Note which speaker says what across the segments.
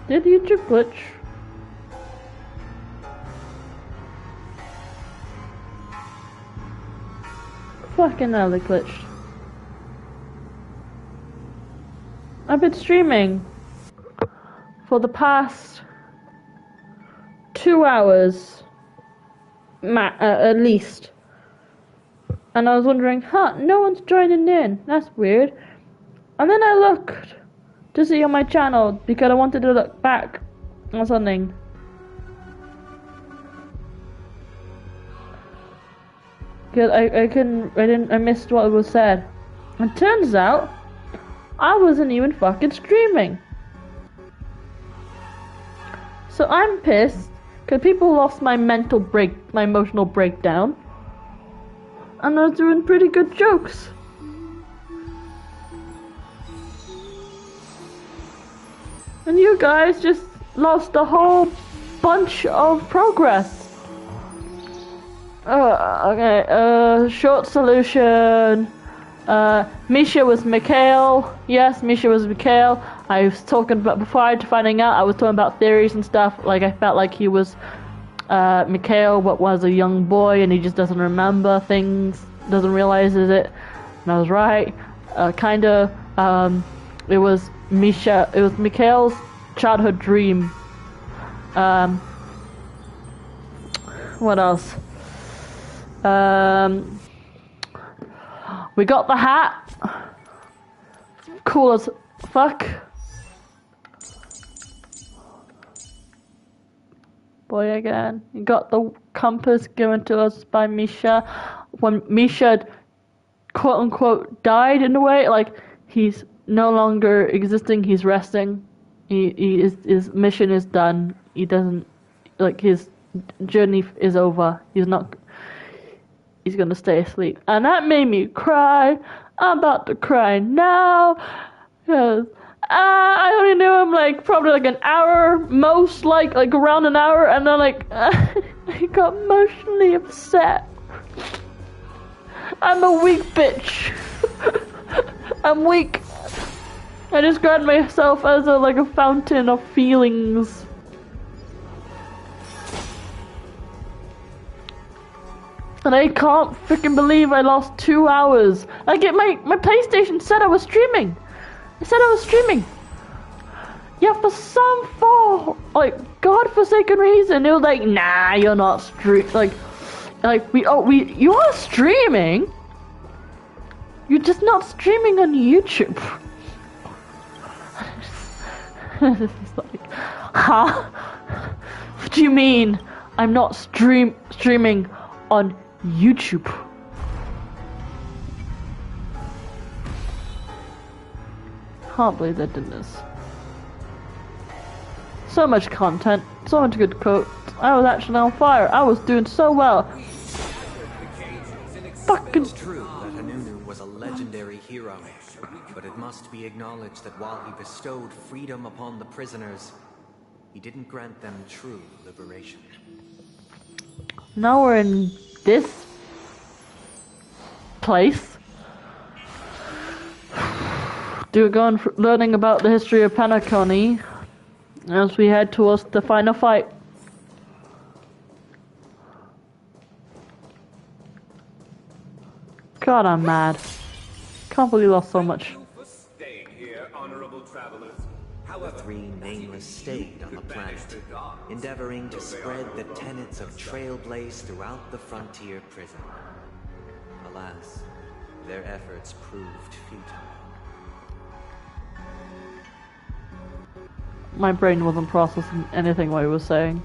Speaker 1: Did YouTube glitch? Fucking hell, it glitched. I've been streaming for the past 2 hours, at least. And I was wondering, no one's joining in. That's weird. And then I looked to see on my channel because I wanted to look back on something. Because I missed what was said. And turns out, I wasn't even fucking streaming. So I'm pissed because people lost my my emotional breakdown. And I was doing pretty good jokes. And you guys just lost a whole bunch of progress. Okay, short solution. Misha was Mikhail. Yes, Misha was Mikhail. I was talking about, before finding out, I was talking about theories and stuff. Like, I felt like he was Mikhail, but was a young boy, and he just doesn't remember things, doesn't realize it. And I was right. Kinda, it was Misha, it was Mikhail's childhood dream. What else? We got the hat. Cool as fuck. Boy again. We got the compass given to us by Misha. When Misha, quote unquote, died in a way, like, he's no longer existing, he's resting. His mission is done. He doesn't, like, his journey is over. He's gonna stay asleep. And that made me cry. I'm about to cry now. Because I only knew him like probably like an hour, most like around an hour, and then like I got emotionally upset. I'm a weak bitch. I'm weak. I described myself as a fountain of feelings. And I can't freaking believe I lost 2 hours. Like, my PlayStation said I was streaming. It said I was streaming. Yeah, for some godforsaken reason, it was like, nah, you're not you are streaming. You're just not streaming on YouTube. It's like, huh? What do you mean I'm not streaming on YouTube? Can't believe they did this. So much content, so much good quotes. I was actually on fire. I was doing so well. Fucking
Speaker 2: true that Hanunu was a legendary hero, but it must be acknowledged that while he bestowed freedom upon the prisoners, he didn't grant them true liberation.
Speaker 1: Now we're in this place. Learning about the history of Penacony as we head towards the final fight. God, I'm mad. Can't believe we lost so much.
Speaker 2: The three nameless stayed on the planet, endeavoring to spread the tenets of Trailblaze throughout the frontier prison. Alas, their efforts proved futile.
Speaker 1: My brain wasn't processing anything what he was saying.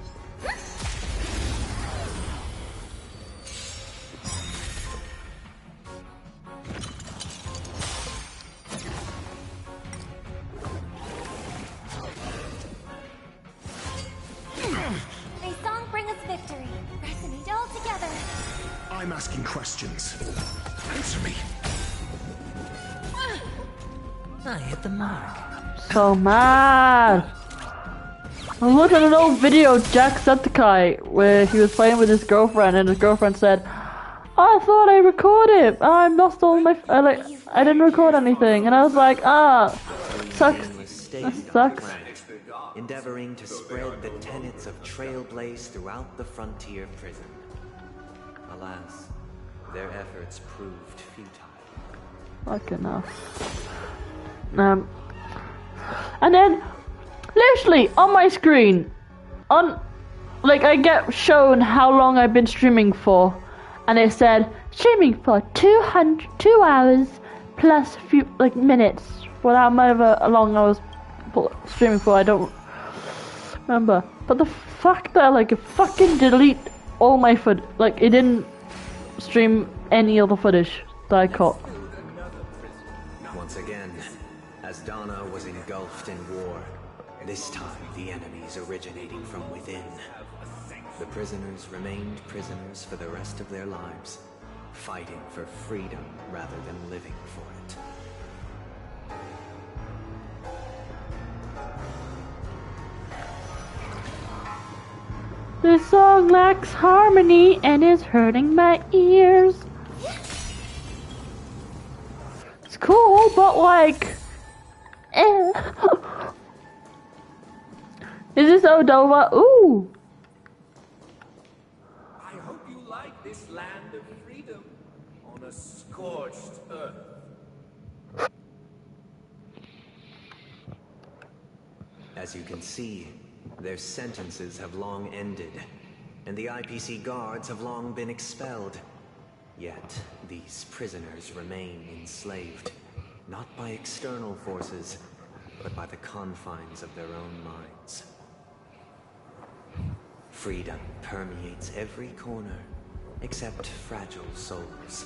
Speaker 3: May song bring us victory. Resonate all together.
Speaker 4: I'm asking questions. Answer me.
Speaker 2: I hit the mark.
Speaker 1: So mad. I'm looking at an old video of Jacksepticeye where he was playing with his girlfriend and his girlfriend said, I thought I recorded. I lost all my I didn't record anything, and I was like, sucks.
Speaker 2: stayed on the
Speaker 1: sucks.
Speaker 2: planet, endeavoring to spread the tenets of Trailblaze throughout the frontier prison. Alas, their efforts proved futile.
Speaker 1: Fucking hell. And then, literally on my screen, like I get shown how long I've been streaming for, and it said streaming for 2 hours plus a few like minutes, for however long I was streaming for. I don't remember, but the fact that like it fucking delete all my footage, like it didn't stream any other footage that I caught.
Speaker 2: Once again, as Donna was engulfed in war, this time the enemies originating from within. The prisoners remained prisoners for the rest of their lives, fighting for freedom rather than living for it.
Speaker 1: This song lacks harmony and is hurting my ears. It's cool, but like, Is this Odova? Ooh.
Speaker 5: I hope you like this land of freedom on a scorched earth.
Speaker 2: As you can see, their sentences have long ended, and the IPC guards have long been expelled. Yet, these prisoners remain enslaved, not by external forces, but by the confines of their own minds. Freedom permeates every corner, except fragile souls.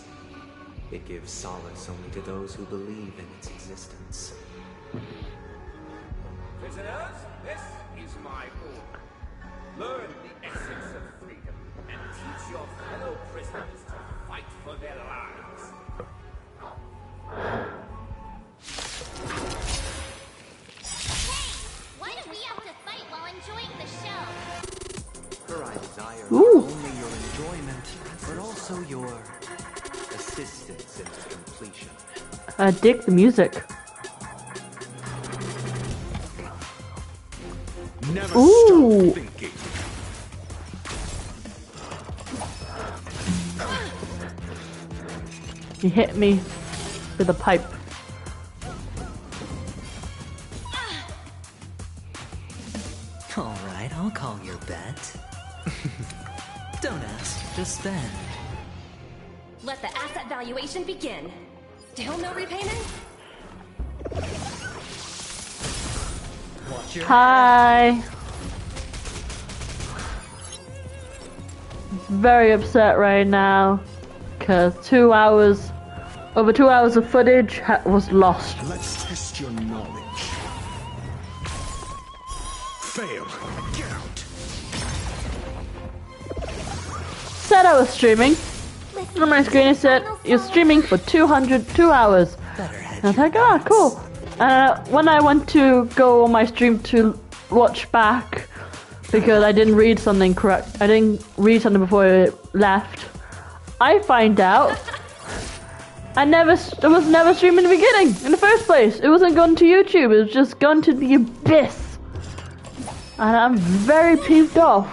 Speaker 2: It gives solace only to those who believe in its existence.
Speaker 5: Prisoners, this is my order. Learn the essence of freedom and teach your fellow prisoners to fight for their lives.
Speaker 3: Hey, why do we have to fight while enjoying the show?
Speaker 2: For I desire
Speaker 1: Ooh.
Speaker 2: not only your enjoyment, but also your assistance in its completion.
Speaker 1: I dig the music.
Speaker 4: Never
Speaker 1: Ooh.
Speaker 4: stop thinking.
Speaker 1: He hit me with a pipe.
Speaker 6: Alright, I'll call your bet. Don't ask, just spend.
Speaker 7: Let the asset valuation begin. Still no repayment?
Speaker 6: Watch your
Speaker 1: Hi. He's very upset right now because over 2 hours of footage was lost.
Speaker 4: Let's test your knowledge. Fail. Get out.
Speaker 1: Said I was streaming. On my screen it said you're streaming for 2 hours.
Speaker 6: better head.
Speaker 1: And I was like, ah, cool. When I went to go on my stream to watch back, because I didn't read something correct, I didn't read something before it left, I find out I was never streaming in the beginning, in the first place. It wasn't going to YouTube, it was just going to the abyss. And I'm very peeved off.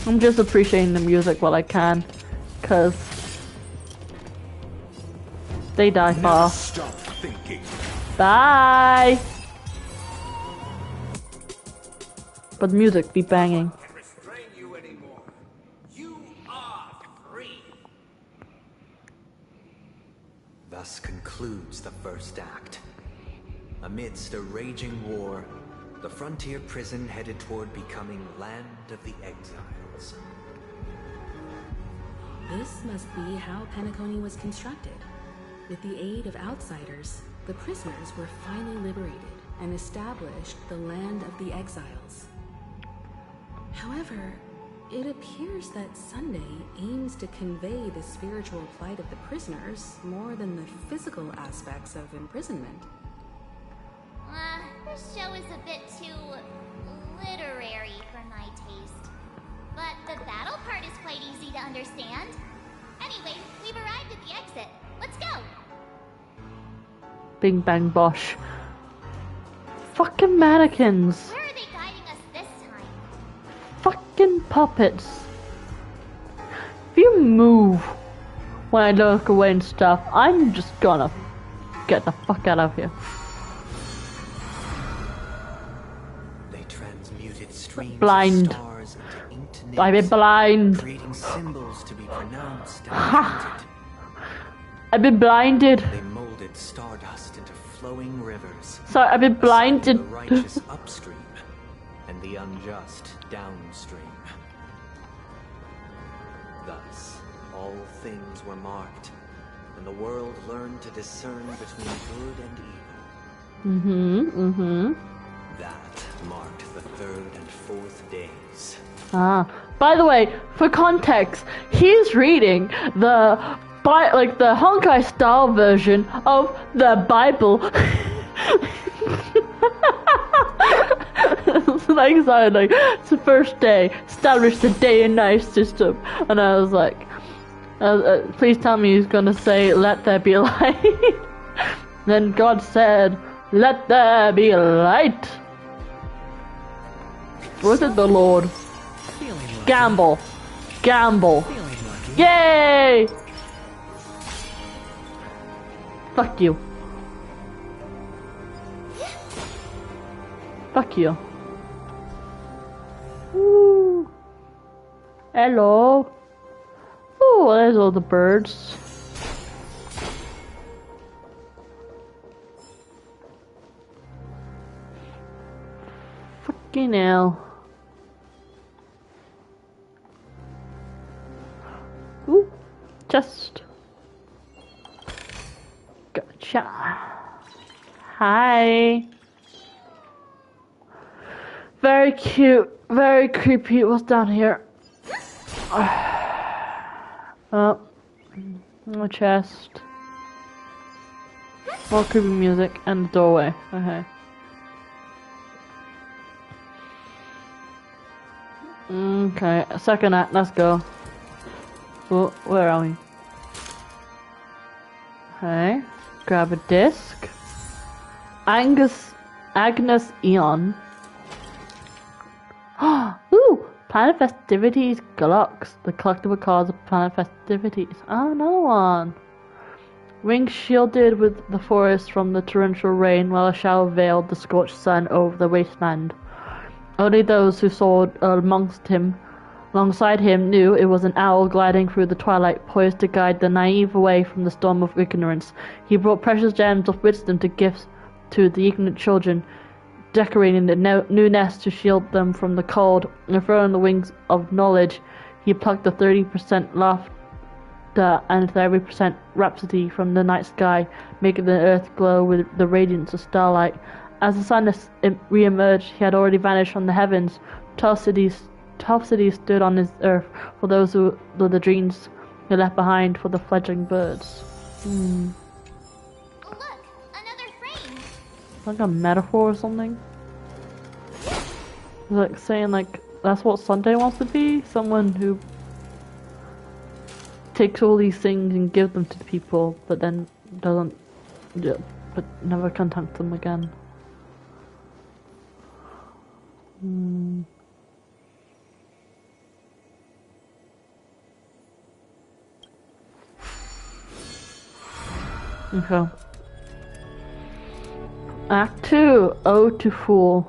Speaker 1: I'm just appreciating the music while I can, cause they die
Speaker 4: Never
Speaker 1: fast.
Speaker 4: stop thinking.
Speaker 1: Bye! But the music be banging.
Speaker 5: Can restrain you anymore. You are free.
Speaker 2: Thus concludes the first act. Amidst a raging war, the frontier prison headed toward becoming Land of the Exiles.
Speaker 8: This must be how Penacony was constructed. With the aid of outsiders, the prisoners were finally liberated and established the Land of the Exiles. However, it appears that Sunday aims to convey the spiritual plight of the prisoners more than the physical aspects of imprisonment.
Speaker 3: This show is a bit too literary for my taste. But the battle part is quite easy to understand. Anyway, we've arrived at the exit. Let's go!
Speaker 1: Bing bang bosh. Fucking mannequins.
Speaker 3: Where are they guiding us this time?
Speaker 1: Fucking puppets. If you move when I look away and stuff, I'm just gonna get the fuck out of here.
Speaker 2: They transmuted streams
Speaker 1: Blind.
Speaker 2: of stars into inked
Speaker 1: I've been
Speaker 2: nibs,
Speaker 1: blind.
Speaker 2: creating symbols to be pronounced and
Speaker 1: Ha!
Speaker 2: chanted.
Speaker 1: I've been blinded.
Speaker 2: They molded stardust into flowing rivers.
Speaker 1: Sorry, I've been
Speaker 2: assigning
Speaker 1: blinded.
Speaker 2: the righteous upstream and the unjust downstream. Thus, all things were marked, and the world learned to discern between good and evil. That marked the third and fourth days.
Speaker 1: Ah. By the way, for context, he's reading the the Honkai style version of the Bible. It's the first day, established the day and night system, and I was like, please tell me he's gonna say, "Let there be light." Then God said, "Let there be light." Was it the Lord?
Speaker 6: Feeling lucky.
Speaker 1: Gamble. Gamble.
Speaker 6: Feeling lucky.
Speaker 1: Yay! Fuck you. Fuck you. Ooh. Hello. Oh, there's all the birds. Fucking hell. Ooh, chest. Gotcha. Hi. Very cute, very creepy. What's down here? Oh, a chest. More creepy music and the doorway. Okay. Okay, second act. Let's go. Oh, where are we? Okay, grab a disc. Agnes Eon. Ooh, Planet Festivities Glux. The collectible cards of Planet Festivities. Oh, another one. Wings shielded with the forest from the torrential rain, while a shower veiled the scorched sun over the wasteland. Only those who soared alongside him knew it was an owl gliding through the twilight, poised to guide the naive away from the storm of ignorance. He brought precious gems of wisdom to gifts to the ignorant children, decorating the new nest to shield them from the cold, and throwing the wings of knowledge. He plucked the 30% laughter and 30% rhapsody from the night sky, making the earth glow with the radiance of starlight. As the sun re-emerged, he had already vanished from the heavens. 12 cities stood on his earth for those who were the dreams he left behind for the fledgling birds.
Speaker 3: Look, another frame.
Speaker 1: Like a metaphor or something? Like saying like that's what Sunday wants to be? Someone who takes all these things and gives them to the people, but then doesn't, but never contacts them again. Okay. Act 2, Ode to Fool.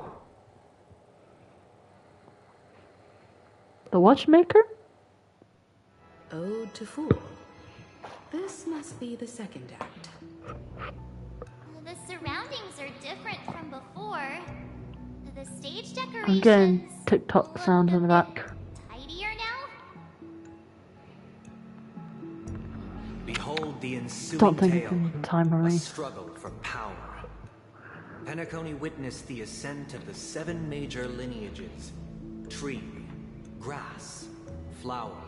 Speaker 1: The Watchmaker?
Speaker 8: Ode to Fool. This must be the second act.
Speaker 3: The surroundings are different from before. The stage
Speaker 1: I'm
Speaker 3: decorations
Speaker 1: getting TikTok sounds in the back.
Speaker 3: tidier now.
Speaker 2: Behold the ensuing
Speaker 1: Don't think I
Speaker 2: tale,
Speaker 1: can time
Speaker 2: a
Speaker 1: hurry.
Speaker 2: struggle for power. Penacony witnessed the ascent of the 7 major lineages: tree, grass, flower,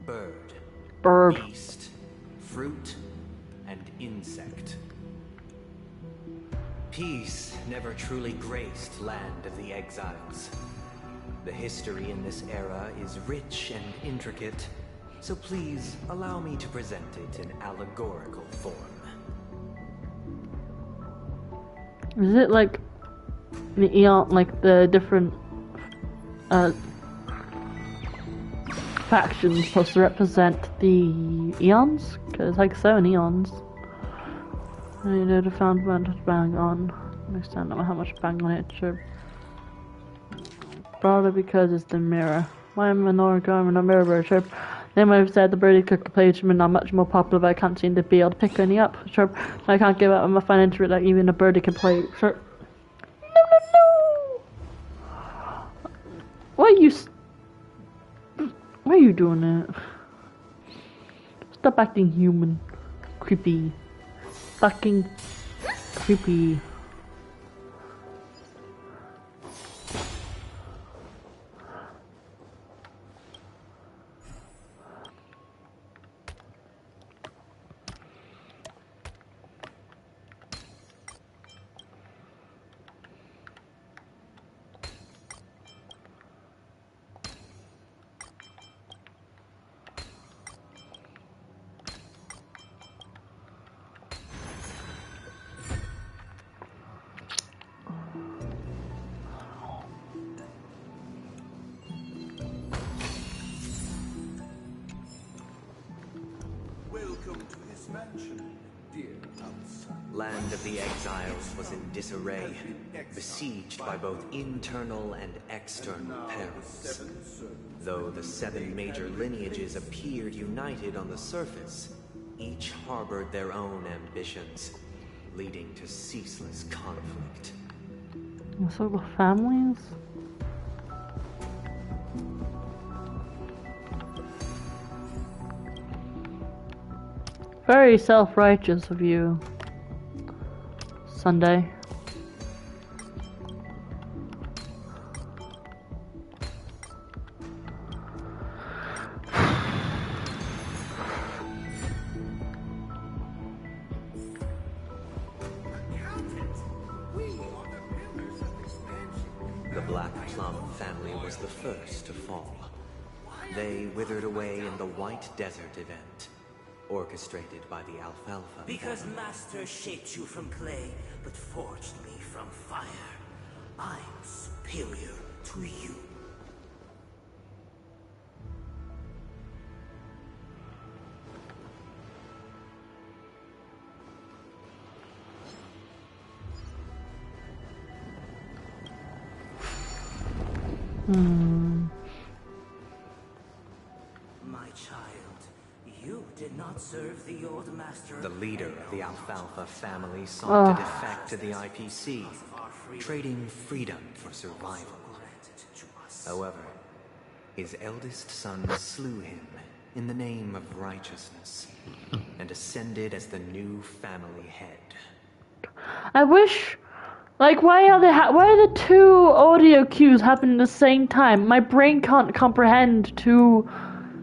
Speaker 2: bird, beast, fruit, and insect. Peace never truly graced Land of the Exiles. The history in this era is rich and intricate, so please allow me to present it in allegorical form.
Speaker 1: Is it like the eon, like the different factions supposed to represent the eons? Because like 7 eons. I needed a found man to bang on. Next time I don't know how much bang on it. Sure. Probably because it's the mirror. Why am I not going a mirror bird? Sure. They might have said the birdie could play to me not much more popular, but I can't seem to be able to pick any up. Sure. I can't give up on my financial that even a birdie can play. Sure. No. Why are you doing that? Stop acting human. Creepy. Fucking creepy.
Speaker 2: Land of the Exiles was in disarray, besieged by both internal and external perils. Though the 7 major lineages appeared united on the surface, each harbored their own ambitions, leading to ceaseless conflict.
Speaker 1: So the families? Very self-righteous of you, Sunday.
Speaker 2: The Black Plum family was the first to fall. They withered away in the White Desert event, orchestrated by the Alfalfa.
Speaker 6: Because Master shaped you from clay, but forged me from fire. I'm superior to you. My child, you did not serve the old master.
Speaker 2: The leader of the Alfalfa family sought to defect to the IPC, trading freedom for survival. However, his eldest son slew him in the name of righteousness, and ascended as the new family head.
Speaker 1: I wish, like, why are the 2 audio cues happening at the same time? My brain can't comprehend 2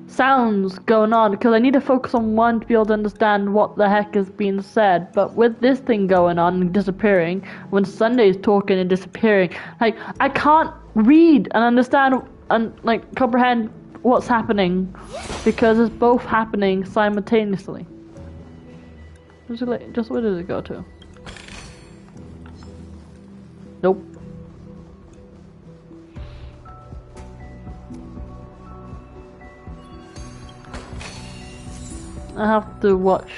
Speaker 1: sounds going on because I need to focus on one to be able to understand what the heck is being said. But with this thing going on and disappearing, when Sunday's talking and disappearing, like, I can't read and understand and like comprehend what's happening because it's both happening simultaneously. Just where did it go to? Nope. I have to watch,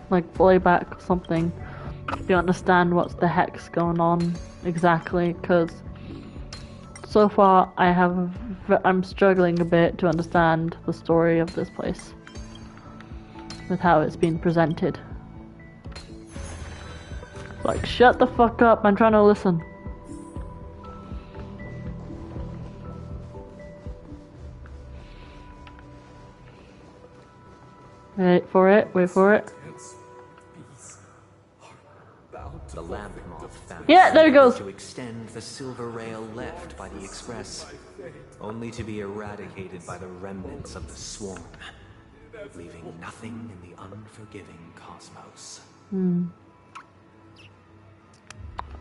Speaker 1: like, playback or something to understand what's the heck's going on exactly, because so far I'm struggling a bit to understand the story of this place with how it's been presented. Like, shut the fuck up, I'm trying to listen. Wait for it, wait for it.
Speaker 2: The lamp moth family
Speaker 1: Yeah, there it goes.
Speaker 2: to extend the silver rail left by the express, only to be eradicated by the remnants of the swarm, leaving nothing in the unforgiving cosmos.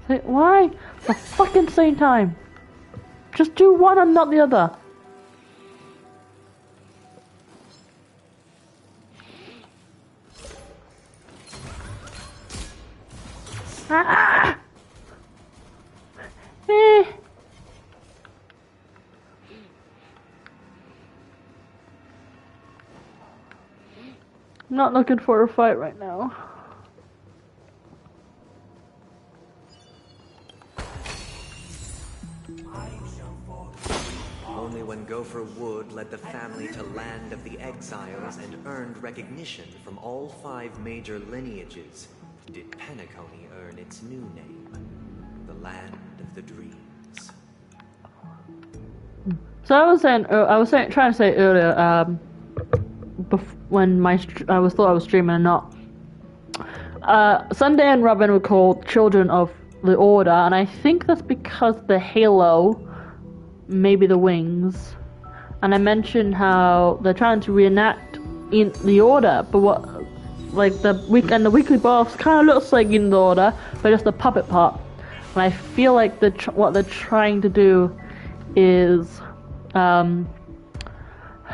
Speaker 1: Why? The fucking same time. Just do one and not the other. Ah! I'm not looking for a fight right now.
Speaker 2: Only when Gopher Wood led the family to Land of the Exiles and earned recognition from all 5 major lineages did Penacony earn its new name, the Land of the Dreams.
Speaker 1: So I was trying to say earlier, when I was streaming or not. Sunday and Robin were called Children of the Order, and I think that's because the halo, maybe the wings, and I mentioned how they're trying to reenact in the Order, but the weekly boss kind of looks like in the Order, but just the puppet part. And I feel like what they're trying to do is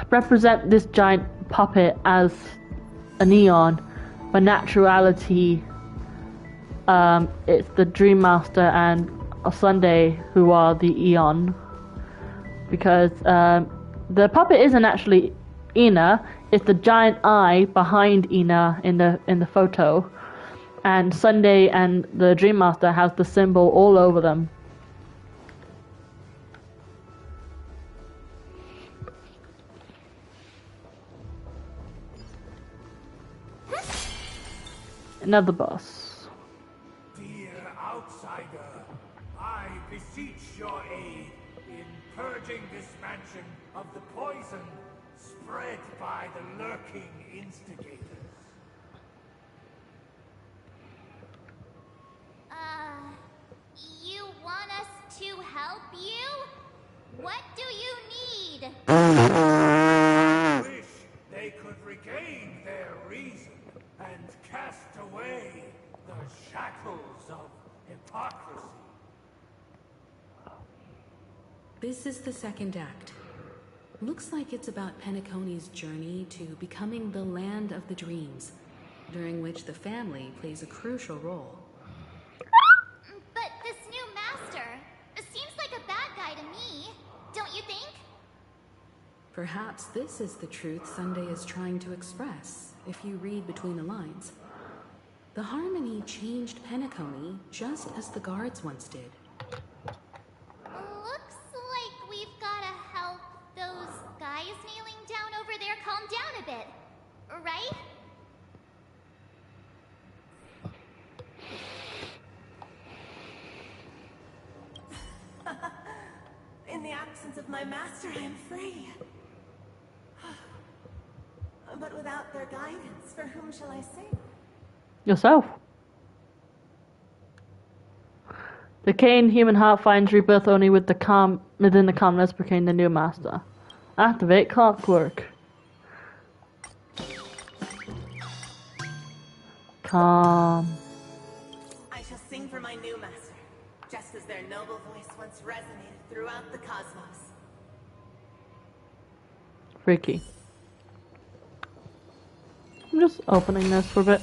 Speaker 1: represent this giant puppet as a neon, but naturality, it's the Dream Master and Sunday who are the Eon, because the puppet isn't actually Ina, it's the giant eye behind Ina in the photo, and Sunday and the Dream Master has the symbol all over them. Another boss.
Speaker 5: Dear outsider, I beseech your aid in purging this mansion of the poison spread by the lurking instigators.
Speaker 3: You want us to help you? What do you need?
Speaker 5: I wish they could regain their reason and cast away the shackles of hypocrisy.
Speaker 8: This is the second act. Looks like it's about Penacony's journey to becoming the Land of the Dreams, during which the family plays a crucial role.
Speaker 3: But this new master seems like a bad guy to me, don't you think?
Speaker 8: Perhaps this is the truth Sunday is trying to express, if you read between the lines. The Harmony changed Penacony just as the guards once did.
Speaker 3: Looks like we've gotta help those guys kneeling down over there calm down a bit, right?
Speaker 9: In the absence of my master, I am free. But without their guidance, for whom shall I sing?
Speaker 1: Yourself. The Cain human heart finds rebirth only within the calmness became the new master. Activate clockwork. Calm.
Speaker 9: I shall sing for my new master, just as their noble voice once resonated throughout the cosmos.
Speaker 1: Freaky. I'm just opening this for a bit.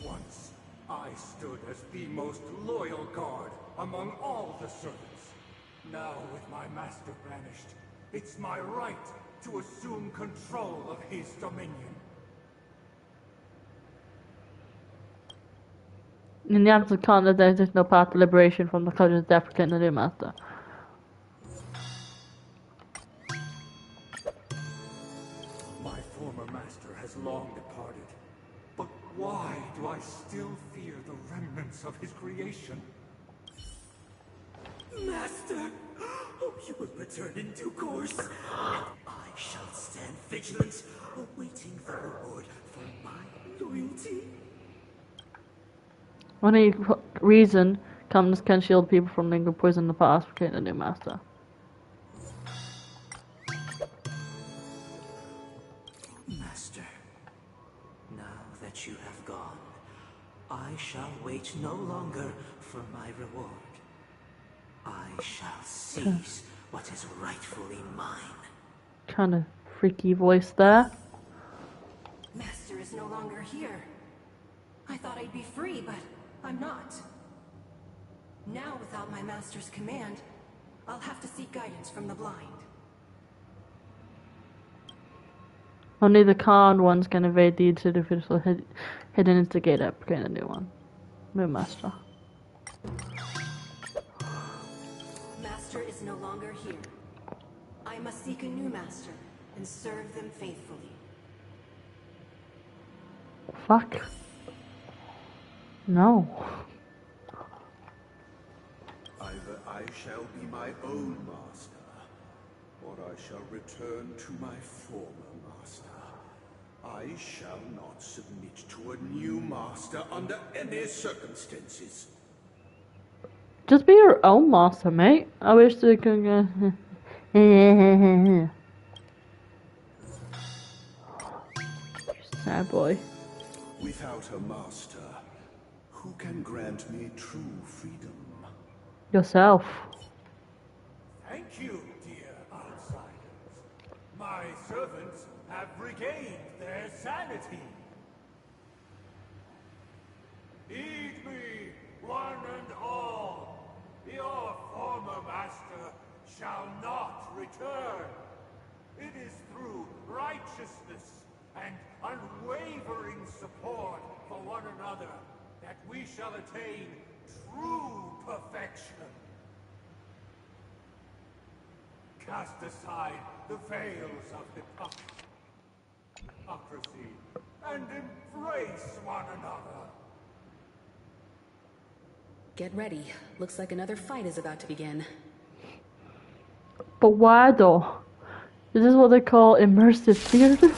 Speaker 5: Once, I stood as the most loyal guard among all the servants. Now, with my master banished, it's my right to assume control of his dominion.
Speaker 1: In the absence of content, there is no path to liberation from the culture of Africa and the new master.
Speaker 5: My former master has long departed. But why do I still fear the remnants of his creation?
Speaker 6: Master! Oh, you will return in due course. And I shall stand vigilant, awaiting the reward for my loyalty.
Speaker 1: Only reason comes can shield people from lingering poison in the past, became the new master.
Speaker 6: Master, now that you have gone, I shall wait no longer for my reward. I shall seize what is rightfully mine.
Speaker 1: Kind of freaky voice there.
Speaker 9: Master is no longer here. I thought I'd be free, but I'm not. Now, without my master's command, I'll have to seek guidance from the blind.
Speaker 1: Only the con ones can evade the artificial hidden instigator. Create a new one. New master.
Speaker 10: Master is no longer here. I must seek a new master and serve them faithfully.
Speaker 1: Fuck. No.
Speaker 4: Either I shall be my own master, or I shall return to my former master. I shall not submit to a new master under any circumstances.
Speaker 1: Just be your own master, mate. I wish they could go. Sad boy.
Speaker 4: Without a master, who can grant me true freedom?
Speaker 1: Yourself.
Speaker 5: Thank you, dear outsiders. My servants have regained their sanity. Heed me, one and all. Your former master shall not return. It is through righteousness and unwavering support for one another that we shall attain true perfection. Cast aside the veils of hypocrisy and embrace one another.
Speaker 8: Get ready. Looks like another fight is about to begin.
Speaker 1: But why though? Is this what they call immersive theater?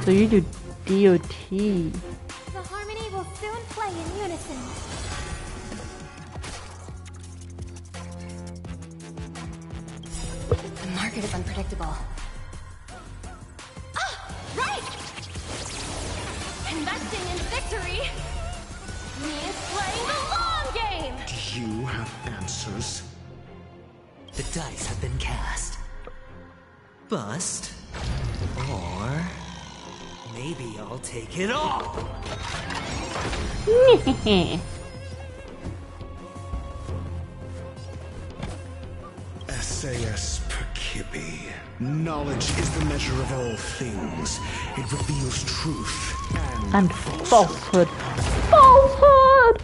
Speaker 1: So you do DOT.
Speaker 3: The harmony will soon play in unison.
Speaker 7: The market is unpredictable. Ah! Right! Investing in victory means playing the long game!
Speaker 4: Do you have answers?
Speaker 2: The dice have been cast. Bust. Or maybe I'll take it all.
Speaker 4: SAS Perkibi. Knowledge is the measure of all things. It reveals truth
Speaker 1: And falsehood. Falsehood!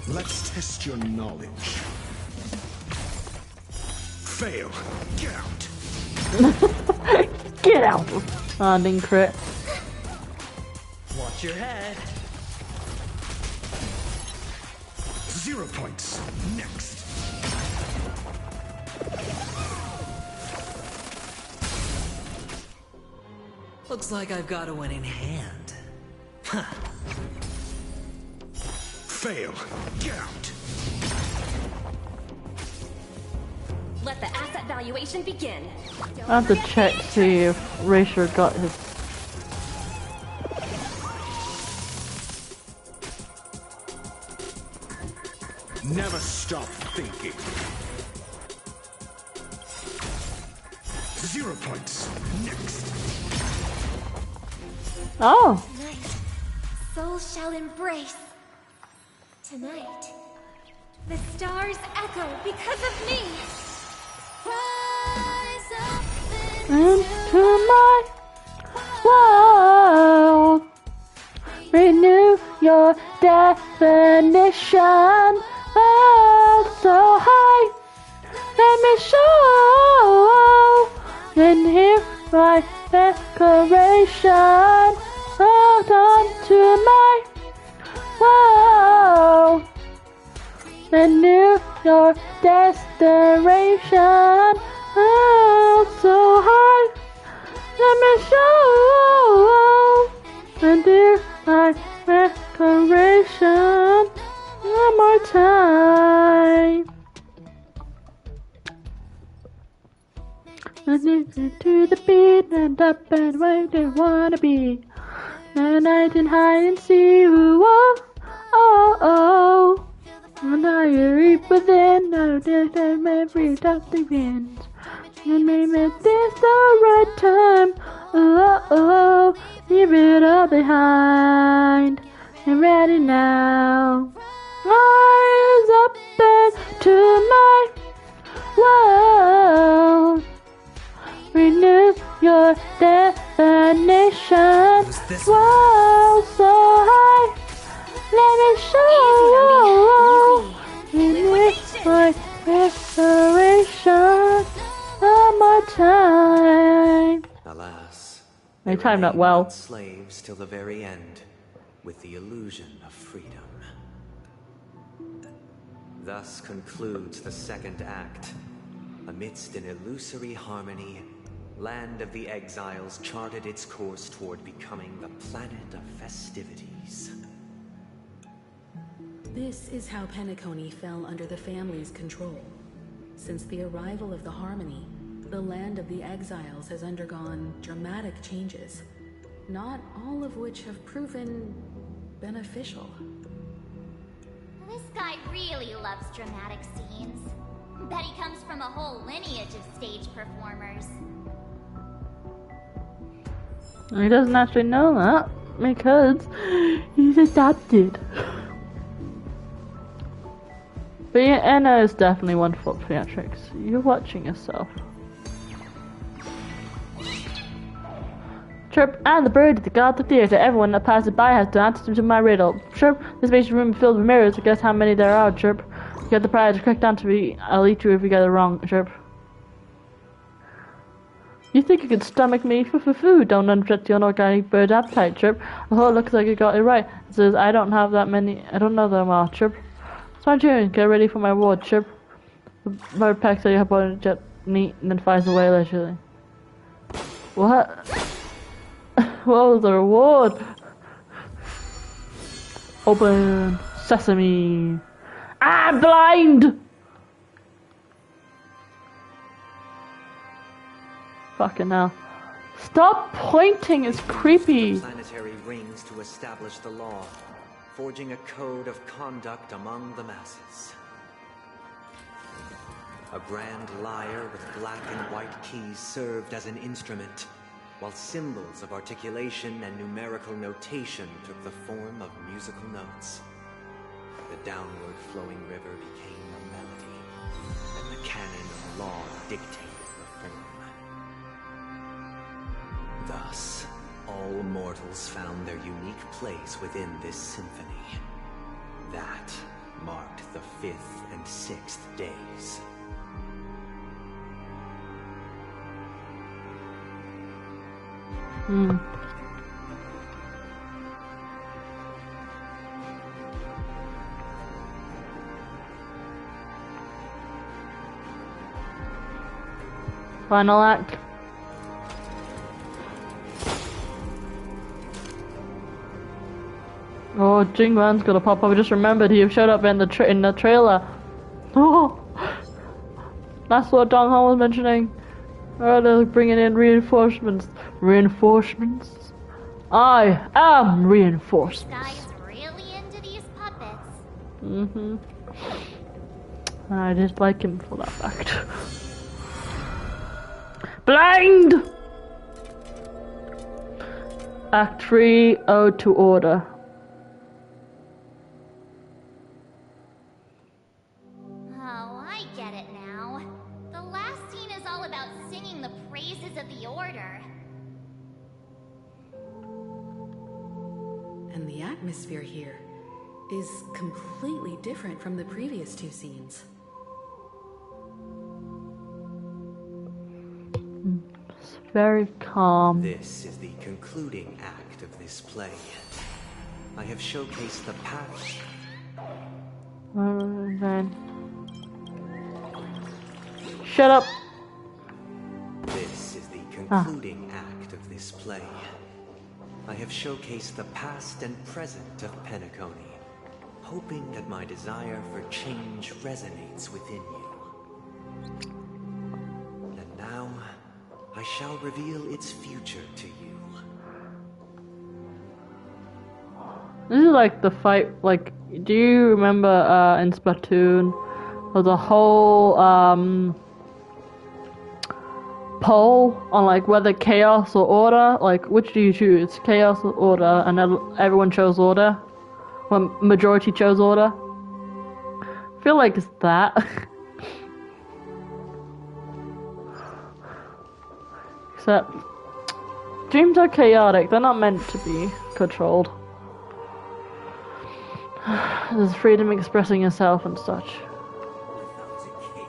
Speaker 4: Let's test your knowledge. Fail. Get out.
Speaker 1: Get out! Ah, didn't crit.
Speaker 2: Watch your head.
Speaker 4: 0 points. Next.
Speaker 2: Looks like I've got a winning hand. Huh.
Speaker 4: Fail. Get out.
Speaker 7: Let the asset valuation begin.
Speaker 1: I have to check see if Racer got his.
Speaker 4: Never stop thinking. 0 points. Next.
Speaker 1: Oh!
Speaker 3: Tonight, souls shall embrace. Tonight, the stars echo because of me. Rise up
Speaker 1: Into my world. Renew your definition. Oh, so high. Let me show. And hear my declaration. Hold on to my world. Renew your destination. Oh, so high. Let me show. And hear my declaration. One more time. Listen to the beat and up and where they wanna be. And I can hide and see who, oh, oh, oh. And I reap within, I did every dusty winds. Maybe this the right time. Oh, oh, leave it all behind. I'm ready now. Rise up into my world. Renew your definition. Wow, so high. Let me show. Renew my restoration. One more time.
Speaker 2: Alas,
Speaker 1: I
Speaker 2: they
Speaker 1: timed that
Speaker 2: remain
Speaker 1: well.
Speaker 2: but slaves till the very end, with the illusion of freedom. Thus concludes the second act. Amidst an illusory harmony, Land of the Exiles charted its course toward becoming the planet of festivities.
Speaker 8: This is how Penacony fell under the family's control. Since the arrival of the Harmony, the Land of the Exiles has undergone dramatic changes, not all of which have proven beneficial.
Speaker 3: This guy really loves dramatic scenes. Bet he comes from a whole lineage of stage performers.
Speaker 1: He doesn't actually know that because he's adopted. But yeah, Anna is definitely wonderful at theatrics. You're watching yourself. Chirp, and the bird, the god of the theater. Everyone that passes by has to answer to my riddle. Chirp, this spacious room filled with mirrors. Guess how many there are, Chirp. You get the prize, click down to me. I'll eat you if you get it wrong, Chirp. You think you could stomach me? Foo. Don't upset the unorganic bird appetite, Chirp. Oh, it looks like you got it right. It says, I don't have that many. I don't know them all, Chirp. It's my turn. Get ready for my reward, Chirp. The bird pecks at your opponent jet neat and then flies away leisurely. What? What was the reward? Open sesame. I'm blind! Fucking hell. Stop pointing, it's creepy.
Speaker 2: Planetary rings to establish the law, forging a code of conduct among the masses. A grand lyre with black and white keys served as an instrument, while symbols of articulation and numerical notation took the form of musical notes. The downward flowing river became a melody, and the canon of law dictated the form. Thus, all mortals found their unique place within this symphony. That marked the 5th and 6th days.
Speaker 1: Final act. Oh, Jingwan's gonna pop up. I just remembered he showed up in the trailer. Oh, that's what Dong Hong was mentioning. Oh, they're bringing in reinforcements. Reinforcements? I am reinforcements.
Speaker 3: This guy's really into these puppets.
Speaker 1: I just like him for that fact. Blind! Act 3, Ode to Order.
Speaker 3: Oh, I get it now. The last scene is all about singing the praises of the Order.
Speaker 8: And the atmosphere here is completely different from the previous two scenes.
Speaker 1: It's very calm.
Speaker 2: This is the concluding act of this play. I have showcased the past.
Speaker 1: Then. Shut up.
Speaker 2: This is the concluding act of this play. I have showcased the past and present of Penacony, hoping that my desire for change resonates within you. And now, I shall reveal its future to you.
Speaker 1: This is like the fight, like, do you remember in Splatoon, there's a whole, poll on like whether chaos or order, like which do you choose, chaos or order, and then everyone chose order. Well, majority chose order. I feel like it's that. Except dreams are chaotic. They're not meant to be controlled. There's freedom expressing yourself and such.
Speaker 6: Without a king,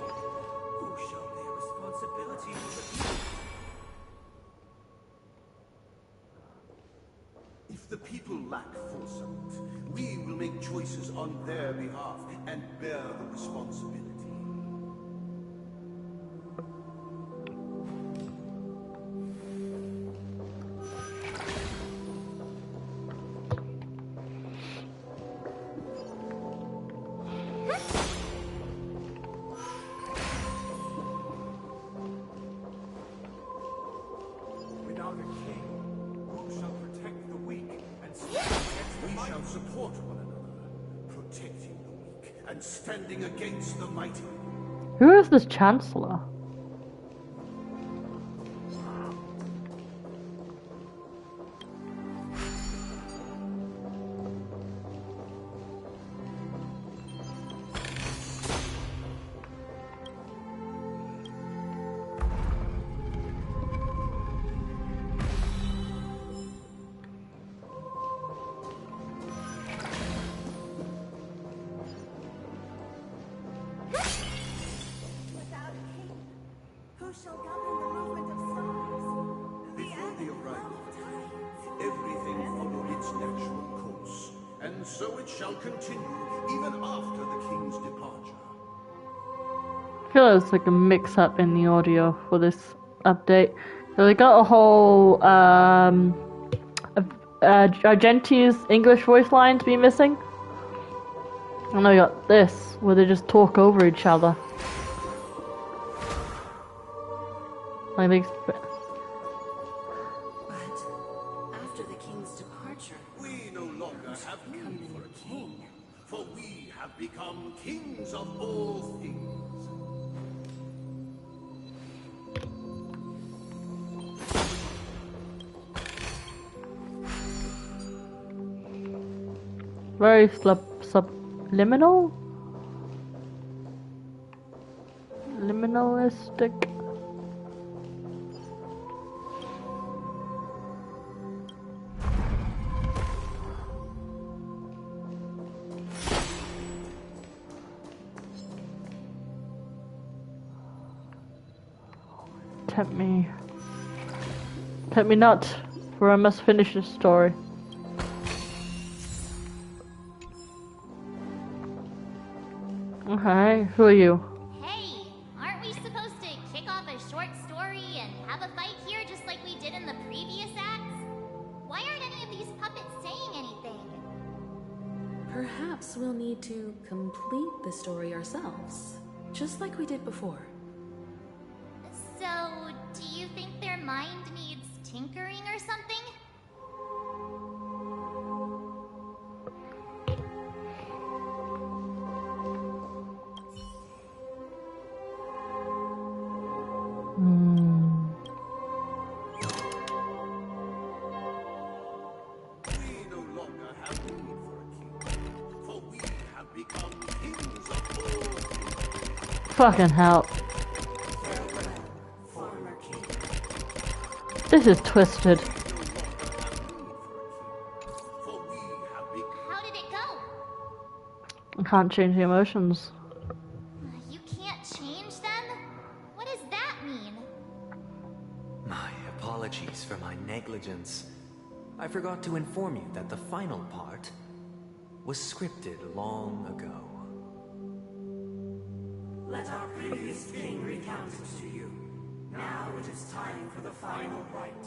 Speaker 6: who shall bear responsibility for the people?
Speaker 4: If the people lack foresight, we will make choices on their behalf and bear the responsibility.
Speaker 5: Without a king, who shall protect the weak and stand against the
Speaker 4: We
Speaker 5: mighty?
Speaker 4: shall support one another, protecting the weak and standing against the mighty.
Speaker 1: Who is this chancellor?
Speaker 9: Without a king, who shall govern the movement of stars? The
Speaker 4: Before they
Speaker 9: ebb and
Speaker 4: arrived,
Speaker 9: flow of tides.
Speaker 4: everything followed its natural course, and so it shall continue even after the king's departure.
Speaker 1: I feel there's like a mix-up in the audio for this update. So they got a whole Argentia's English voice lines be missing. And then we got this, where they just talk over each other. Like they
Speaker 10: But after the king's departure,
Speaker 4: We no longer have need for a king, for we have become kings of all things.
Speaker 1: very subliminal? Liminalistic? Tempt me. Tempt me not, for I must finish this story. Okay, who are you?
Speaker 3: Hey, aren't we supposed to kick off a short story and have a fight here just like we did in the previous acts? Why aren't any of these puppets saying anything?
Speaker 8: Perhaps we'll need to complete the story ourselves, just like we did before.
Speaker 3: So, do you think their mind needs tinkering or something?
Speaker 4: We no longer have need for a king, for we have become kings of all things.
Speaker 1: Fucking hell.
Speaker 10: former king.
Speaker 1: This is twisted.
Speaker 4: For we have become
Speaker 3: How did it go?
Speaker 1: I can't change the emotions.
Speaker 3: You can't change them? What does that mean?
Speaker 2: My apologies for my negligence. I forgot to inform you that the final part was scripted long ago.
Speaker 10: Let our previous king recount it to you. Now it is time for the final rite.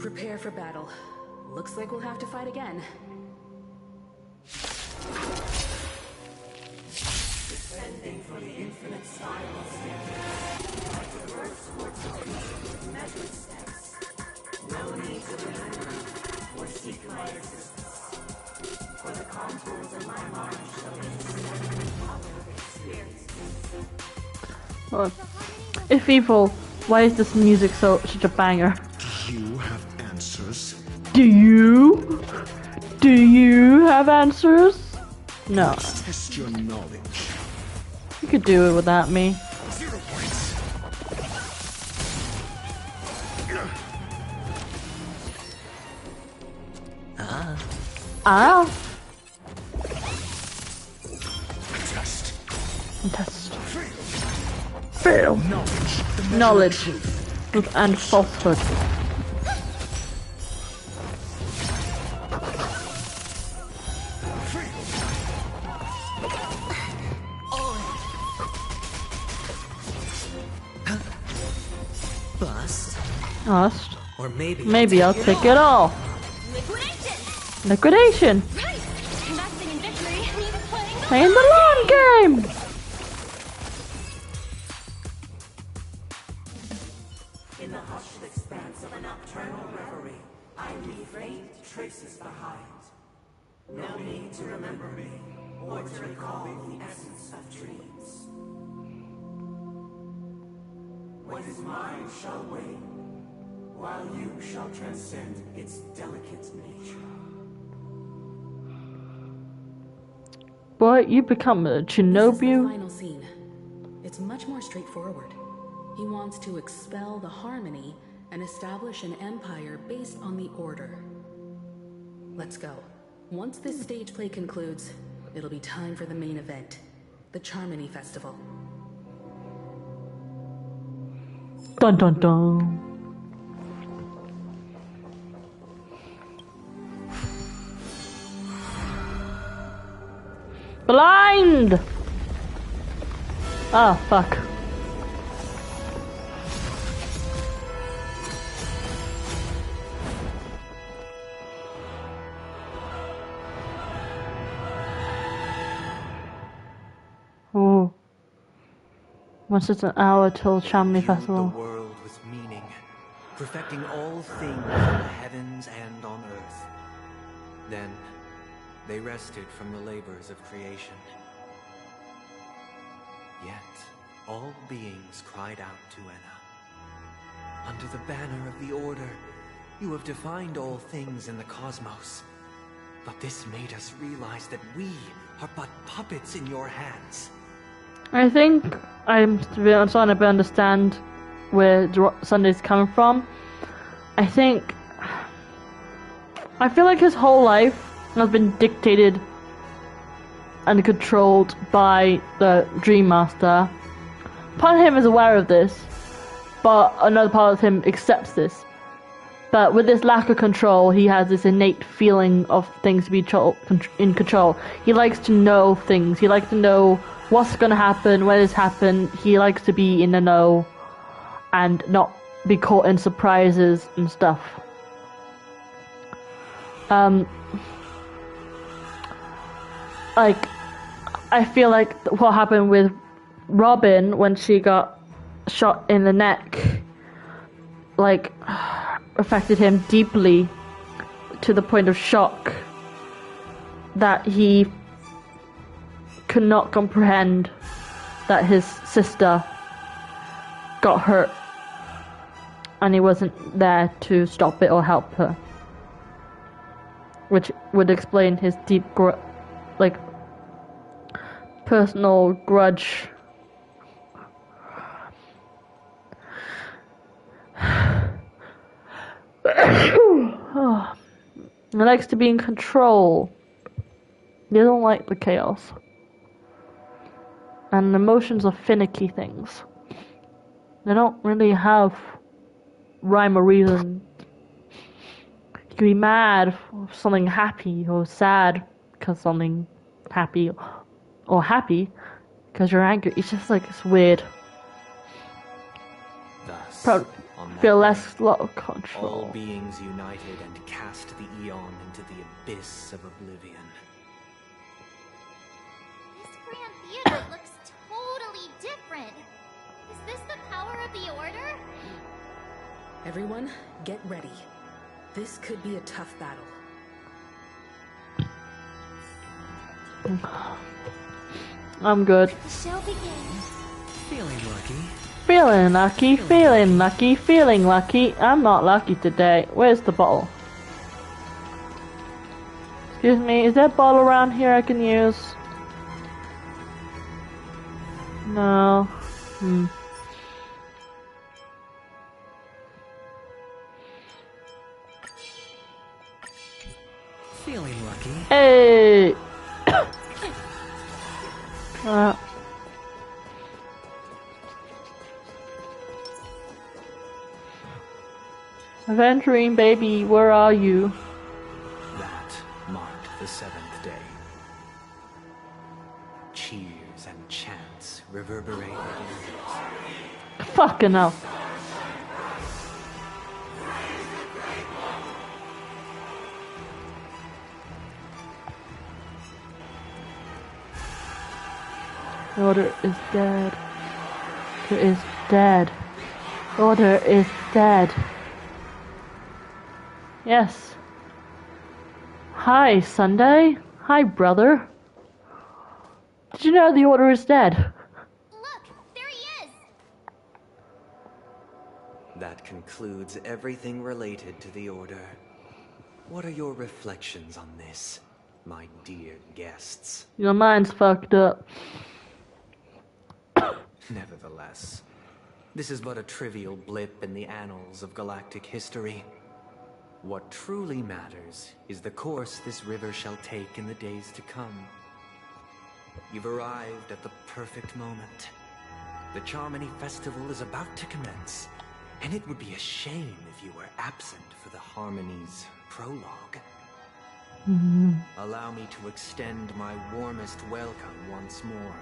Speaker 8: Prepare for battle. Looks like we'll have to fight again.
Speaker 10: Descending from the infinite style of standards, I traverse towards the peak with measured steps. No need to remember or seek my existence, for the contours of my mind shall be the other experiences.
Speaker 1: Oh,
Speaker 3: The harmony
Speaker 1: If evil, why is this music such a banger?
Speaker 4: Do you have answers?
Speaker 1: Do you? Do you have answers? No.
Speaker 4: Let's test your knowledge.
Speaker 1: You could do it without me.
Speaker 4: 0 points.
Speaker 1: Ah.
Speaker 4: Test.
Speaker 1: Test. Fail. Knowledge. Truth and falsehood.
Speaker 2: Bust.
Speaker 1: Lost.
Speaker 2: Or
Speaker 1: Maybe I'll take it all.
Speaker 7: Liquidation!
Speaker 1: Liquidation.
Speaker 7: Right! Investing in victory means playing the
Speaker 1: Playing the long game.
Speaker 10: In the hushed expanse of a nocturnal reverie, I leave faint traces behind. No need to remember me, or to recall the essence of dreams. What is mine shall wane, while you shall transcend its delicate nature.
Speaker 1: Boy, you become a
Speaker 8: This is the
Speaker 1: Shinobu.
Speaker 8: final scene. It's much more straightforward. He wants to expel the harmony and establish an empire based on the order. Let's go. Once this stage play concludes, it'll be time for the main event, the Charmony Festival.
Speaker 1: Dun dun dun. Blind! Ah, fuck. Oh. Once it's an hour till Chamni
Speaker 2: Imbued
Speaker 1: Festival.
Speaker 2: the world with meaning, perfecting all things in the heavens and on earth. Then they rested from the labors of creation. Yet all beings cried out to Enna. Under the banner of the Order, you have defined all things in the cosmos. But this made us realize that we are but puppets in your hands.
Speaker 1: I think I'm starting to understand where Sunday's coming from. I feel like his whole life has been dictated and controlled by the Dream Master. Part of him is aware of this, but another part of him accepts this. But with this lack of control, he has this innate feeling of things to be in control. He likes to know things. He likes to know what's going to happen, when it's happened. He likes to be in the know and not be caught in surprises and stuff. I feel like what happened with Robin when she got shot in the neck, affected him deeply to the point of shock that he could not comprehend that his sister got hurt and he wasn't there to stop it or help her, which would explain his deep personal grudge. He likes to be in control. He doesn't like the chaos. And emotions are finicky things. They don't really have rhyme or reason. You can be mad for something happy, or sad because something happy, or happy because you're angry. It's just it's weird.
Speaker 2: Thus, on that
Speaker 1: Feel
Speaker 2: day,
Speaker 1: less lot of control.
Speaker 2: all beings united and cast the Eon into the abyss of oblivion.
Speaker 3: This grand theater looks totally different. Is this the power of the Order?
Speaker 8: Everyone, get ready. This could be a tough battle.
Speaker 1: I'm good.
Speaker 3: The show begins.
Speaker 2: Feeling lucky.
Speaker 1: Feeling lucky, feeling lucky, feeling lucky. I'm not lucky today. Where's the bottle? Excuse me, is there a bottle around here I can use? No.
Speaker 6: Feeling lucky.
Speaker 1: Hey! Aventurine baby, where are you?
Speaker 6: That marked the 7th day. Cheers and chants reverberate in ears.
Speaker 1: Fucking hell. The order is dead. Order is dead. Order is dead. Yes. Hi, Sunday. Hi, brother. Did you know the order is dead?
Speaker 3: Look, there he is!
Speaker 2: That concludes everything related to the Order. What are your reflections on this, my dear guests?
Speaker 1: Your mind's fucked up.
Speaker 2: Nevertheless, this is but a trivial blip in the annals of galactic history. What truly matters is the course this river shall take in the days to come. You've arrived at the perfect moment. The Charmony Festival is about to commence, and it would be a shame if you were absent for the Harmony's prologue. Allow me to extend my warmest welcome once more.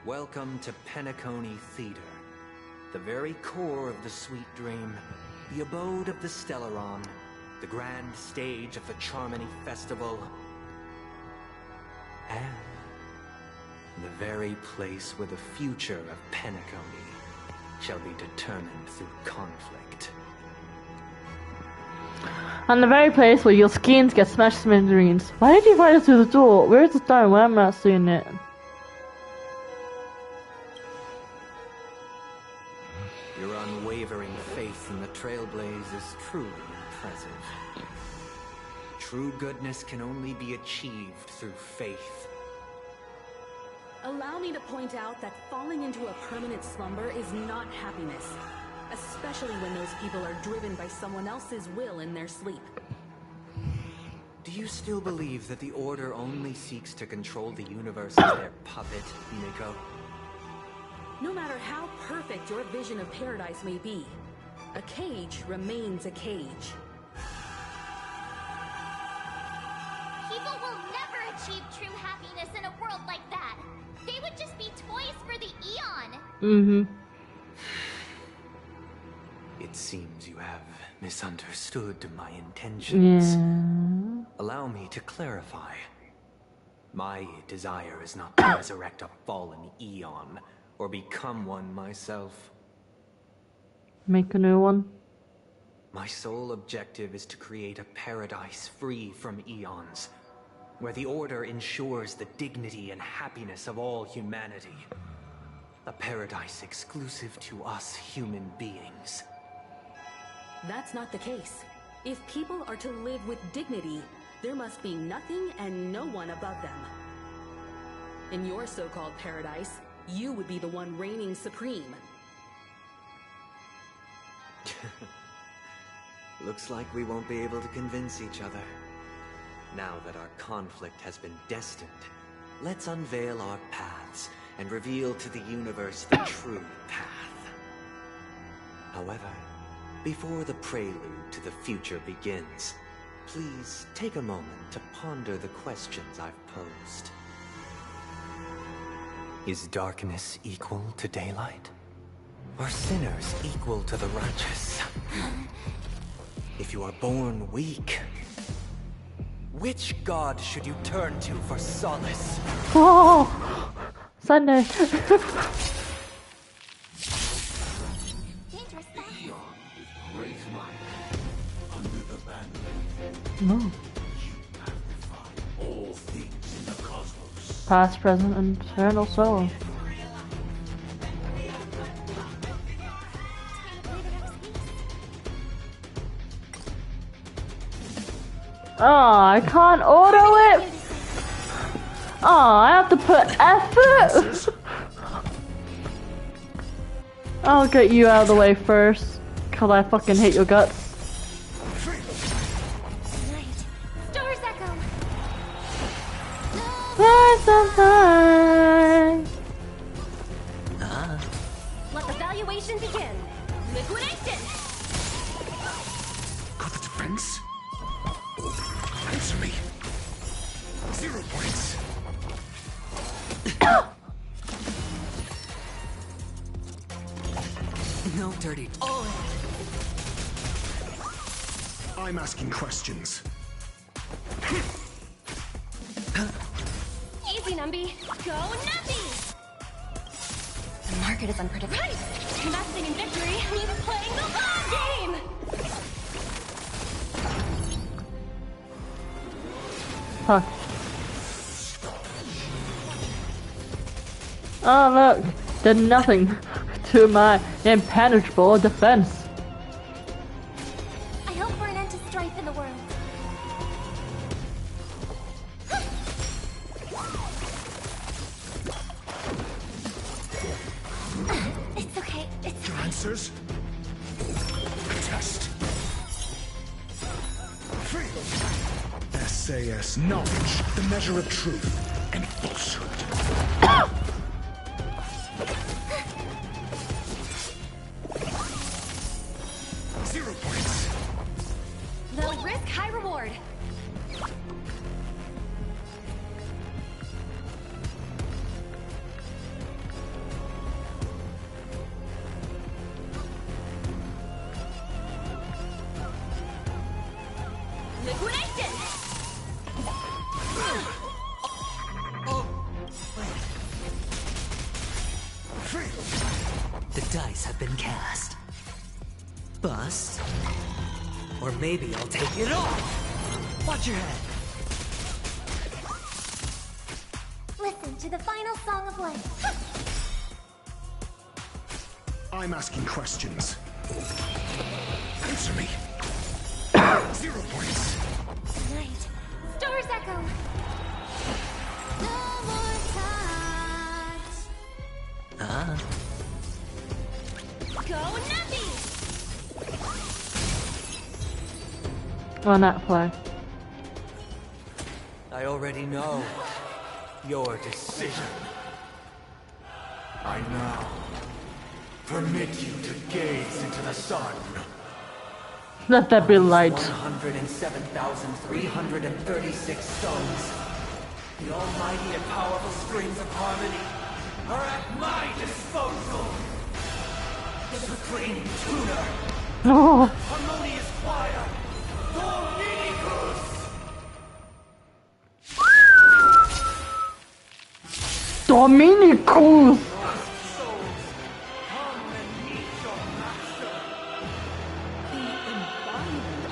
Speaker 2: Welcome to Penacony Theater, the very core of the Sweet Dream, the abode of the Stellaron, the grand stage of the Charmony Festival, and the very place where the future of Penacony shall be determined through conflict.
Speaker 1: And the very place where your skins get smashed to smithereens. Why did you invite us through the door? Where's the stone? Why am I not seeing it?
Speaker 2: Your unwavering faith in the Trailblaze is truly impressive. True goodness can only be achieved through faith.
Speaker 8: Allow me to point out that falling into a permanent slumber is not happiness, especially when those people are driven by someone else's will in their sleep.
Speaker 2: Do you still believe that the Order only seeks to control the universe as their puppet, Miko?
Speaker 8: No matter how perfect your vision of paradise may be, a cage remains a cage.
Speaker 3: People will never achieve true happiness in a world like that. They would just be toys for the Eon.
Speaker 2: It seems you have misunderstood my intentions.
Speaker 1: Yeah.
Speaker 2: Allow me to clarify. My desire is not to resurrect a fallen Eon, or become one myself.
Speaker 1: Make a new one.
Speaker 2: My sole objective is to create a paradise free from Eons, where the Order ensures the dignity and happiness of all humanity. A paradise exclusive to us human beings.
Speaker 8: That's not the case. If people are to live with dignity, there must be nothing and no one above them. In your so-called paradise, you would be the one reigning supreme.
Speaker 2: Looks like we won't be able to convince each other. Now that our conflict has been destined, let's unveil our paths and reveal to the universe the true path. However, before the prelude to the future begins, please take a moment to ponder the questions I've posed. Is darkness equal to daylight? Are sinners equal to the righteous? If you are born weak, which god should you turn to for solace?
Speaker 1: Oh, Sunday.
Speaker 3: Dangerous stuff.
Speaker 4: Great might, under the banner,
Speaker 1: No.
Speaker 4: all things in the cosmos.
Speaker 1: Past, present, and eternal soul. Oh, I can't auto it. Oh, I have to put effort. I'll get you out of the way first, cause I fucking hate your guts.
Speaker 3: Stars echo.
Speaker 7: Let the valuation begin. Liquidation!
Speaker 4: Got the defense? Answer me. 0 points.
Speaker 6: No dirty.
Speaker 4: I'm asking questions.
Speaker 7: Easy, Numby. Go, Numby! The market is unpredictable. Right! Investing in victory means playing the long game!
Speaker 1: Fuck. Oh look, did nothing to my impenetrable defense.
Speaker 3: I hope for an end to strife in the world. It's okay. It's
Speaker 4: Your answers? Test. SAS knowledge, the measure of truth and falsehood. 0 points.
Speaker 7: Low risk, high reward. Liquidation!
Speaker 6: The dice have been cast. Bust. Or maybe I'll take it off. Watch your head.
Speaker 3: listen to the final song of life.
Speaker 4: I'm asking questions. Answer me. 0 points.
Speaker 3: Tonight, stars echo. No more touch. Go Nuppy!
Speaker 1: On that flag.
Speaker 6: I already know your decision.
Speaker 5: I now permit you to gaze into the sun.
Speaker 1: Let there be light.
Speaker 6: 107,336 stones. The almighty and powerful strings of harmony are at my disposal. The supreme tuner.
Speaker 1: Oh,
Speaker 5: Harmonious choir. Dominicus.
Speaker 1: Dominicus!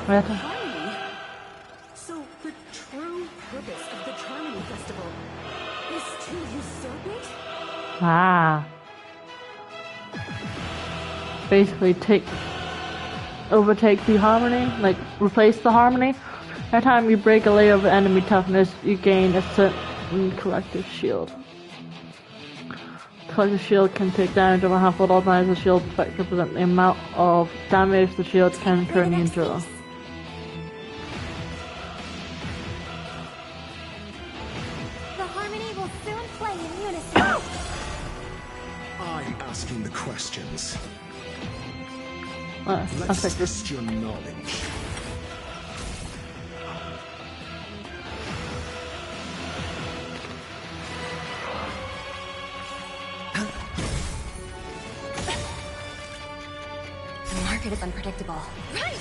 Speaker 8: Harmony. So the true purpose of the Charming Festival is to usurp it?
Speaker 1: Ah. Basically overtake the harmony, like replace the harmony. Every time you break a layer of enemy toughness, you gain a certain collective shield. Collective shield can take damage over half all times the shield effect represent the amount of damage the shield can currently endure.
Speaker 3: The harmony will soon play in unison.
Speaker 4: I'm asking the questions.
Speaker 1: I'll
Speaker 4: Let's
Speaker 1: take this.
Speaker 4: test your knowledge.
Speaker 7: The market is unpredictable. Right!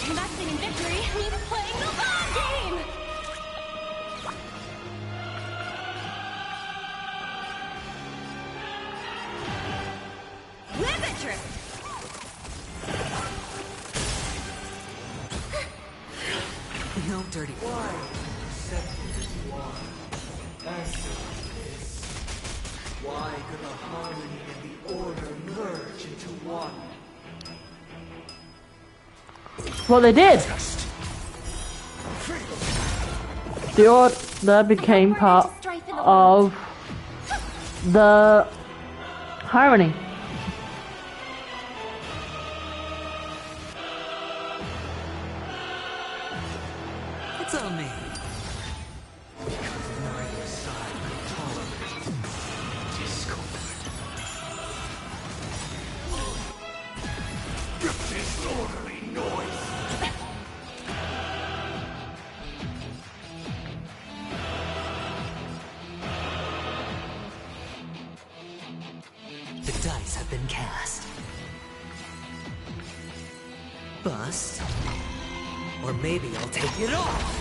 Speaker 7: Investing in victory means playing the long game! Live it, Trip!
Speaker 6: No dirty.
Speaker 5: Why accept as you are? Answer this. Why could the harmony and the order merge into one?
Speaker 1: Well, they did.
Speaker 4: Test.
Speaker 1: the Order became part of the Harmony.
Speaker 6: It's on me. Neither side will tolerate discord.
Speaker 5: Disorderly noise!
Speaker 6: The dice have been cast. Bust. Or maybe I'll take it off.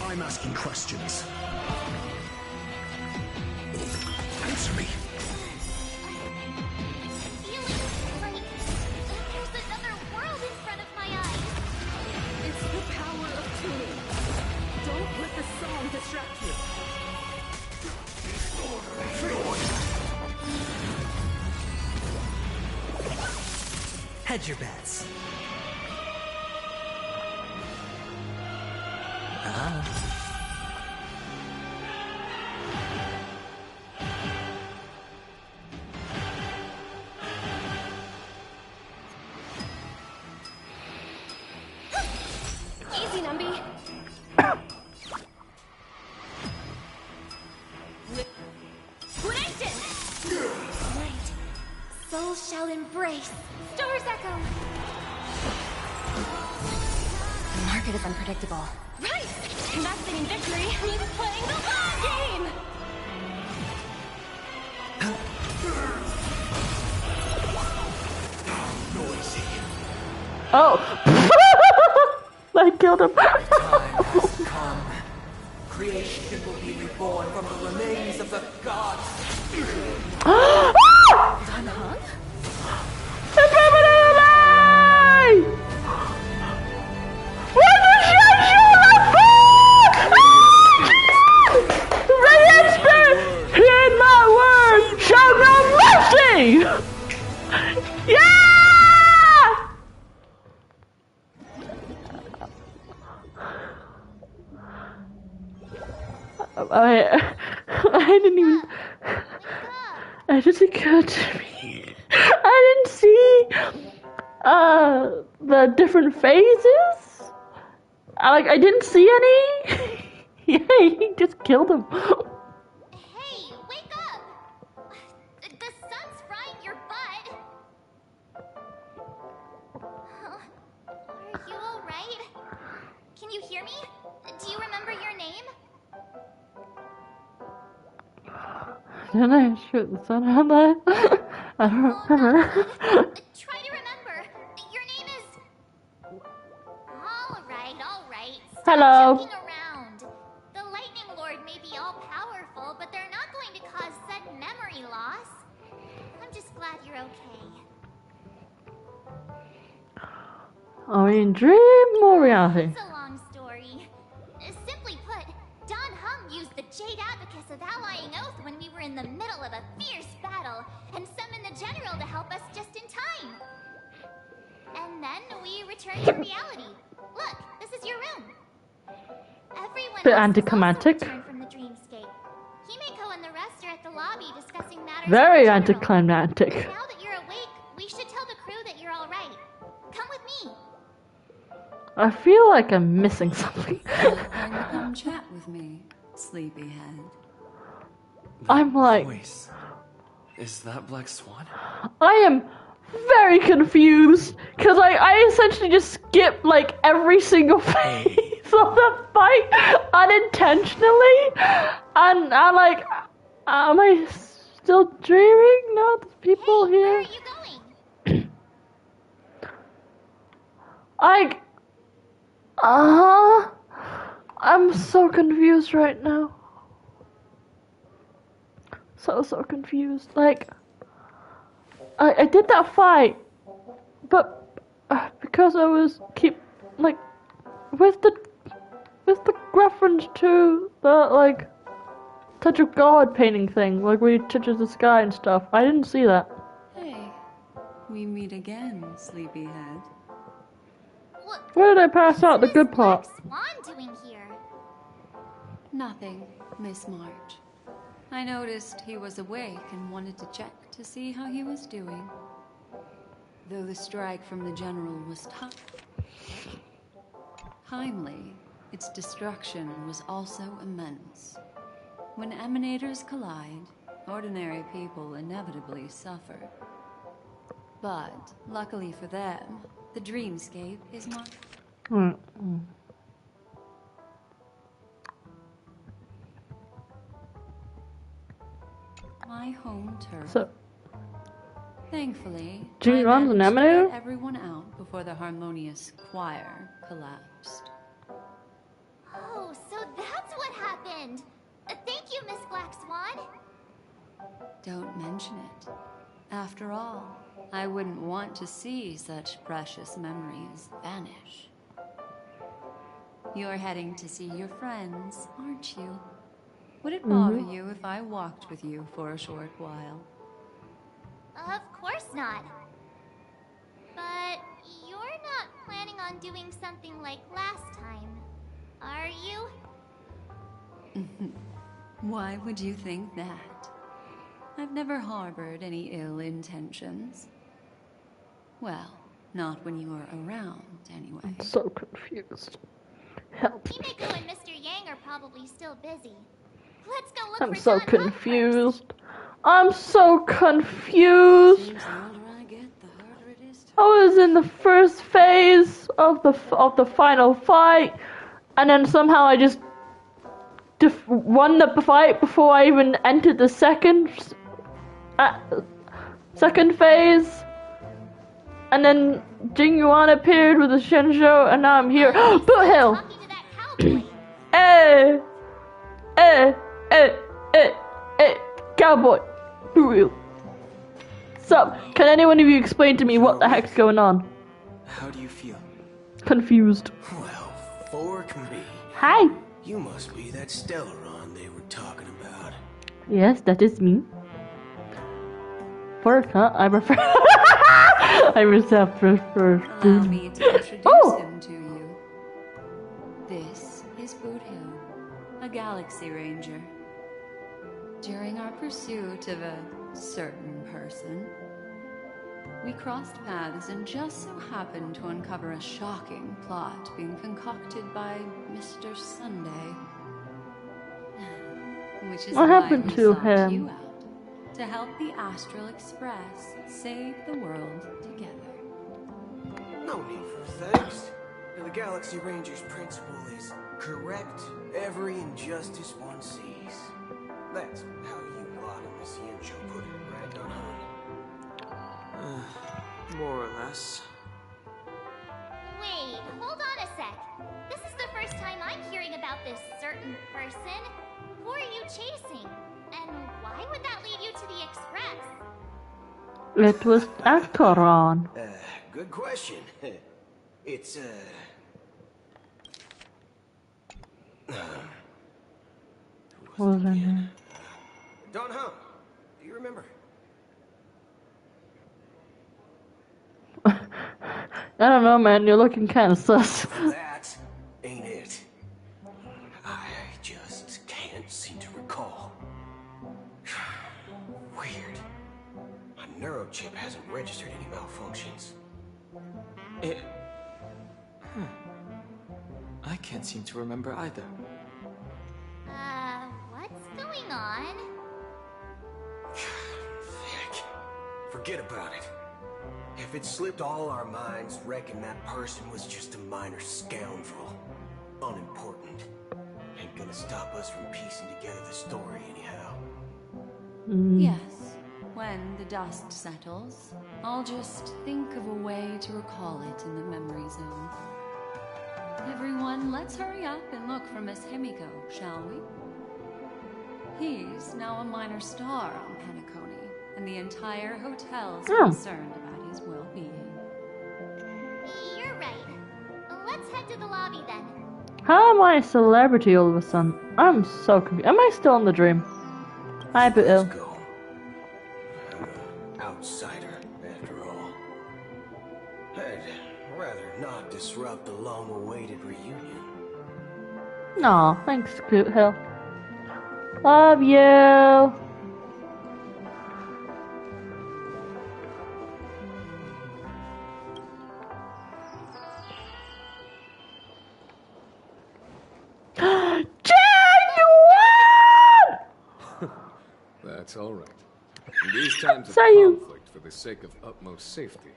Speaker 4: I'm asking questions. Answer me.
Speaker 3: Feeling like there's another world in front of my eyes.
Speaker 8: It's the power of tuning. Don't let the song distract you.
Speaker 6: Hedge your bets.
Speaker 7: Easy, Numby. Winston!
Speaker 3: Right. Souls shall embrace.
Speaker 7: Stars echo. The market is unpredictable. Right! Investing in victory means playing the long game!
Speaker 1: Oh! I killed him.
Speaker 6: Time has come. Creation will be reborn from the remains of the gods.
Speaker 1: Hear my word, show no mercy! Yeah! I didn't even. It just occurred to me. I didn't see the different phases. I didn't see any. Yeah, he just killed him.
Speaker 3: Hey, wake up! The sun's frying your butt. Huh? Are you alright? Can you hear me? Do you remember your name?
Speaker 1: Didn't I shoot the sun on that? I don't remember.
Speaker 3: Try to remember. Your name is... Alright. Stop
Speaker 1: Hello.
Speaker 3: joking around. The Lightning Lord may be all-powerful, but they're not going to cause sudden memory loss. I'm just glad you're okay.
Speaker 1: Are we in dream or reality?
Speaker 3: It's a long story. Simply put, Don Hum used the Jade Abacus of Allying Oath when we were in the middle of a fierce battle, and summoned the General to help us just in time. And then we returned to reality. Look, this is your room. Everyone
Speaker 1: Bit
Speaker 3: else
Speaker 1: anticlimactic.
Speaker 3: has also returned from the dreamscape. Himeko and the rest are at the lobby discussing matters
Speaker 1: Very
Speaker 3: with the General.
Speaker 1: anticlimactic.
Speaker 3: Now that you're awake, we should tell the crew that you're alright. Come with me.
Speaker 1: I feel like I'm missing something.
Speaker 11: Come chat with me, sleepyhead.
Speaker 1: I'm like,
Speaker 12: Voice. Is that Black Swan?
Speaker 1: I am very confused because I essentially just skipped like every single phase of the fight unintentionally, and I'm like, am I still dreaming? No, there's people
Speaker 3: Hey, where
Speaker 1: here.
Speaker 3: are you going?
Speaker 1: I'm so confused right now. So confused. Like, I did that fight, but because I was with the reference to the like touch of God painting thing, like where he touches the sky and stuff. I didn't see that.
Speaker 11: Hey, we meet again, sleepyhead.
Speaker 1: Where did I pass out the good part?
Speaker 3: What's Swan doing here?
Speaker 11: Nothing, Miss March. I noticed he was awake and wanted to check to see how he was doing. Though the strike from the General was timely, its destruction was also immense. When emanators collide, ordinary people inevitably suffer. But, luckily for them, the dreamscape is not... my home turf.
Speaker 1: So,
Speaker 11: Thankfully,
Speaker 1: Junior
Speaker 11: I
Speaker 1: Ron's an
Speaker 11: managed to
Speaker 1: emanator?
Speaker 11: get everyone out before the harmonious choir collapsed.
Speaker 3: Oh, so that's what happened. Thank you, Miss Black Swan.
Speaker 11: Don't mention it. After all, I wouldn't want to see such precious memories vanish. You're heading to see your friends, aren't you? Would it bother you if I walked with you for a short while?
Speaker 3: Of course not. But you're not planning on doing something like last time, are you?
Speaker 11: Why would you think that? I've never harbored any ill intentions. Well, not when you were around, anyway.
Speaker 1: I'm so confused. Help.
Speaker 3: Himeko and Mr. Yang are probably still busy. Let's go look
Speaker 1: I'm
Speaker 3: for
Speaker 1: so
Speaker 3: Don Hum
Speaker 1: confused. I'm so confused.
Speaker 11: Seems the older I get, the harder it is to...
Speaker 1: I was in the first phase of the final fight, and then somehow I just won the fight before I even entered the second phase. And then Jing Yuan appeared with a Shenzhou, and now I'm here. Boot Hill!
Speaker 3: talking to that cowboy.
Speaker 1: Cowboy! Boot Hill. So, can anyone of you explain to me what the heck's going on?
Speaker 12: How do you feel?
Speaker 1: Confused.
Speaker 13: Well, fork me.
Speaker 1: Hi!
Speaker 13: You must be that Stellaron they were talking about.
Speaker 1: Yes, that is me. Fork, huh? I prefer. I prefer.
Speaker 11: Allow me to introduce him to you. This is Boot Hill, a Galaxy Ranger. During our pursuit of a certain person, we crossed paths and just so happened to uncover a shocking plot being concocted by Mr. Sunday. Which is
Speaker 1: What
Speaker 11: why
Speaker 1: happened
Speaker 11: we
Speaker 1: to
Speaker 11: sought
Speaker 1: him?
Speaker 11: you out to help the Astral Express save the world together.
Speaker 13: No need for thanks. The Galaxy Ranger's principle is correct every injustice one sees. That's how you lot in the Ciencio put it, right, Don Hum?
Speaker 12: More or less.
Speaker 3: Wait, hold on a sec. This is the first time I'm hearing about this certain person. Who are you chasing? And why would that lead you to the Express?
Speaker 1: It was Actoron.
Speaker 13: Good question. It's,
Speaker 1: What was her name?
Speaker 13: Don Hum. Do you remember?
Speaker 1: I don't know, man. You're looking kind of sus.
Speaker 13: That ain't it. I just can't seem to recall. Weird. My neurochip hasn't registered any malfunctions.
Speaker 12: I can't seem to remember either.
Speaker 3: What's going on?
Speaker 13: Heck. Forget about it. If it slipped all our minds, reckon that person was just a minor scoundrel. Unimportant. Ain't gonna stop us from piecing together the story anyhow.
Speaker 11: Yes, when the dust settles, I'll just think of a way to recall it in the memory zone. Everyone, let's hurry up and look for Miss Himiko, shall we? He's now a minor star on Penacony, and the entire hotel's concerned about his well-being.
Speaker 3: You're right. Let's head to the lobby then.
Speaker 1: How am I a celebrity all of a sudden? I'm so confused. Am I still in the dream? Hi, Boot Hill.
Speaker 13: Let's go. Outsider, after all. And rather not disrupt the long-awaited reunion.
Speaker 1: Aw, thanks, Scoot Hill. Love you.
Speaker 14: That's all right. In these times of
Speaker 1: Say you.
Speaker 14: conflict, for the sake of utmost safety,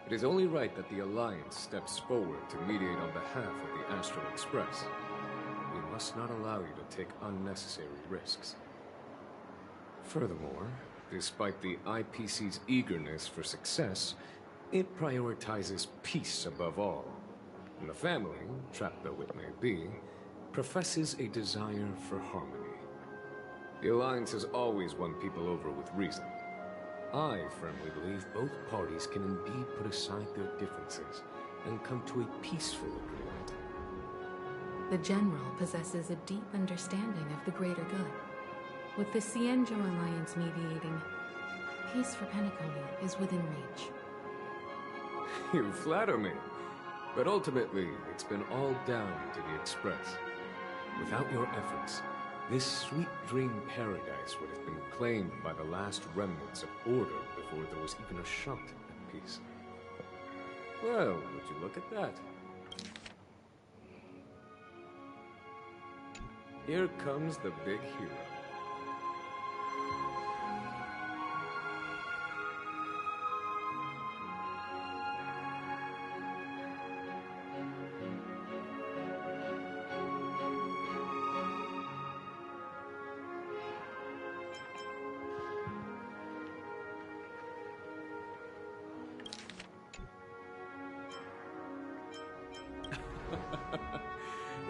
Speaker 14: it is only right that the Alliance steps forward to mediate on behalf of the Astral Express. We must not allow you to take unnecessary risks. Furthermore, despite the IPC's eagerness for success, it prioritizes peace above all. And the family, trapped though it may be, professes a desire for harmony. The Alliance has always won people over with reason. I firmly believe both parties can indeed put aside their differences and come to a peaceful agreement.
Speaker 8: The General possesses a deep understanding of the greater good. With the Cienjo Alliance mediating, peace for Penacony is within reach.
Speaker 14: You flatter me. But ultimately, it's been all down to the Express. Without your efforts, this sweet dream paradise would have been claimed by the last remnants of order before there was even a shot at peace. Well, would you look at that? Here comes the big hero.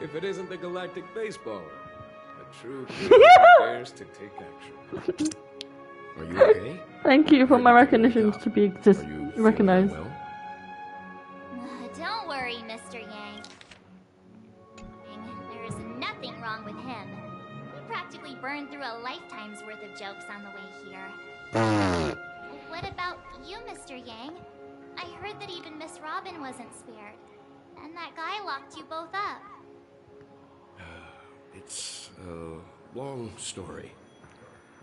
Speaker 14: If it isn't the galactic baseballer, a true hero who dares to take action.
Speaker 15: Are you okay?
Speaker 1: Thank you for my recognitions to be recognized.
Speaker 15: Well?
Speaker 3: Don't worry, Mr. Yang. There's nothing wrong with him. We practically burned through a lifetime's worth of jokes on the way here. What about you, Mr. Yang? I heard that even Miss Robin wasn't spared. And that guy locked you both up.
Speaker 15: It's a long story.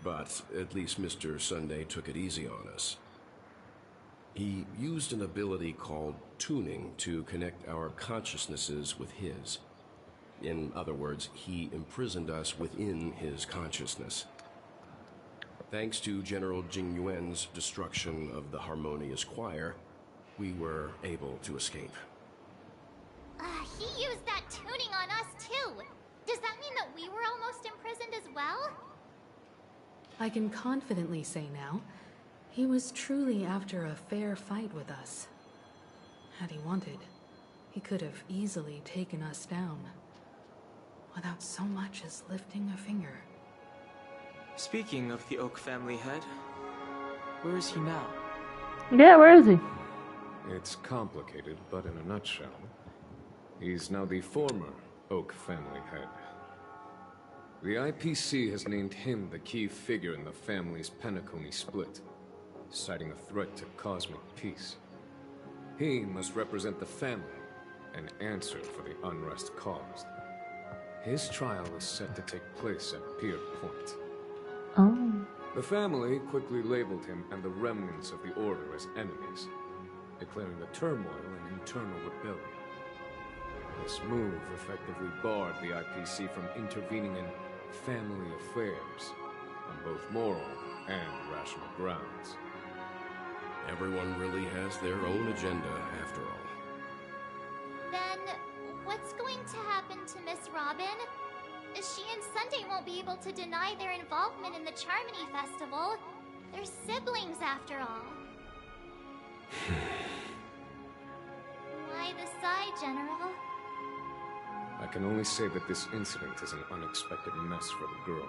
Speaker 15: But at least Mr. Sunday took it easy on us. He used an ability called tuning to connect our consciousnesses with his. In other words, he imprisoned us within his consciousness. Thanks to General Jing Yuan's destruction of the Harmonious Choir, we were able to escape.
Speaker 3: He used that tuning on us too. Does that mean that we were almost imprisoned as well?
Speaker 8: I can confidently say now, he was truly after a fair fight with us. Had he wanted, he could have easily taken us down, without so much as lifting a finger.
Speaker 12: Speaking of the Oak family head, where is he now?
Speaker 1: Yeah, where is he?
Speaker 14: It's complicated, but in a nutshell, he's now the former Oak family head. The IPC has named him the key figure in the family's Penacony split, citing a threat to cosmic peace. He must represent the family and answer for the unrest caused. His trial is set to take place at Pier Point.
Speaker 1: Oh.
Speaker 14: The family quickly labeled him and the remnants of the Order as enemies, declaring the turmoil an internal rebellion. This move effectively barred the IPC from intervening in family affairs on both moral and rational grounds.
Speaker 15: Everyone really has their own agenda, after all.
Speaker 3: Then, what's going to happen to Miss Robin? She and Sunday won't be able to deny their involvement in the Charmony Festival. They're siblings, after all. Why the sigh, General?
Speaker 14: I can only say that this incident is an unexpected mess for the girl.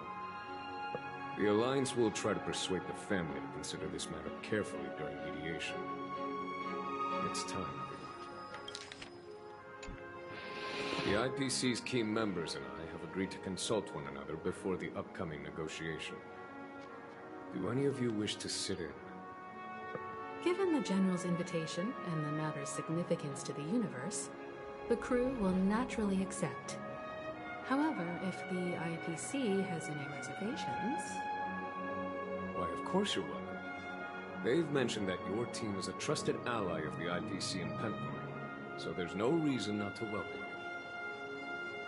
Speaker 14: The Alliance will try to persuade the family to consider this matter carefully during mediation. It's time, everyone. The IPC's key members and I have agreed to consult one another before the upcoming negotiation. Do any of you wish to sit in?
Speaker 8: Given the General's invitation and the matter's significance to the universe, the crew will naturally accept. However, if the IPC has any reservations...
Speaker 14: Why, of course you're welcome. They've mentioned that your team is a trusted ally of the IPC in Penpar, so there's no reason not to welcome you.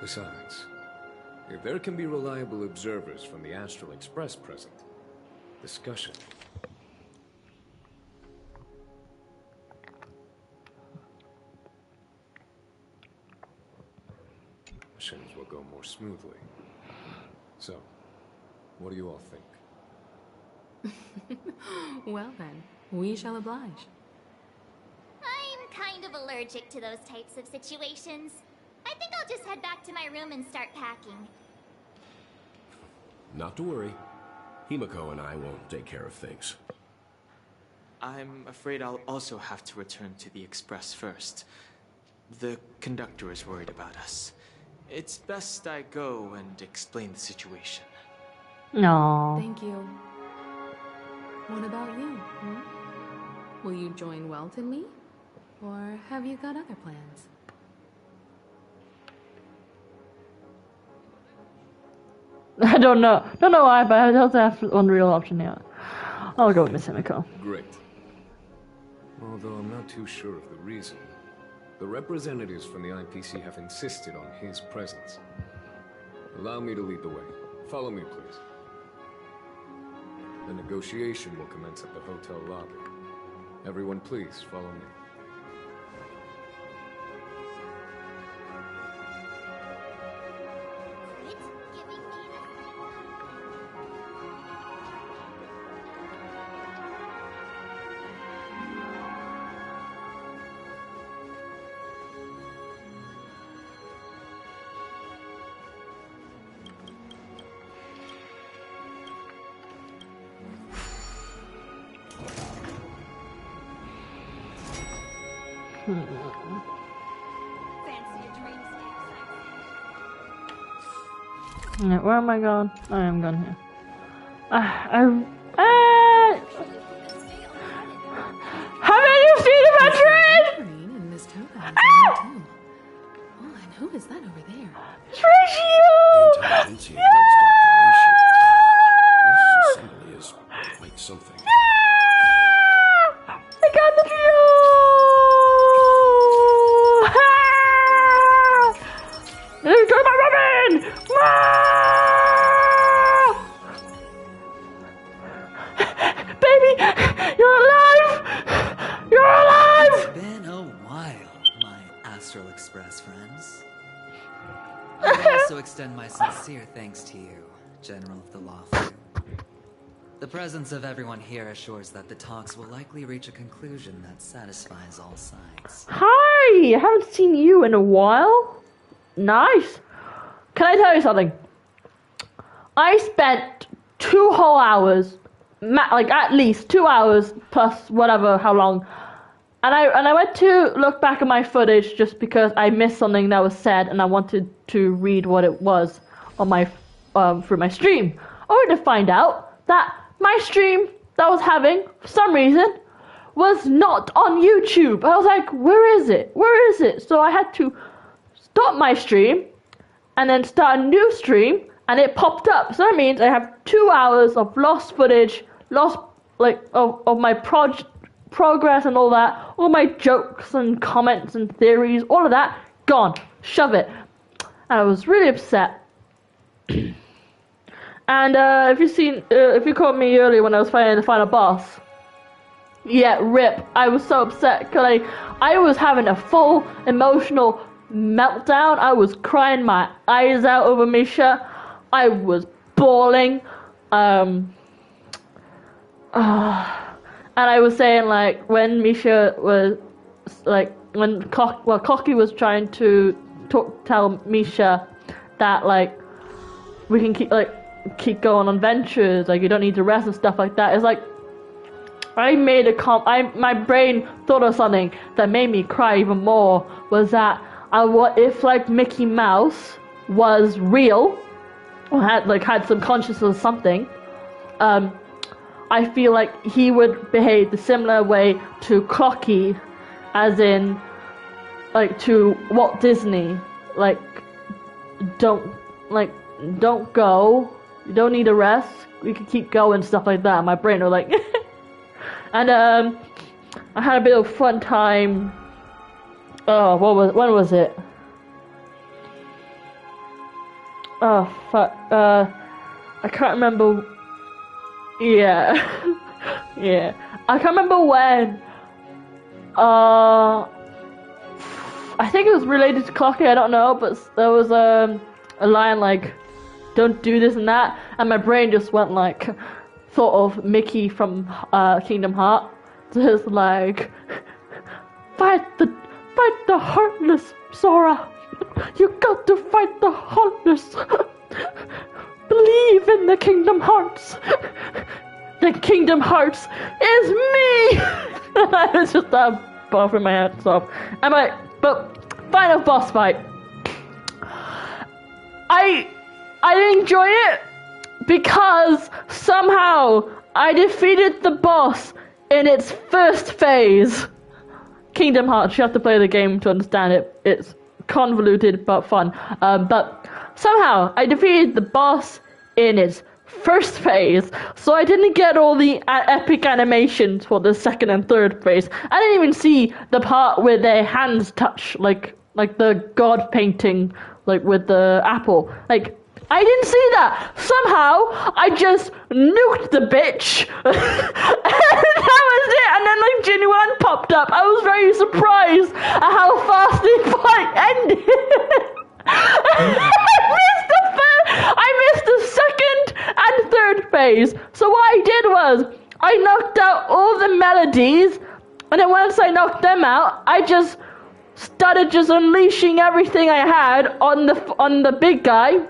Speaker 14: Besides, if there can be reliable observers from the Astral Express present, discussion... missions will go more smoothly. So, what do you all think?
Speaker 8: Well then, we shall oblige.
Speaker 3: I'm kind of allergic to those types of situations. I think I'll just head back to my room and start packing.
Speaker 15: Not to worry. Himiko and I won't take care of things.
Speaker 12: I'm afraid I'll also have to return to the Express first. The conductor is worried about us. It's best I go and explain the situation.
Speaker 1: No.
Speaker 8: Thank you. What about you? Will you join Welt and me? Or have you got other plans?
Speaker 1: I don't know. Don't know why, but I don't have one real option yet. I'll go with Miss Himiko.
Speaker 14: Great. Although I'm not too sure of the reason. The representatives from the IPC have insisted on his presence. Allow me to lead the way. Follow me, please. The negotiation will commence at the hotel lobby. Everyone, please, follow me.
Speaker 1: Yeah, where am I going? I am going here. Haven't you seen Adventuring?
Speaker 8: And Miss Topaz are too. Oh, and who is that over there?
Speaker 1: Tricio!
Speaker 15: This assembly is quite something.
Speaker 1: I got the trio! There's my Robin! Baby, you're alive! You're alive!
Speaker 2: It's been a while, my Astral Express friends. I also extend my sincere thanks to you, General of the Law Firm. The presence of everyone here assures that the talks will likely reach a conclusion that satisfies all sides.
Speaker 1: Hi! I haven't seen you in a while. Nice. Can I tell you something? I spent 2 whole hours, like at least 2 hours plus whatever, how long. And I went to look back at my footage just because I missed something that was said and I wanted to read what it was on my through my stream. Only to find out that my stream that I was having, for some reason, was not on YouTube. I was like, where is it? Where is it? So I had to stop my stream and then start a new stream, and it popped up. So that means I have 2 hours of lost footage, lost of my progress and all that, all my jokes and comments and theories, all of that gone. Shove it. And I was really upset. And if you caught me earlier when I was fighting the final boss, yeah, rip. I was so upset because I was having a full emotional meltdown. I was crying my eyes out over Misha. I was bawling. And I was saying, like, when Misha was, like, when Cocky was trying to tell Misha that, like, we can keep going on ventures, like, you don't need to rest and stuff like that. It's like, I made my brain thought of something that made me cry even more, was that what if, like, Mickey Mouse was real, or had some consciousness or something, I feel like he would behave the similar way to Clocky, as in, like, to Walt Disney. Like, don't go. You don't need a rest. We can keep going, stuff like that. My brain was like, and I had a bit of fun time. Oh, when was it? Oh fuck. I can't remember. Yeah, yeah. I can't remember when. I think it was related to Clocky. I don't know, but there was a line like, "Don't do this and that," and my brain just went like, thought of Mickey from Kingdom Hearts, just like, fight the heartless, Sora. You got to fight the heartless. Believe in the Kingdom Hearts. The Kingdom Hearts is me. And I was just buffing my head off. But final boss fight. I enjoy it because somehow I defeated the boss in its first phase. Kingdom Hearts, you have to play the game to understand it. It's convoluted but fun. But somehow I defeated the boss in its first phase, so I didn't get all the epic animations for the second and third phase. I didn't even see the part where their hands touch, like the god painting, like with the apple. Like, I didn't see that. Somehow, I just nuked the bitch. And that was it. And then, like, Genuine popped up. I was very surprised at how fast this fight ended. I missed the second and third phase. So what I did was, I knocked out all the melodies. And then once I knocked them out, I just started just unleashing everything I had on the big guy.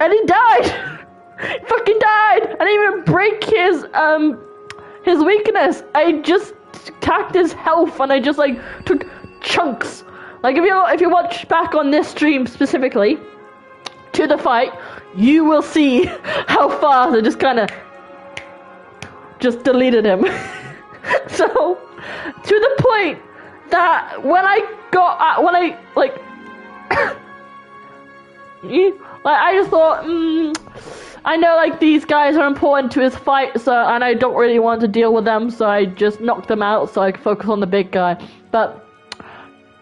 Speaker 1: And he died! He fucking died! I didn't even break his weakness. I just attacked his health and I just like took chunks. Like if you watch back on this stream specifically to the fight, you will see how fast I just kinda just deleted him. So to the point that when I I just thought, I know like these guys are important to his fight, so and I don't really want to deal with them, so I just knocked them out so I could focus on the big guy. But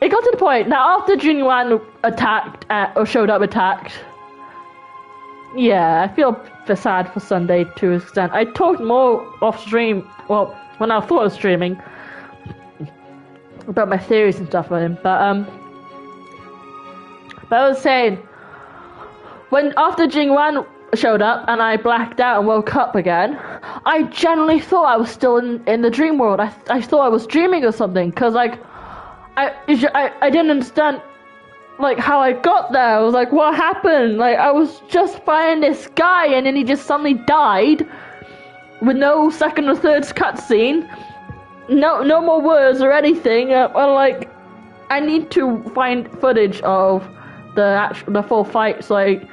Speaker 1: it got to the point now after Genuine attacked. Yeah, I feel sad for Sunday to an extent. I talked more off stream, well, when I thought I was streaming, about my theories and stuff with him. But I was saying, when after Jingwan showed up and I blacked out and woke up again, I genuinely thought I was still in the dream world. I thought I was dreaming or something, because like I didn't understand like how I got there. I was like, what happened? Like I was just fighting this guy and then he just suddenly died with no second or third cutscene, no more words or anything. I'm like, I need to find footage of the full fight, so I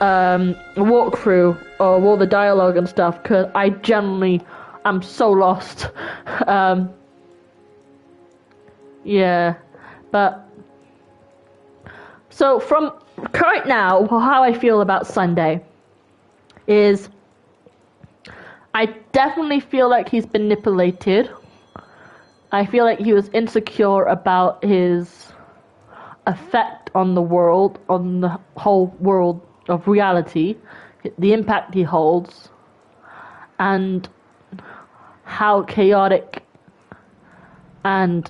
Speaker 1: walkthrough of all the dialogue and stuff, because I generally am so lost. Yeah, but so from right now, how I feel about Sunday is I definitely feel like he's been manipulated. I feel like he was insecure about his effect on the world, on the whole world of reality, the impact he holds, and how chaotic and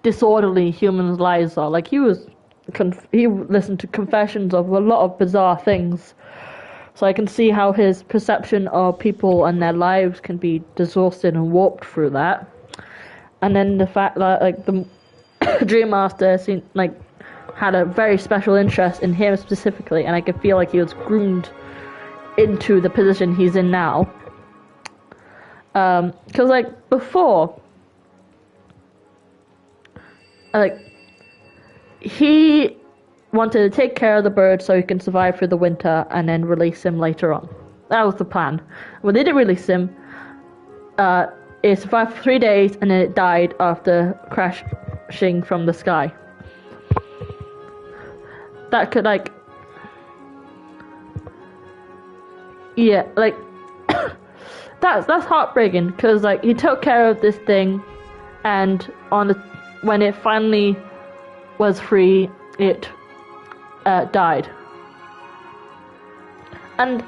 Speaker 1: disorderly humans' lives are. Like he listened to confessions of a lot of bizarre things, so I can see how his perception of people and their lives can be distorted and warped through that. And then the fact that like the Dream Master seemed like had a very special interest in him specifically, and I could feel like he was groomed into the position he's in now. Because like before, like he wanted to take care of the bird so he can survive through the winter and then release him later on. That was the plan. When they didn't release him, it survived for 3 days and then it died after crashing from the sky. That could like, yeah, like that's heartbreaking because like he took care of this thing, and when it finally was free, it died. And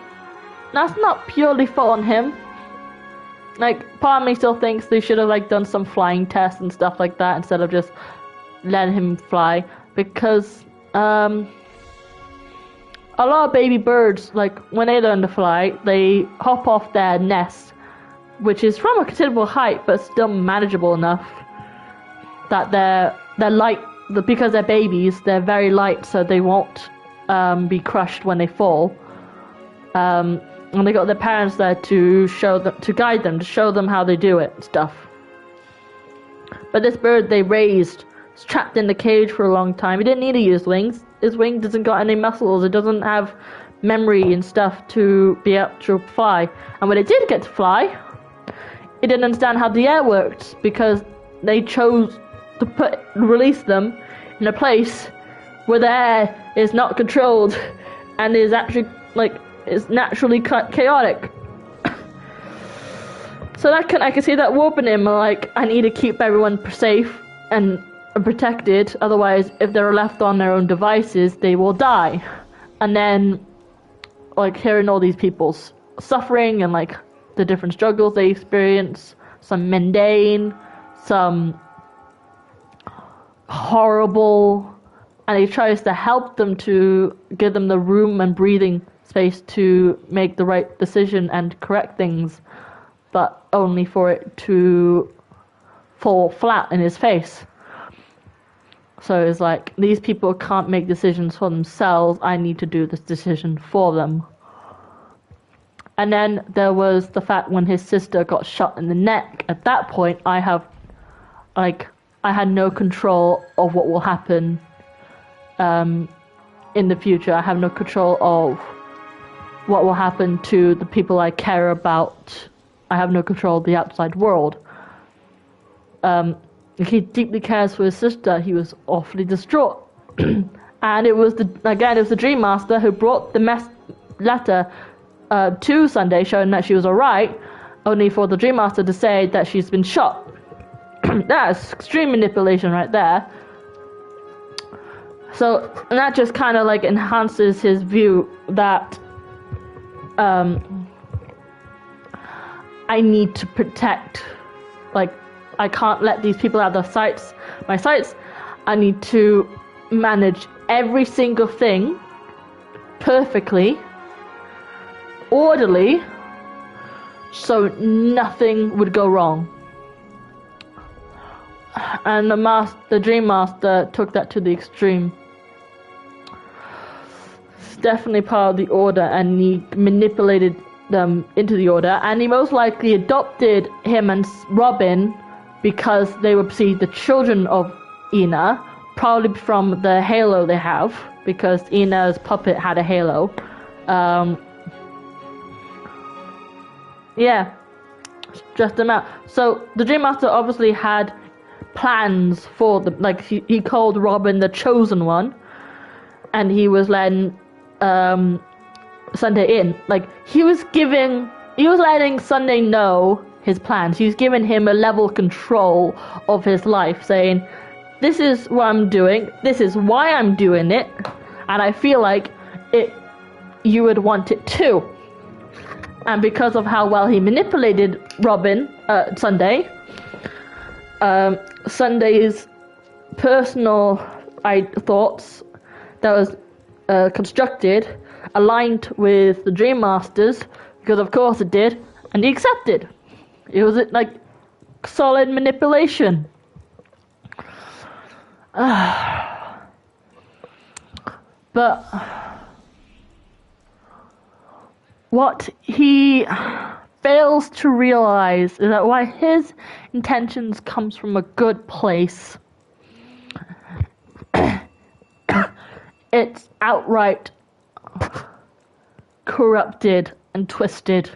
Speaker 1: that's not purely fault on him. Like, part of me still thinks they should have like done some flying tests and stuff like that instead of just letting him fly, because a lot of baby birds, like when they learn to fly, they hop off their nest, which is from a considerable height but still manageable enough that they're light, because they're babies, they're very light, so they won't be crushed when they fall. And they got their parents there to guide them, to show them how they do it and stuff. But this bird they raised was trapped in the cage for a long time. He didn't need to use wings. His wing doesn't got any muscles. It doesn't have memory and stuff to be able to fly. And when it did get to fly, it didn't understand how the air worked, because they chose to release them in a place where the air is not controlled and is actually is naturally chaotic. So I can see that warping him. Like, I need to keep everyone safe and protected. Otherwise, if they're left on their own devices, they will die. And then, like, hearing all these people's suffering and like the different struggles they experience, some mundane, some horrible, and he tries to help them, to give them the room and breathing space to make the right decision and correct things, but only for it to fall flat in his face. So it's like, these people can't make decisions for themselves, I need to do this decision for them. And then there was the fact when his sister got shot in the neck. At that point, I had no control of what will happen in the future. I have no control of what will happen to the people I care about. I have no control of the outside world. He deeply cares for his sister. He was awfully distraught. And it was the Dream Master who brought the letter to Sunday, showing that she was alright, only for the Dream Master to say that she's been shot. That's extreme manipulation right there. So, and that just kind of like enhances his view that I need to protect, like, I can't let these people out of my sights. I need to manage every single thing perfectly, orderly, so nothing would go wrong. And the Dream Master took that to the extreme. It's definitely part of the Order, and he manipulated them into the Order, and he most likely adopted him and Robin because they were the children of Ina, probably from the halo they have, because Ina's puppet had a halo. Yeah, stressed them out. So the Dream Master obviously had plans for them. Like, he called Robin the Chosen One, and he was letting Sunday in. Like, he was letting Sunday know his plans. He was giving him a level of control of his life, saying, this is what I'm doing, this is why I'm doing it, and I feel like you would want it too. And because of how well he manipulated Sunday, Sunday's personal thoughts that was constructed aligned with the Dream Master's, because of course it did, and he accepted. It was like solid manipulation. But what he fails to realize is that while his intentions comes from a good place, it's outright corrupted and twisted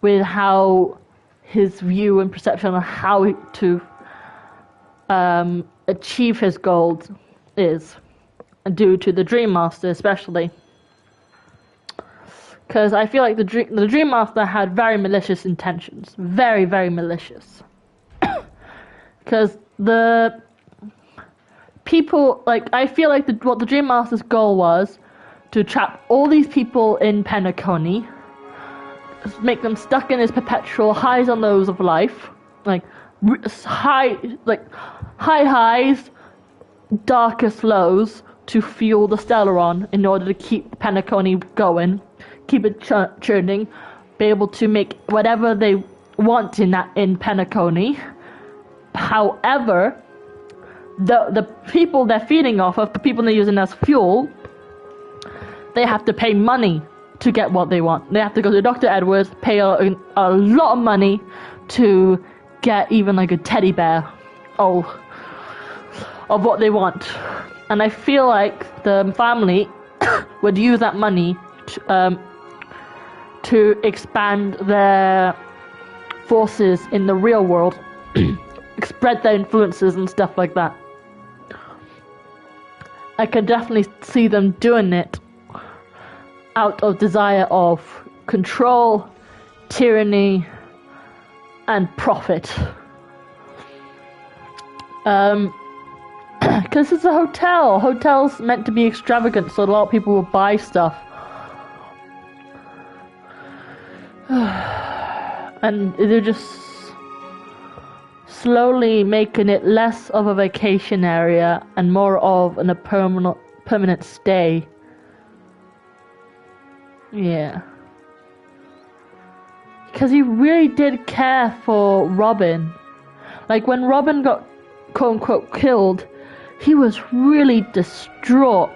Speaker 1: with how his view and perception on how to achieve his goals is, due to the Dream Master especially. Because I feel like the Dream Master had very malicious intentions. Very, very malicious. Because the people, like, I feel like what the Dream Master's goal was to trap all these people in Penacony, make them stuck in this perpetual highs and lows of life, like high highs, darkest lows, to fuel the Stellaron in order to keep Penacony going, keep it churning, be able to make whatever they want in Penacony. However, the people they're feeding off of, the people they're using as fuel, they have to pay money to get what they want. They have to go to Dr. Edwards, pay a lot of money to get even like a teddy bear of what they want. And I feel like the family would use that money to expand their forces in the real world, spread their influences and stuff like that. I can definitely see them doing it out of desire of control, tyranny, and profit. Because it's a hotel. Hotels meant to be extravagant, so a lot of people will buy stuff. And they're just slowly making it less of a vacation area and more of a permanent stay. Yeah. Because he really did care for Robin. Like, when Robin got quote-unquote killed, he was really distraught.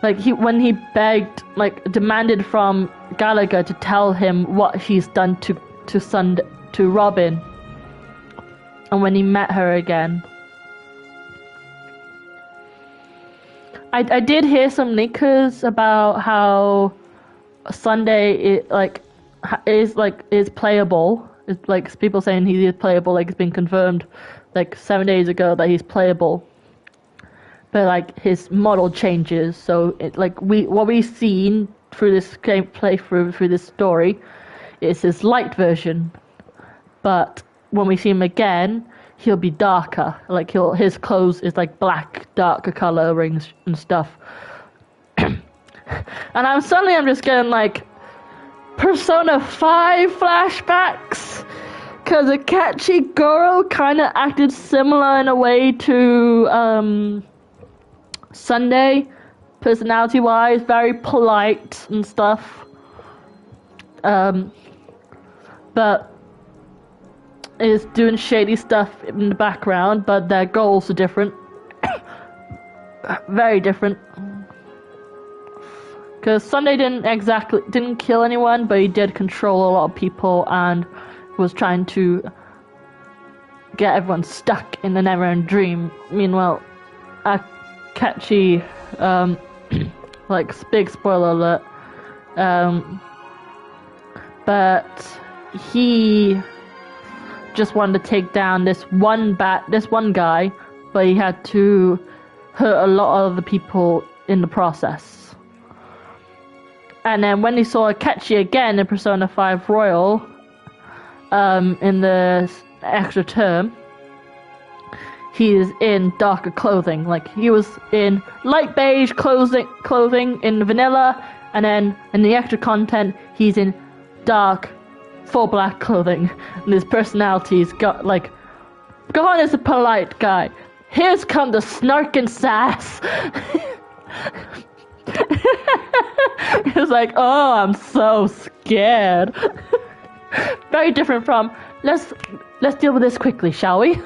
Speaker 1: Like, when he begged, like, demanded from Gallagher to tell him what he's done to Robin. And when he met her again. I did hear some leakers about how Sunday is playable. It's like people saying he is playable, like it's been confirmed like 7 days ago that he's playable. But like his model changes, so what we've seen through this game playthrough through this story is his light version. But when we see him again, he'll be darker. Like his clothes is like black, darker colorings and stuff. And I'm just getting like Persona 5 flashbacks. Cause Akechi Goro kind of acted similar in a way to Sunday, personality-wise, very polite and stuff. But is doing shady stuff in the background, but their goals are different. Very different. Because Sunday didn't kill anyone, but he did control a lot of people and was trying to get everyone stuck in the never-ending dream. Meanwhile, Akechi, like, big spoiler alert, but he just wanted to take down this one guy, but he had to hurt a lot of the people in the process. And then when he saw Akechi again in Persona 5 Royal, in the extra term, he is in darker clothing. Like, he was in light beige clothing in vanilla, and then in the extra content, he's in dark, full black clothing. And his personality's got, like, Gohan is a polite guy. Here's come the snark and sass. It's like, oh, I'm so scared. Very different from, let's deal with this quickly, shall we?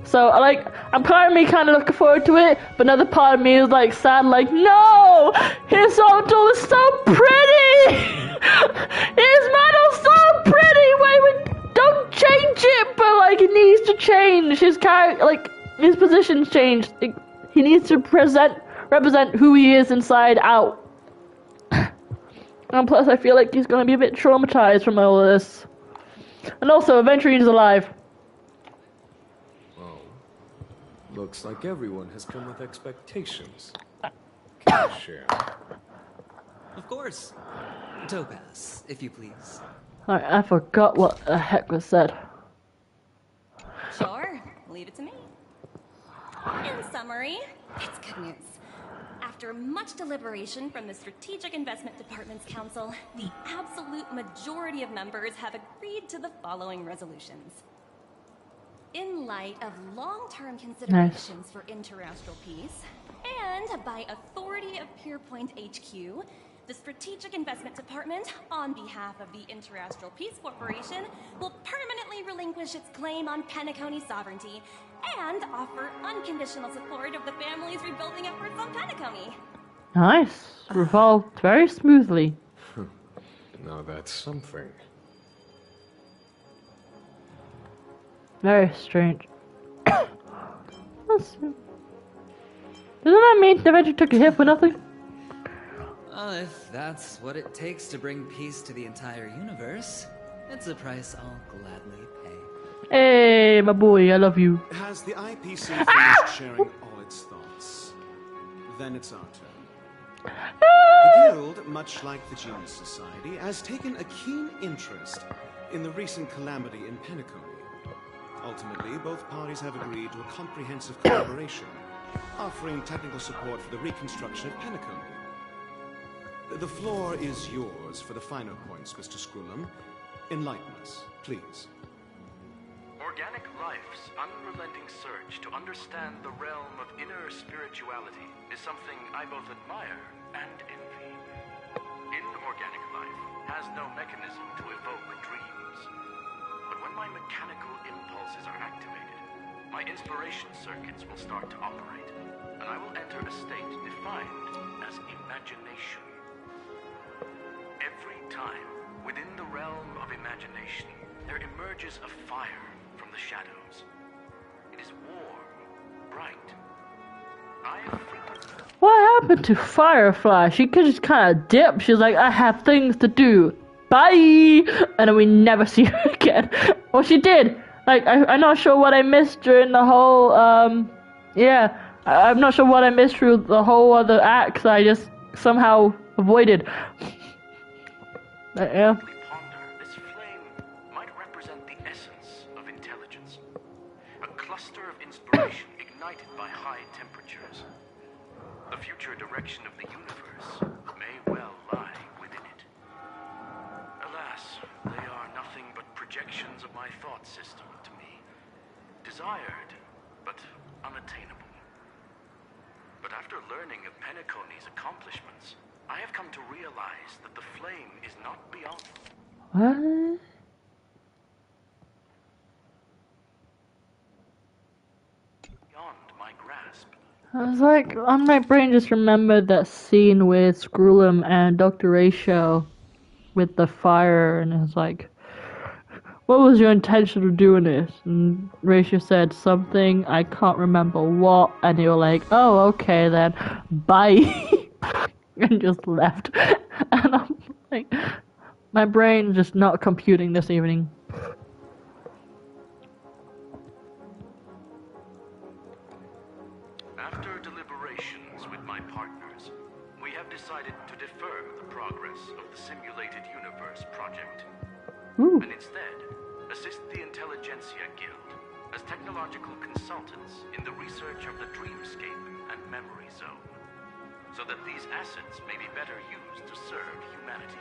Speaker 1: So, like, I'm kind of looking forward to it, but another part of me is, like, sad, like, no! His Hotel is so pretty! His model's so pretty! Wait, don't change it! But, like, it needs to change. His character, like, his position's changed. He needs to present represent who he is inside out. And plus, I feel like he's gonna be a bit traumatized from all of this. And also, eventually he's alive.
Speaker 14: Well, looks like everyone has come with expectations. Can you share?
Speaker 2: Of course. Topaz, if you please.
Speaker 1: I forgot what the heck was said.
Speaker 7: Sure, leave it to me. In summary, it's good news. After much deliberation from the Strategic Investment Department's Council, the absolute majority of members have agreed to the following resolutions. In light of long-term considerations for interastral peace, and by authority of Pierpoint HQ, the Strategic Investment Department, on behalf of the Interastral Peace Corporation, will permanently relinquish its claim on Penacony sovereignty and offer unconditional support of the family's rebuilding efforts on Penacony.
Speaker 1: Nice. Revolved very smoothly.
Speaker 14: Now that's something.
Speaker 1: Very strange. Doesn't that mean the Avenger took a hit for nothing?
Speaker 2: Well, if that's what it takes to bring peace to the entire universe, it's a price I'll gladly pay.
Speaker 1: Hey, my boy, I love you.
Speaker 4: Has the IPC finished sharing all its thoughts? Then it's our turn. The Guild, much like the Genius Society, has taken a keen interest in the recent calamity in Penacony. Ultimately, both parties have agreed to a comprehensive collaboration, offering technical support for the reconstruction of Penacony. The floor is yours for the finer points, Mr. Scrullum. Enlighten us, please.
Speaker 16: Organic life's unrelenting search to understand the realm of inner spirituality is something I both admire and envy. Inorganic life has no mechanism to evoke dreams. But when my mechanical impulses are activated, my inspiration circuits will start to operate, and I will enter a state defined as imagination. Every time, within the realm of imagination, there emerges a fire from the shadows. It is warm, bright. I have frequently...
Speaker 1: What happened to Firefly? She could just kind of dip. She's like, I have things to do. Bye! And then we never see her again. Well, she did. Like, I'm not sure what I missed during the whole, yeah. I'm not sure what I missed through the whole other acts. I just somehow avoided. Yeah.
Speaker 16: Ponder, this flame might represent the essence of intelligence. A cluster of inspiration ignited by high temperatures. The future direction of the universe may well lie within it. Alas, they are nothing but projections of my thought system to me. Desired, but unattainable. But after learning of Penacony's accomplishments, I have come to realize that the flame is not beyond...
Speaker 1: What?
Speaker 16: beyond my grasp.
Speaker 1: I was like, on my brain just remembered that scene with Scrullum and Dr. Ratio with the fire, and it was like, what was your intention of doing this? And Ratio said something, I can't remember what, and they were like, oh, okay then, bye. And just left. And I'm like, my brain's just not computing this evening.
Speaker 16: After deliberations with my partners, we have decided to defer the progress of the Simulated Universe project.
Speaker 1: Ooh.
Speaker 16: And instead, assist the Intelligentsia Guild as technological consultants in the research of the Dreamscape and Memory Zone, so that these assets may be better used to serve humanity.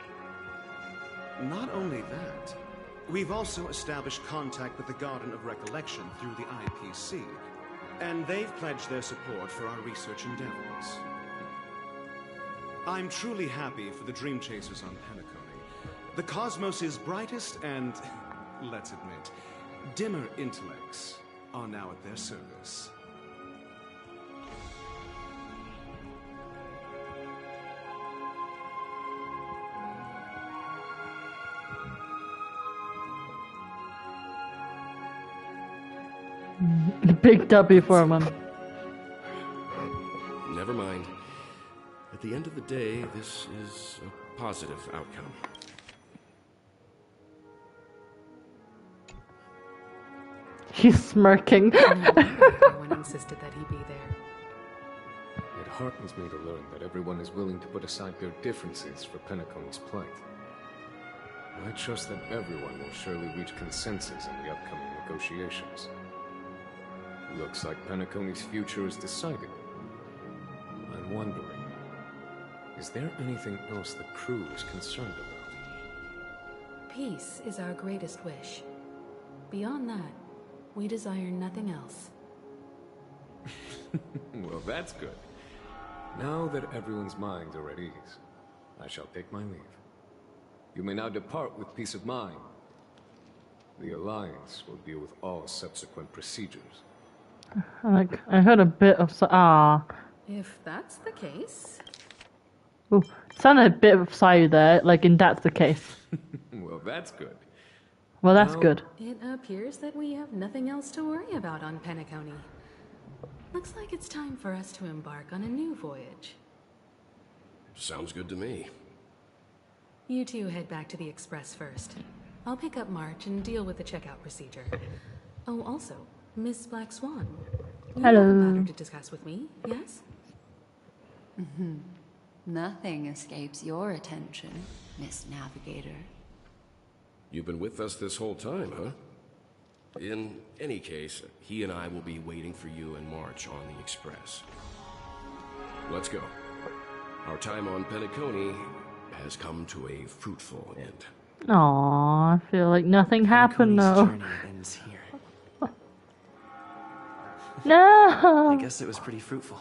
Speaker 4: Not only that, we've also established contact with the Garden of Recollection through the IPC, and they've pledged their support for our research endeavors. I'm truly happy for the Dream Chasers on Penacony. The cosmos' brightest and, let's admit, dimmer intellects are now at their service.
Speaker 1: Big W for him.
Speaker 15: Never mind. At the end of the day, this is a positive outcome.
Speaker 1: He's smirking.
Speaker 8: Everyone insisted that he be there.
Speaker 14: It heartens me to learn that everyone is willing to put aside their differences for Penacony's plight. I trust that everyone will surely reach consensus in the upcoming negotiations. Looks like Penacony's future is decided. I'm wondering, is there anything else the crew is concerned about?
Speaker 8: Peace is our greatest wish. Beyond that, we desire nothing else.
Speaker 14: Well, that's good. Now that everyone's minds are at ease, I shall take my leave. You may now depart with peace of mind. The Alliance will deal with all subsequent procedures.
Speaker 1: Like, I heard a bit of
Speaker 8: If that's the case...
Speaker 1: Ooh, sounded a bit of sigh there, like in that's the case.
Speaker 14: Well, that's good.
Speaker 1: Well, that's good.
Speaker 8: It appears that we have nothing else to worry about on Penacony. Looks like it's time for us to embark on a new voyage.
Speaker 15: Sounds good to me.
Speaker 8: You two head back to the Express first. I'll pick up March and deal with the checkout procedure. Oh, also, Miss Black Swan. You
Speaker 1: Hello.
Speaker 8: have a matter to discuss with me, yes?
Speaker 11: Nothing escapes your attention, Miss Navigator.
Speaker 15: You've been with us this whole time, huh? In any case, he and I will be waiting for you in March on the Express. Let's go. Our time on Penacony has come to a fruitful end.
Speaker 1: Aww, I feel like nothing happened though.
Speaker 2: Journey ends here.
Speaker 1: No!
Speaker 2: I guess it was pretty fruitful.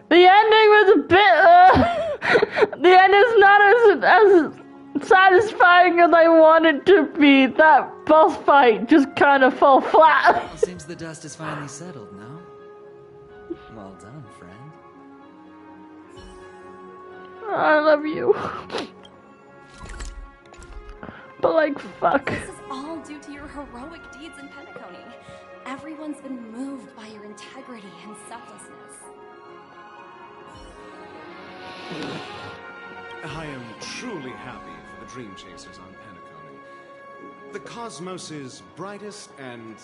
Speaker 1: The ending was a bit, the end is not as satisfying as I wanted to be. That boss fight just kind of fell flat.
Speaker 2: Well, seems the dust is finally settled, no? Well done, friend.
Speaker 1: I love you. But like, fuck.
Speaker 7: This is all due to your heroic deeds in Penacony. Everyone's been moved by your integrity and selflessness.
Speaker 17: I am truly happy for the Dream Chasers on Penacony. The cosmos's brightest and,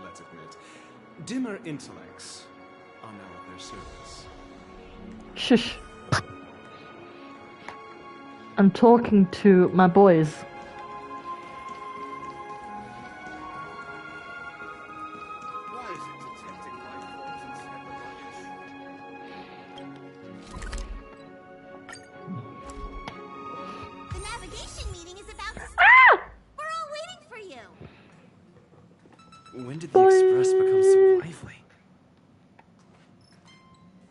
Speaker 17: let's admit, dimmer intellects are now at their service.
Speaker 1: Shush. I'm talking to my boys.
Speaker 3: The navigation meeting is about to start. We're all waiting for you.
Speaker 2: When did the Express become so lively?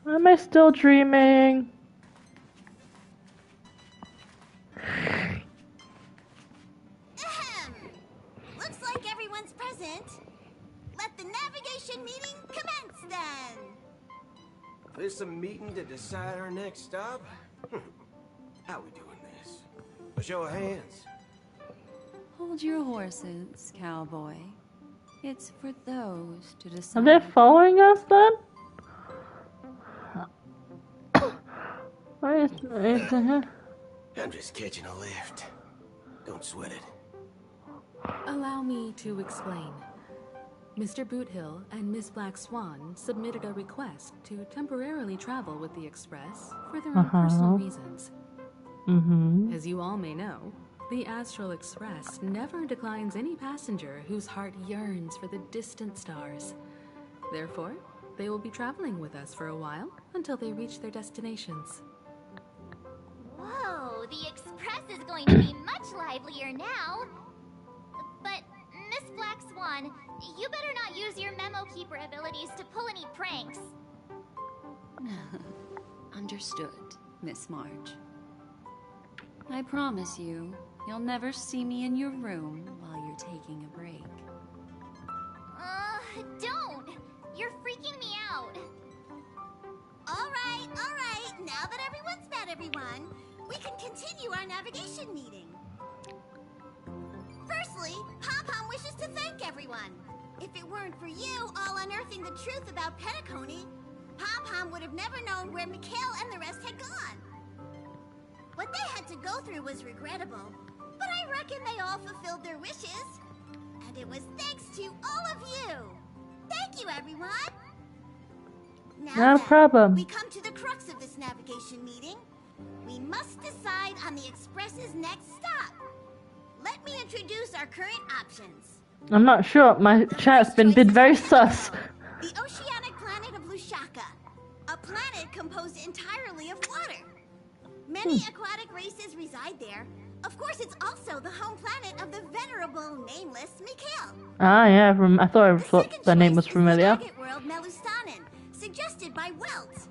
Speaker 1: Am I still dreaming?
Speaker 3: Ahem. Looks like everyone's present. Let the navigation meeting commence then.
Speaker 13: This a meeting to decide our next stop? How we doing this? A show of hands.
Speaker 11: Hold your horses, cowboy. It's for those to
Speaker 1: Are
Speaker 11: decide.
Speaker 1: they following us then? Where is
Speaker 13: I'm just catching a lift. Don't sweat it.
Speaker 8: Allow me to explain. Mr. Boothill and Miss Black Swan submitted a request to temporarily travel with the Express for their own personal reasons. As you all may know, the Astral Express never declines any passenger whose heart yearns for the distant stars. Therefore, they will be traveling with us for a while until they reach their destinations.
Speaker 3: Whoa, the Express is going to be much livelier now. But, Miss Black Swan, you better not use your memo keeper abilities to pull any pranks.
Speaker 11: Understood, Miss March. I promise you, you'll never see me in your room while you're taking a break.
Speaker 3: Don't! You're freaking me out. All right. Now that everyone's met everyone, we can continue our navigation meeting. Firstly, Pom-Pom wishes to thank everyone. If it weren't for you all unearthing the truth about Penacony,
Speaker 18: Pom-Pom would have never known where Mikhail and the rest had gone. What they had to go through was regrettable, but I reckon they all fulfilled their wishes. And it was thanks to all of you. Thank you, everyone. Now
Speaker 1: No
Speaker 18: then,
Speaker 1: problem.
Speaker 18: we come to the crux of this navigation meeting. We must decide on the Express's next stop. Let me introduce our current options.
Speaker 1: I'm not sure. My chat's been very sus.
Speaker 18: The oceanic planet of Lushaka, a planet composed entirely of water. Many aquatic races reside there. Of course, it's also the home planet of the venerable, nameless Mikhail.
Speaker 1: Ah, yeah. I thought the name was familiar.
Speaker 18: The target world Melustanen, suggested by Welt.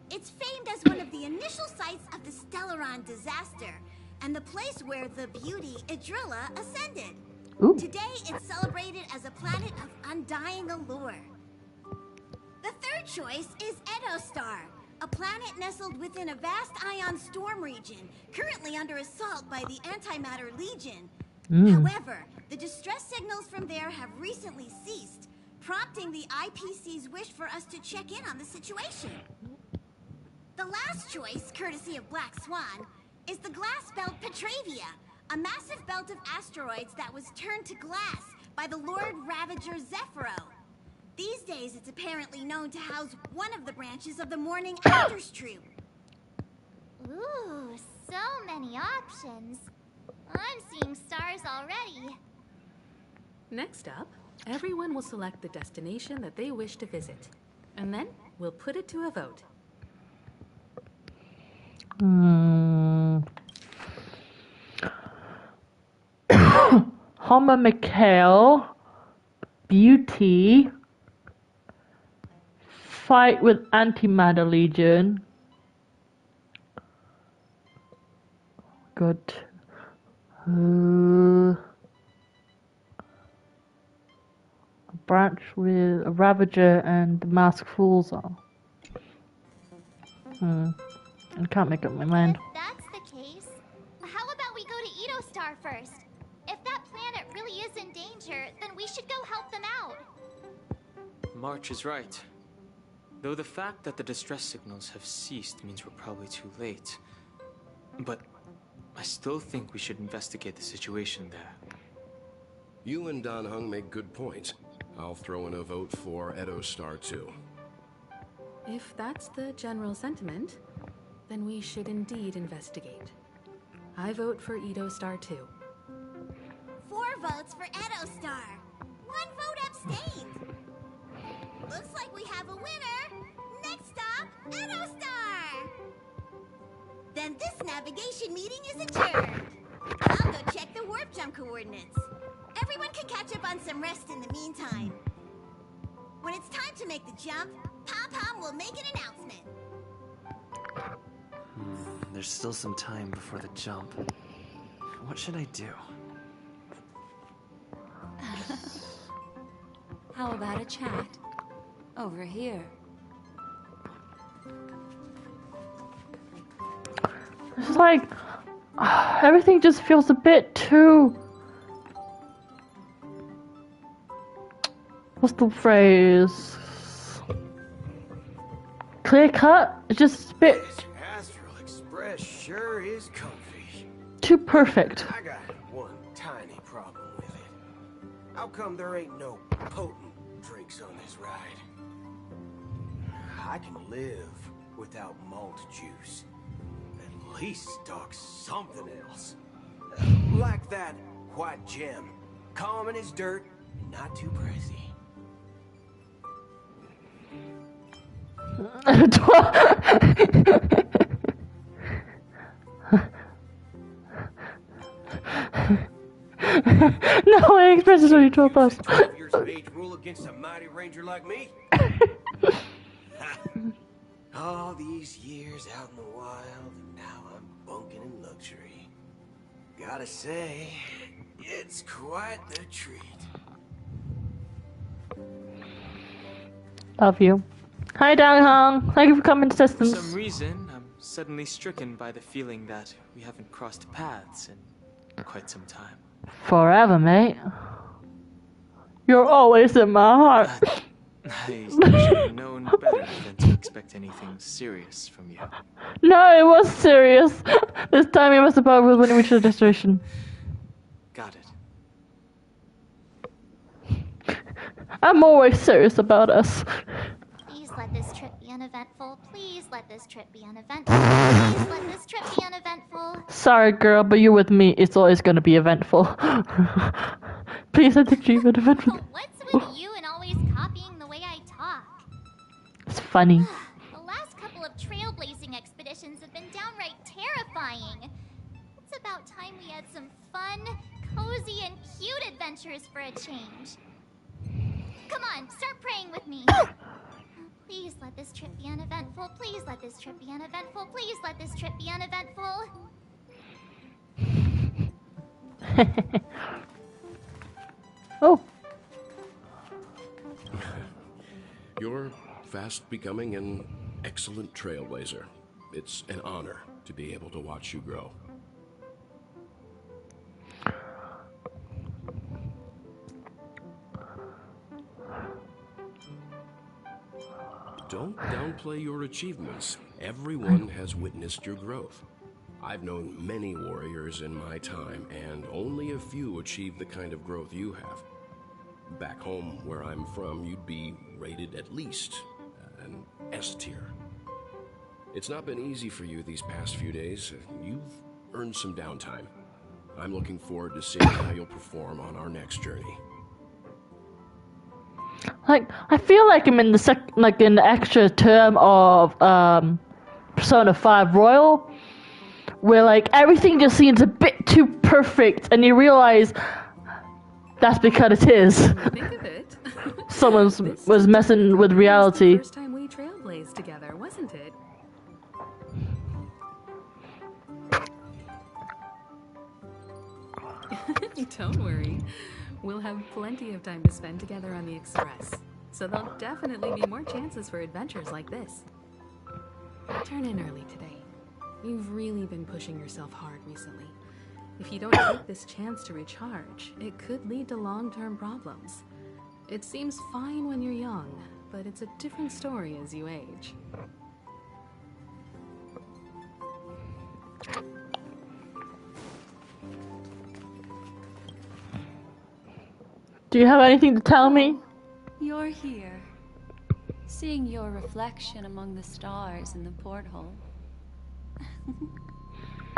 Speaker 18: It's famed as one of the initial sites of the Stellaron disaster, and the place where the beauty Idrilla ascended.
Speaker 1: Ooh.
Speaker 18: Today, it's celebrated as a planet of undying allure. The third choice is Edostar, a planet nestled within a vast ion storm region, currently under assault by the Antimatter Legion. However, the distress signals from there have recently ceased, prompting the IPC's wish for us to check in on the situation. The last choice, courtesy of Black Swan, is the glass belt Petravia, a massive belt of asteroids that was turned to glass by the Lord Ravager Zephyro. These days, it's apparently known to house one of the branches of the Morning Actors Troupe.
Speaker 3: Ooh, so many options. I'm seeing stars already.
Speaker 8: Next up, everyone will select the destination that they wish to visit. And then, we'll put it to a vote.
Speaker 1: Homer Mikhail, Beauty, fight with Antimatter Legion. Good. Branch with a Ravager and the Mask Fools on. I can't make up my mind.
Speaker 3: If that's the case, how about we go to Edostar first? If that planet really is in danger, then we should go help them out.
Speaker 12: March is right. Though the fact that the distress signals have ceased means we're probably too late. But I still think we should investigate the situation there.
Speaker 15: You and Dan Heng make good points. I'll throw in a vote for Edostar too.
Speaker 8: If that's the general sentiment, then we should indeed investigate. I vote for Edostar too.
Speaker 18: 4 votes for Edostar. 1 vote abstained. Looks like we have a winner. Next stop, Edostar. Then this navigation meeting is adjourned. I'll go check the warp jump coordinates. Everyone can catch up on some rest in the meantime. When it's time to make the jump, Pom-Pom will make an announcement.
Speaker 2: There's still some time before the jump. What should I do?
Speaker 11: How about a chat? Over here.
Speaker 1: It's like everything just feels a bit too. What's the phrase? Clear cut? It's just a bit
Speaker 13: Astral Express sure is comfy.
Speaker 1: too perfect.
Speaker 13: I got one tiny problem with it. How come there ain't no potent drinks on this ride? I can live without malt juice. At least stock something else. Like that white gem. Calm as dirt, and not too pricey.
Speaker 1: No, I express is only 12 plus.
Speaker 13: 12 years of age rule against a mighty ranger like me? All these years out in the wild, and now I'm bunking in luxury. Gotta say, it's quite the treat.
Speaker 1: Love you. Hi, Dang Hong. Thank you for coming to
Speaker 12: For
Speaker 1: Systems.
Speaker 12: some reason, I'm suddenly stricken by the feeling that we haven't crossed paths in quite some time.
Speaker 1: Forever, mate. You're always in my heart.
Speaker 12: I should have known better than to expect expect anything serious from you.
Speaker 1: No, it was serious. This time it was about when we reached the destination.
Speaker 12: Got it.
Speaker 1: I'm always serious about us.
Speaker 3: Please let this trip be uneventful. Please let this trip be uneventful. Please let this trip be uneventful.
Speaker 1: Sorry, girl, but you with me, it's always gonna be eventful. Please let the trip be eventful.
Speaker 3: What's with you and always copying the way I talk?
Speaker 1: It's funny.
Speaker 3: The last couple of trailblazing expeditions have been downright terrifying. It's about time we had some fun, cozy, and cute adventures for a change. Come on, start praying with me. Please let this trip be uneventful. Please let this trip be uneventful. Please let this trip be uneventful.
Speaker 1: Oh.
Speaker 15: You're fast becoming an excellent trailblazer. It's an honor to be able to watch you grow. Don't downplay your achievements. Everyone has witnessed your growth. I've known many warriors in my time, and only a few achieve the kind of growth you have. Back home, where I'm from, you'd be rated at least an S tier. It's not been easy for you these past few days. You've earned some downtime. I'm looking forward to seeing how you'll perform on our next journey.
Speaker 1: Like, I feel like I'm in the extra term of Persona 5 Royal, where like everything just seems a bit too perfect, and you realize that's because it is.
Speaker 8: Think of it.
Speaker 1: Someone was messing with reality.
Speaker 8: The first time we trailblazed together, wasn't it? Don't worry. We'll have plenty of time to spend together on the Express. So there'll definitely be more chances for adventures like this. Turn in early today. You've really been pushing yourself hard recently. If you don't take this chance to recharge, it could lead to long-term problems. It seems fine when you're young, but it's a different story as you age.
Speaker 1: Do you have anything to tell me?
Speaker 11: You're here. Seeing your reflection among the stars in the porthole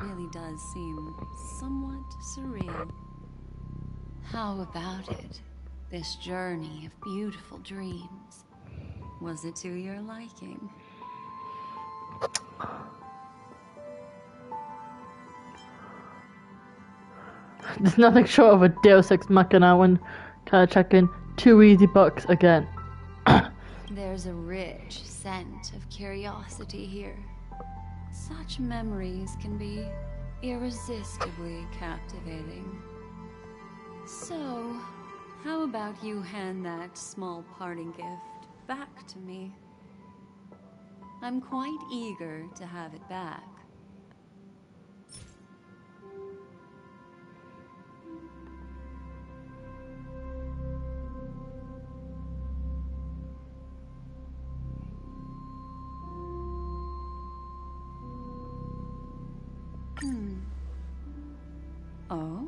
Speaker 11: really does seem somewhat surreal. How about it? This journey of beautiful dreams. Was it to your liking?
Speaker 1: There's nothing short of a Deus Ex Machina when kind of checking 2 easy bucks again.
Speaker 11: There's a rich scent of curiosity here. Such memories can be irresistibly captivating. So, how about you hand that small parting gift back to me? I'm quite eager to have it back. Oh?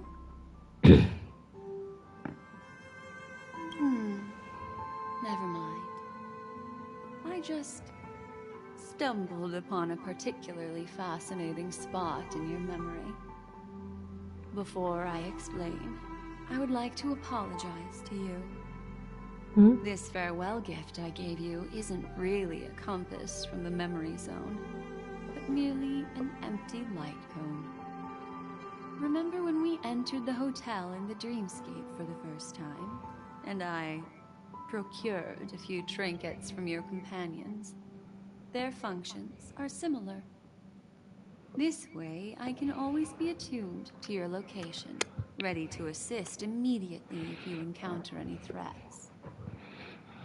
Speaker 11: Never mind. I just stumbled upon a particularly fascinating spot in your memory. Before I explain, I would like to apologize to you. This farewell gift I gave you isn't really a compass from the memory zone, but merely an empty light cone. Remember when we entered the hotel in the dreamscape for the first time, and I procured a few trinkets from your companions? Their functions are similar. This way, I can always be attuned to your location, ready to assist immediately if you encounter any threats.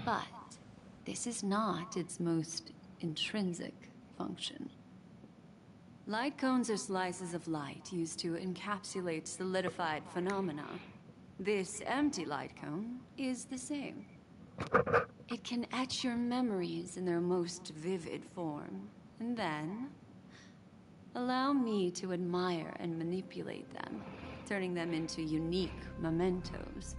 Speaker 11: But this is not its most intrinsic function. Light cones are slices of light used to encapsulate solidified phenomena. This empty light cone is the same. It can etch your memories in their most vivid form, and then allow me to admire and manipulate them, turning them into unique mementos.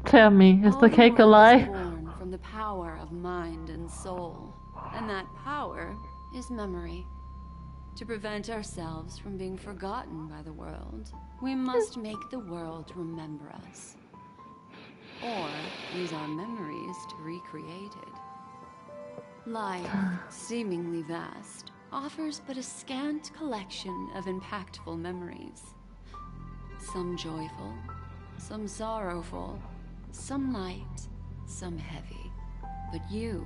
Speaker 1: Tell me, is
Speaker 11: All
Speaker 1: the cake a
Speaker 11: world
Speaker 1: lie?
Speaker 11: is born from the power of mind and soul, and that power is memory. To prevent ourselves from being forgotten by the world, we must make the world remember us, or use our memories to recreate it. Life, seemingly vast, offers but a scant collection of impactful memories. Some joyful, some sorrowful, some light, some heavy. But you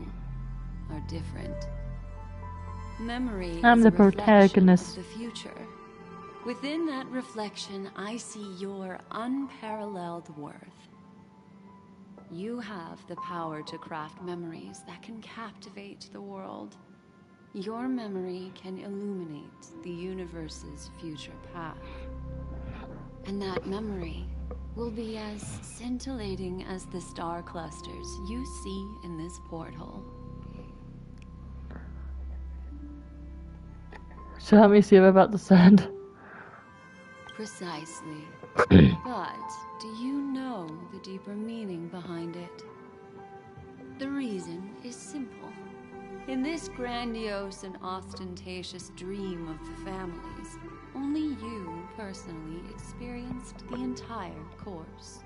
Speaker 11: are different. Memory
Speaker 1: I'm
Speaker 11: is
Speaker 1: the
Speaker 11: a reflection
Speaker 1: protagonist.
Speaker 11: of the future. Within that reflection, I see your unparalleled worth. You have the power to craft memories that can captivate the world. Your memory can illuminate the universe's future path. And that memory will be as scintillating as the star clusters you see in this portal.
Speaker 1: So let me see what I'm about to send.
Speaker 11: Precisely. But do you know the deeper meaning behind it? The reason is simple. In this grandiose and ostentatious dream of the families, only you personally experienced the entire course.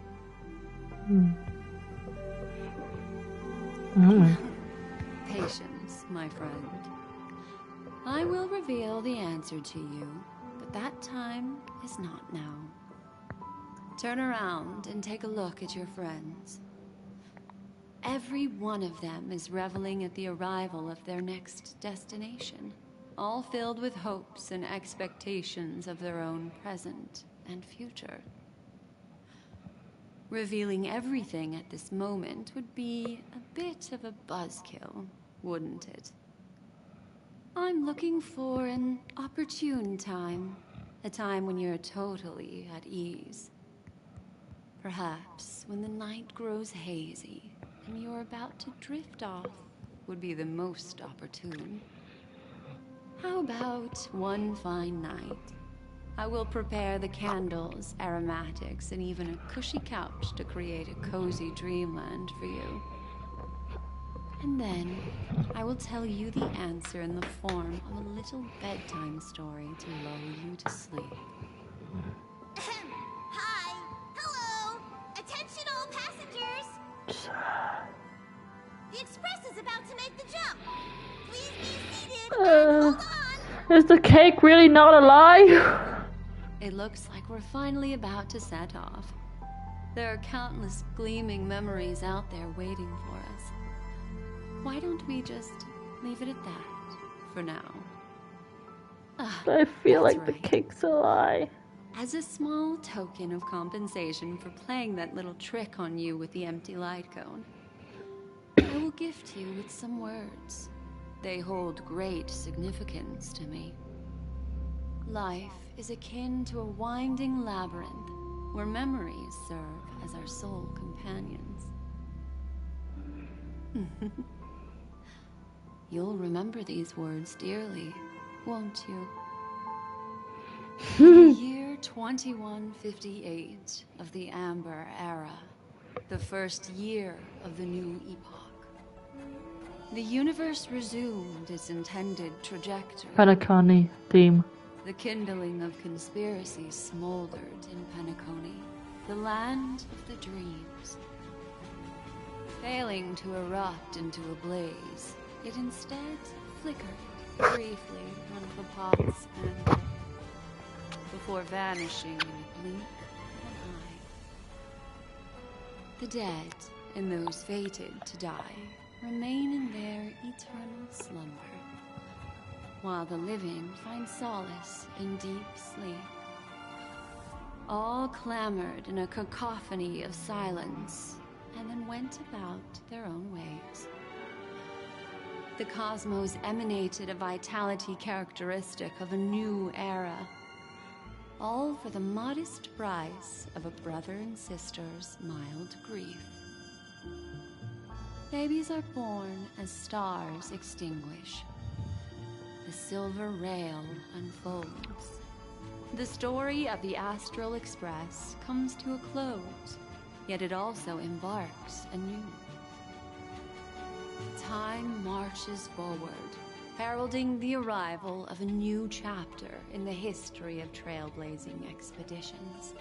Speaker 11: Patience, my friend. I will reveal the answer to you, but that time is not now. Turn around and take a look at your friends. Every one of them is reveling at the arrival of their next destination, all filled with hopes and expectations of their own present and future. Revealing everything at this moment would be a bit of a buzzkill, wouldn't it? I'm looking for an opportune time, a time when you're totally at ease. Perhaps when the night grows hazy and you're about to drift off would be the most opportune. How about one fine night? I will prepare the candles, aromatics, and even a cushy couch to create a cozy dreamland for you. And then I will tell you the answer in the form of a little bedtime story to lull you to sleep.
Speaker 18: Hi! Hello! Attention all passengers! The express is about to make the jump. Please be seated and hold on!
Speaker 1: Is the cake really not a lie?
Speaker 11: It looks like we're finally about to set off. There are countless gleaming memories out there waiting for us. Why don't we just leave it at that for now?
Speaker 1: I feel
Speaker 11: That's
Speaker 1: like the
Speaker 11: right.
Speaker 1: cake's a lie.
Speaker 11: As a small token of compensation for playing that little trick on you with the empty light cone, I will gift you with some words. They hold great significance to me. Life is akin to a winding labyrinth where memories serve as our sole companions. You'll remember these words dearly, won't you? In the year 2158 of the Amber Era, the first year of the new epoch, the universe resumed its intended trajectory.
Speaker 1: Penacony theme.
Speaker 11: The kindling of conspiracy smoldered in Penacony, the land of the dreams. Failing to erupt into a blaze, it instead flickered briefly one of the pots and before vanishing in a blink of an eye. The dead and those fated to die remain in their eternal slumber, while the living find solace in deep sleep. All clamored in a cacophony of silence, and then went about their own ways. The cosmos emanated a vitality characteristic of a new era, all for the modest price of a brother and sister's mild grief. Babies are born as stars extinguish. The silver rail unfolds. The story of the Astral Express comes to a close, yet it also embarks anew. Time marches forward, heralding the arrival of a new chapter in the history of trailblazing expeditions.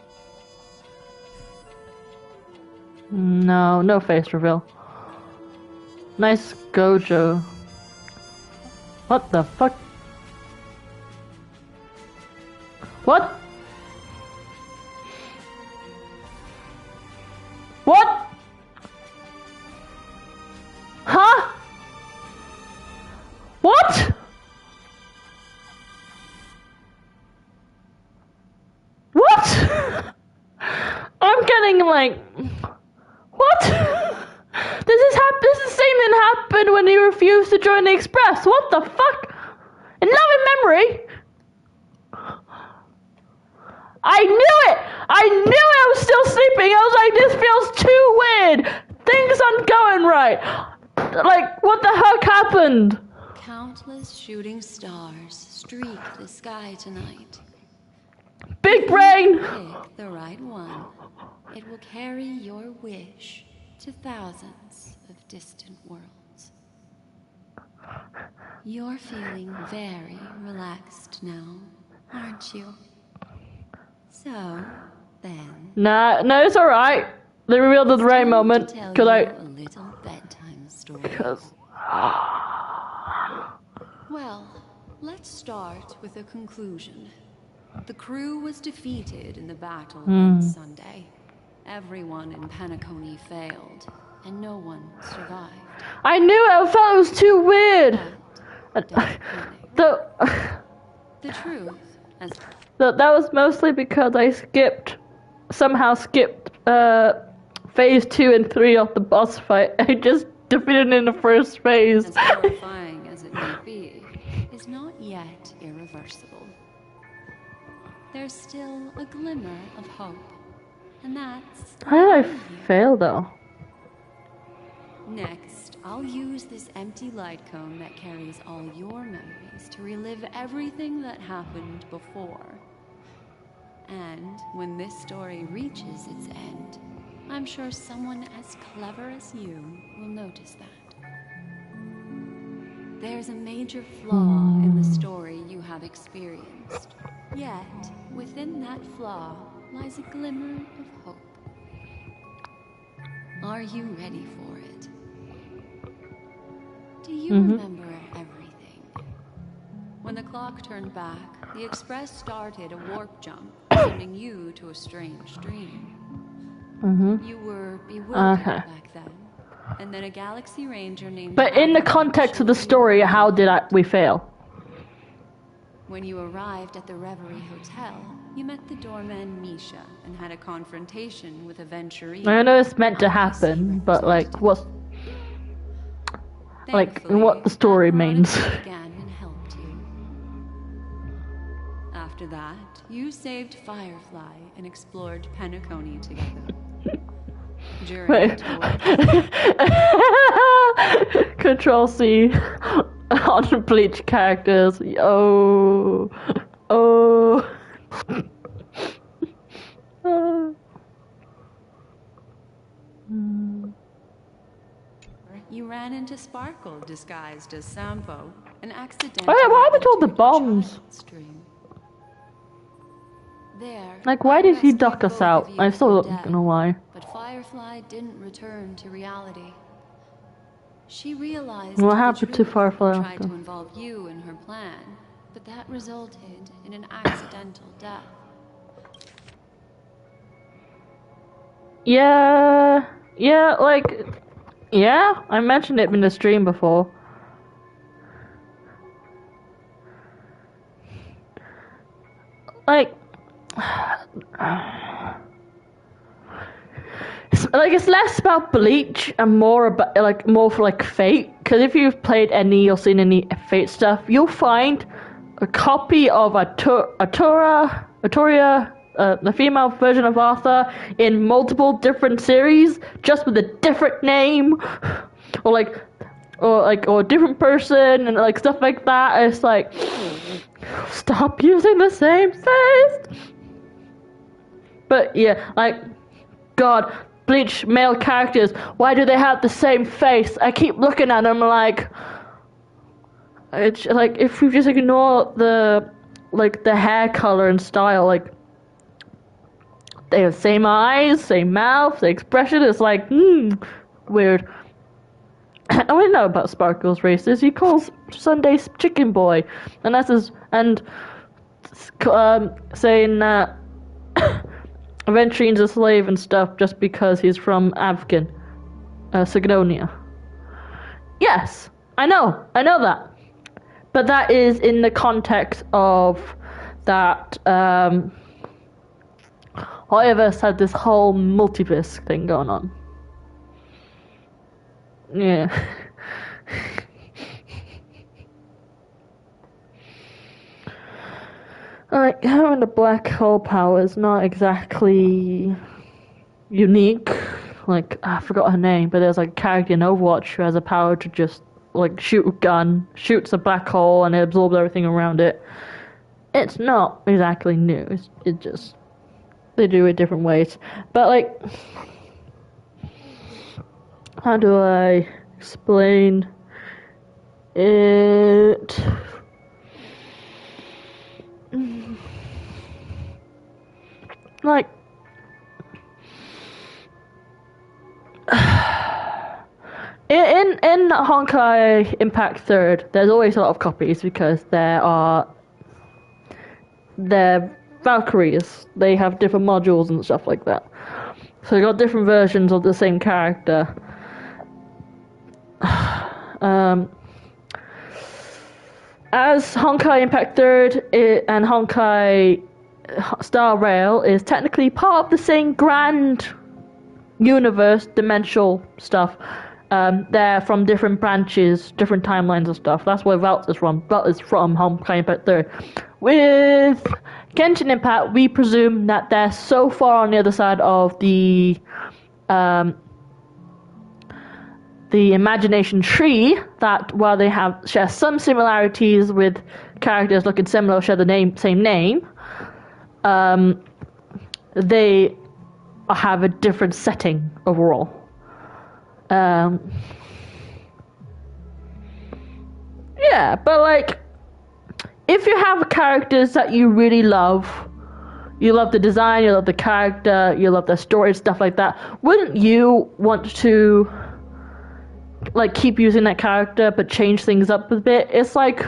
Speaker 1: No face reveal. Nice Gojo. What the fuck? What? What? Huh? What? What? I'm getting like... What? This is the same thing happened when he refused to join the Express. What the fuck? In loving memory? I knew it! I knew I was still sleeping. I was like, this feels too weird. Things aren't going right. Like, what the heck happened?
Speaker 11: Countless shooting stars streak the sky tonight.
Speaker 1: Big brain!
Speaker 11: Pick the right one. It will carry your wish to thousands of distant worlds. You're feeling very relaxed now, aren't you? So, then...
Speaker 1: Nah, no, it's alright. They revealed at the right moment. Cause I...
Speaker 11: a little bedtime story.
Speaker 1: Because...
Speaker 11: Well, let's start with a conclusion. The crew was defeated in the battle on Sunday. Everyone in Penacony failed, and no one survived.
Speaker 1: I knew it! I felt it was too weird!
Speaker 11: The truth, as...
Speaker 1: That was mostly because I somehow skipped phase 2 and 3 of the boss fight. I just defeated it in the first phase.
Speaker 11: As horrifying as it may be, is not yet irreversible. There's still a glimmer of hope, and that's...
Speaker 1: How did I fail though?
Speaker 11: Next, I'll use this empty light cone that carries all your memories to relive everything that happened before. And when this story reaches its end, I'm sure someone as clever as you will notice that. There's a major flaw in the story you have experienced. Yet, within that flaw lies a glimmer of hope. Are you ready for it? Do you remember everything? When the clock turned back, the Express started a warp jump, sending you to a strange dream. You were bewildered back then, and then a Galaxy Ranger named...
Speaker 1: But in the context of the story, how did we fail?
Speaker 11: When you arrived at the Reverie Hotel, you met the doorman Misha and had a confrontation with a Venturine.
Speaker 1: I know it's meant to happen, but like, what the story means.
Speaker 11: Began and helped you. After that, you saved Firefly and explored Penacony together. During
Speaker 1: Control C on Bleach characters. Oh.
Speaker 11: You ran into Sparkle disguised as Sampo and accidentally...
Speaker 1: Oh yeah, what happened to all the bombs?
Speaker 11: There,
Speaker 1: like, why did he duck us out? I still don't know why.
Speaker 11: But Firefly didn't return to reality. She realized
Speaker 1: what happened to Firefly
Speaker 11: tried
Speaker 1: after?
Speaker 11: to involve you in her plan, but that resulted in an accidental death.
Speaker 1: Yeah, I mentioned it in the stream before. Like, it's less about Bleach and more about more for Fate. Because if you've played any or seen any Fate stuff, you'll find a copy of Arturia, the female version of Arthur, in multiple different series, just with a different name. or a different person and like stuff like that. It's like, stop using the same face. But yeah, like, God, Bleach male characters, why do they have the same face? I keep looking at them like, it's like, if you just ignore the hair color and style, like, they have same eyes, same mouth, same expression. It's like, weird. And we know about Sparkle's races. He calls Sunday Chicken Boy, and that's his, and saying that Aventurine's a slave and stuff just because he's from Afghan, Signonia. Yes, I know that. But that is in the context of that, Hoyoverse had this whole multiverse thing going on. Yeah. Like, having the black hole power is not exactly unique. Like, I forgot her name, but there's like a character in Overwatch who has a power to just like shoot a gun, shoots a black hole, and it absorbs everything around it. It's not exactly new. It just, they do it different ways. But like, how do I explain it? Like, in Honkai Impact 3rd, there's always a lot of copies because they're Valkyries. They have different modules and stuff like that. So you got different versions of the same character. As Honkai Impact 3rd and Honkai Starrail is technically part of the same grand universe, dimensional stuff. They're from different branches, different timelines and stuff. That's where Velt is from. Velt is from Honkai Impact 3rd. With Genshin Impact, we presume that they're so far on the other side of the imagination tree that while they share some similarities with characters looking similar, share the same name, they have a different setting overall. Yeah, but like, if you have characters that you really love, you love the design, you love the character, you love the story, stuff like that, wouldn't you want to like keep using that character but change things up a bit? It's like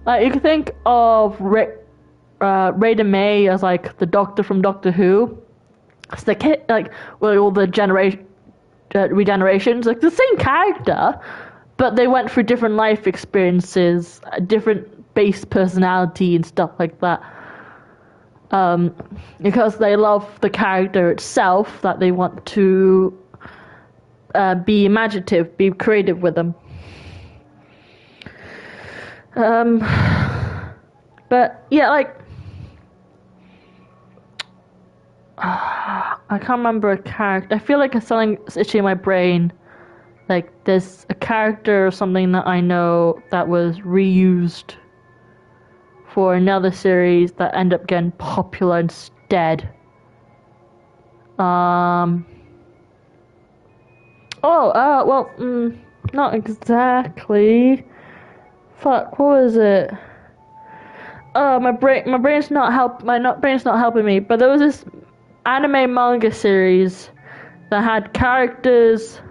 Speaker 1: you can think of Raider May as like the Doctor from Doctor Who. It's the kid, like, well, all the regenerations, like the same character, but they went through different life experiences, different base personality and stuff like that. Because they love the character itself, that they want to be imaginative, be creative with them. But yeah, like, I can't remember a character. I feel like it's something itchy in my brain. Like, there's a character or something that I know that was reused for another series that ended up getting popular instead. Not exactly. Fuck, what was it? My brain's not helping me. But there was this anime manga series that had characters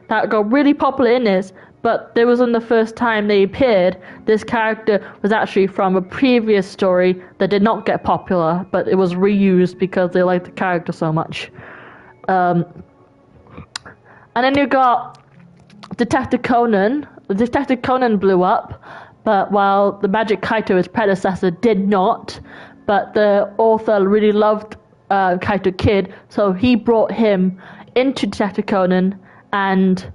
Speaker 1: that got really popular in this, but there wasn't the first time they appeared. This character was actually from a previous story that did not get popular, but it was reused because they liked the character so much. And then you got Detective Conan. Detective Conan blew up, but while the Magic Kaito, his predecessor, did not, but the author really loved Kaito Kid, so he brought him into Detective Conan and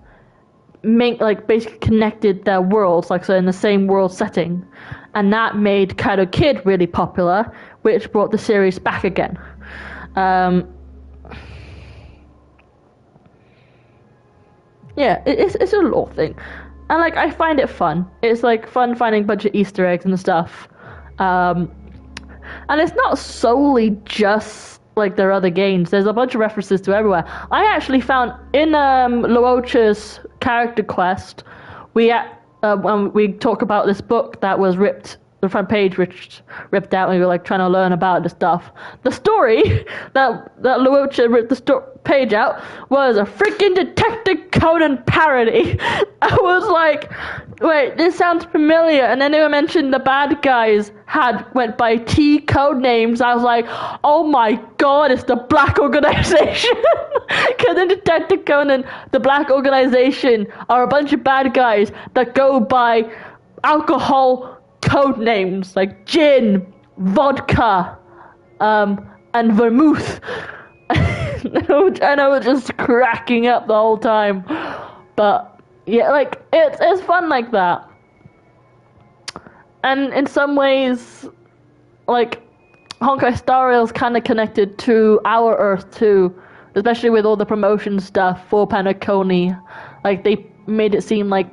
Speaker 1: basically connected their worlds, like, so in the same world setting, and that made Kaito Kid really popular, which brought the series back again. Yeah, it's a lore thing, and like I find it fun. It's like fun finding a bunch of Easter eggs and stuff, and it's not solely just like their other games. There's a bunch of references to everywhere. I actually found in Luocha's character quest, when we talk about this book that was ripped. The front page which ripped out, and we were like trying to learn about the stuff. The story that Luocha ripped the page out was a freaking Detective Conan parody. I was like, wait, this sounds familiar. And then they mentioned the bad guys went by T code names. I was like, oh my god, it's the Black Organization. Because in Detective Conan, the Black Organization are a bunch of bad guys that go by alcohol code names like gin, vodka, and vermouth. And I was just cracking up the whole time. But yeah, like it's fun like that. And in some ways, like Honkai Starrail is kind of connected to our Earth too, especially with all the promotion stuff for Penacony. Like they made it seem like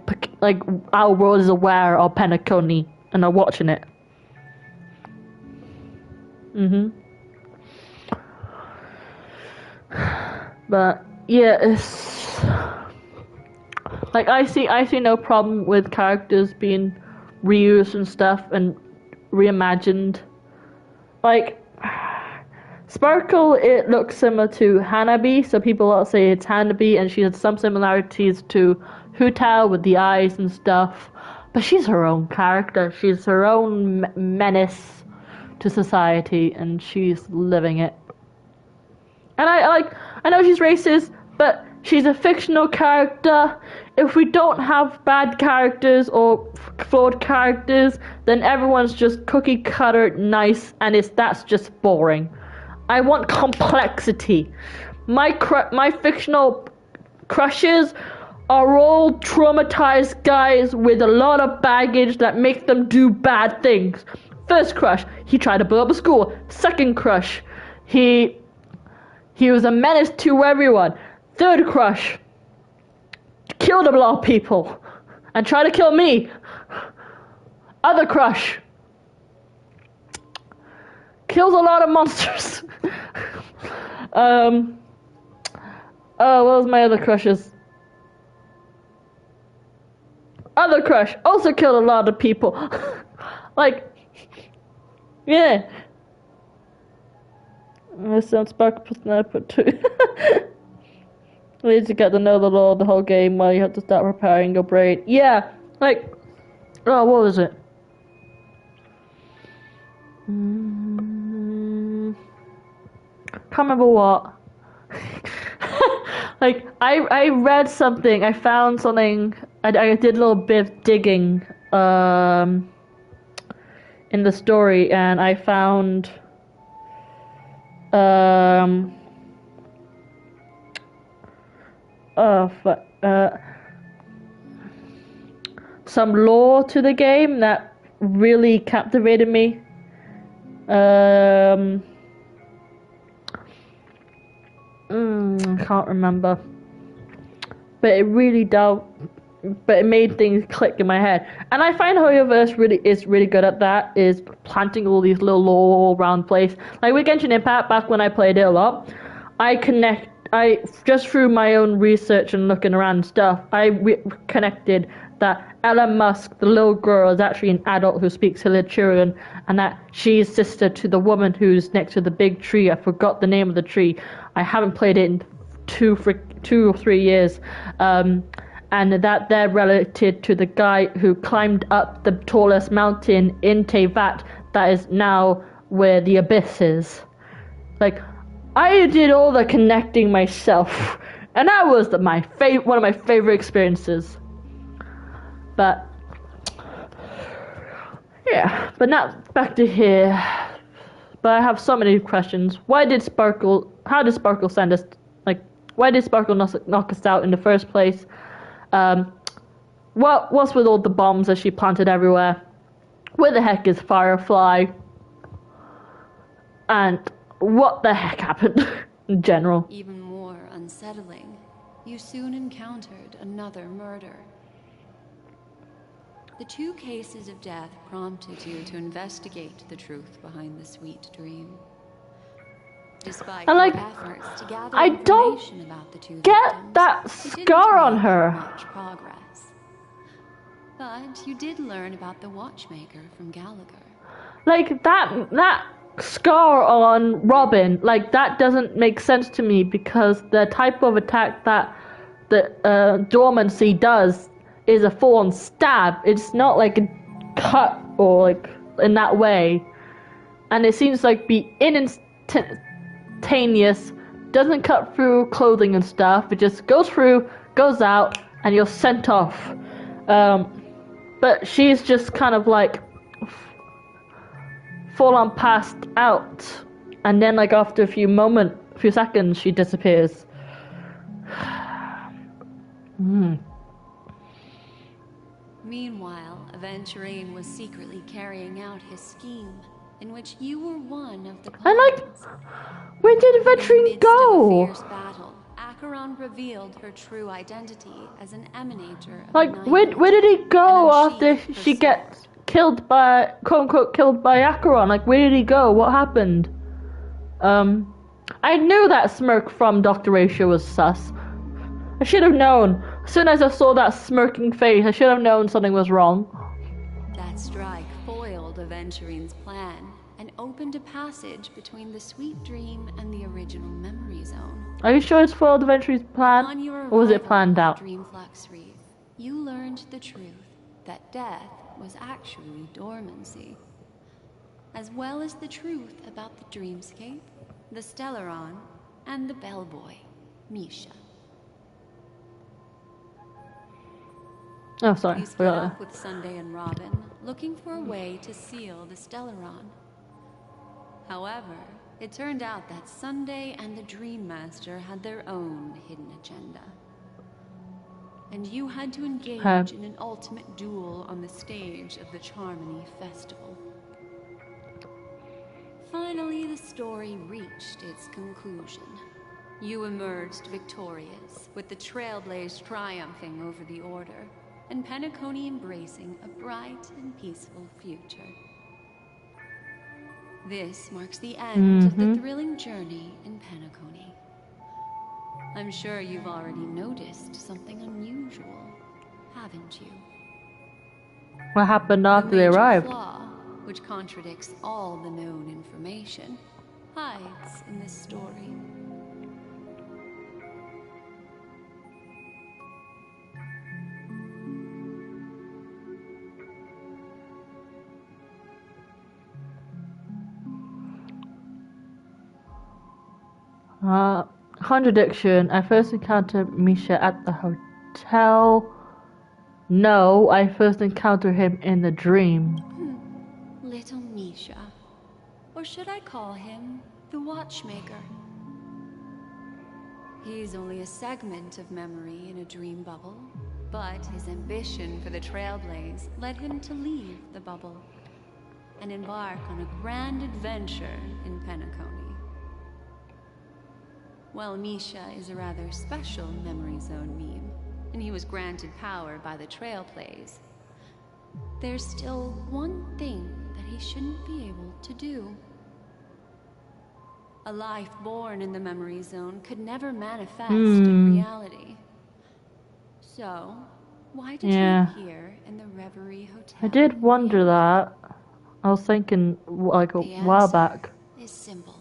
Speaker 1: our world is aware of Penacony and are watching it. But yeah, it's like I see no problem with characters being reused and stuff and reimagined. Like Sparkle, it looks similar to Hanabi, so people will say it's Hanabi, and she has some similarities to Hu Tao with the eyes and stuff. But she's her own character. She's her own menace to society, and she's living it. And I know she's racist, but she's a fictional character. If we don't have bad characters or flawed characters, then everyone's just cookie cutter nice, and that's just boring. I want complexity. My fictional crushes are all traumatized guys with a lot of baggage that make them do bad things. First crush, he tried to blow up a school. Second crush, he was a menace to everyone. Third crush, killed a lot of people and tried to kill me. Other crush, kills a lot of monsters. Oh, what was my other crushes? Other crush also killed a lot of people. Like, yeah. This sounds Sparkle personality put 2. You need to get to know the lore the whole game while you have to start preparing your brain. Yeah, like, oh, what was it? Can't remember what. Like, I read something, I found something, I did a little bit of digging in the story, and I found some lore to the game that really captivated me. I can't remember, but it made things click in my head. And I find Hoyoverse is really good at that, is planting all these little lore all around the place. Like with Genshin Impact, back when I played it a lot, I just through my own research and looking around and stuff, I connected that Ella Musk, the little girl, is actually an adult who speaks Hilichurian, and that she's sister to the woman who's next to the big tree. I forgot the name of the tree. I haven't played it in 2 or 3 years. And that they're related to the guy who climbed up the tallest mountain in Tevat that is now where the abyss is. Like, I did all the connecting myself, and that was one of my favorite experiences. But yeah, but now back to here. But I have so many questions. How did Sparkle send us? Like, why did Sparkle knock us out in the first place? What's with all the bombs that she planted everywhere? Where the heck is Firefly? And what the heck happened in general?
Speaker 11: Even more unsettling, you soon encountered another murder. The 2 cases of death prompted you to investigate the truth behind the sweet dream. Despite
Speaker 1: And, like,
Speaker 11: your efforts to gather
Speaker 1: I don't
Speaker 11: information about the 2
Speaker 1: get
Speaker 11: victims,
Speaker 1: that
Speaker 11: it didn't
Speaker 1: scar on
Speaker 11: make
Speaker 1: her.
Speaker 11: much progress. But you did learn about the watchmaker from Gallagher.
Speaker 1: Like, that scar on Robin, like, that doesn't make sense to me because the type of attack that the dormancy does is a full-on stab. It's not like a cut or like in that way. And it seems like be instantaneous, doesn't cut through clothing and stuff. It just goes through, goes out, and you're sent off. But she's just kind of like full on passed out, and then like after a few seconds, she disappears.
Speaker 11: Meanwhile, Aventurine was secretly carrying out his scheme, in which you were one of the pawns.
Speaker 1: And like, where did Aventurine go?
Speaker 11: In the midst of a fierce battle, Acheron revealed her true identity as an emanator of
Speaker 1: Like,
Speaker 11: the
Speaker 1: where did he go after she gets killed by, quote unquote, killed by Acheron? Like, where did he go? What happened? I knew that smirk from Dr. Ratio was sus. I should have known. As soon as I saw that smirking face, I should have known something was wrong.
Speaker 11: That strike foiled Aventurine's plan and opened a passage between the sweet dream and the original memory zone.
Speaker 1: Are you sure it's foiled Aventurine's plan? Or was it planned out?
Speaker 11: Dreamflux Reef, you learned the truth that death was actually dormancy, as well as the truth about the dreamscape, the Stellaron, and the bellboy, Misha.
Speaker 1: Oh, sorry.
Speaker 11: You split up with Sunday and Robin, looking for a way to seal the Stellaron. However, it turned out that Sunday and the Dream Master had their own hidden agenda. And you had to engage in an ultimate duel on the stage of the Charmony Festival. Finally, the story reached its conclusion. You emerged victorious, with the Trailblaze triumphing over the Order, and Penacony embracing a bright and peaceful future. This marks the end of the thrilling journey in Penacony. I'm sure you've already noticed something unusual, haven't you?
Speaker 1: What happened after they arrived?
Speaker 11: The major flaw, which contradicts all the known information, hides in this story.
Speaker 1: Contradiction. I first encountered Misha at the hotel. No, I first encountered him in the dream.
Speaker 11: Little Misha. Or should I call him the Watchmaker? He's only a segment of memory in a dream bubble, but his ambition for the Trailblaze led him to leave the bubble and embark on a grand adventure in Penacony. Well, Misha is a rather special memory zone meme, and he was granted power by the Trailblaze. There's still one thing that he shouldn't be able to do. A life born in the memory zone could never manifest in reality. So, why did he appear in the Reverie Hotel?
Speaker 1: I did wonder that. I was thinking like a while back.
Speaker 11: Is simple.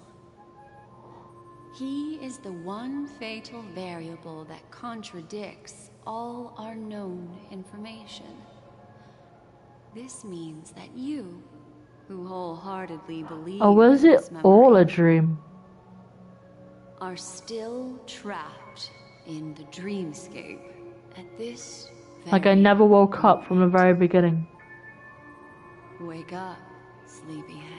Speaker 11: He is the one fatal variable that contradicts all our known information. This means that you, who wholeheartedly believe
Speaker 1: Or was
Speaker 11: in
Speaker 1: it
Speaker 11: this memory,
Speaker 1: all a dream?
Speaker 11: are still trapped in the dreamscape at this
Speaker 1: Like I never woke up from the very beginning.
Speaker 11: Wake up, sleepyhead.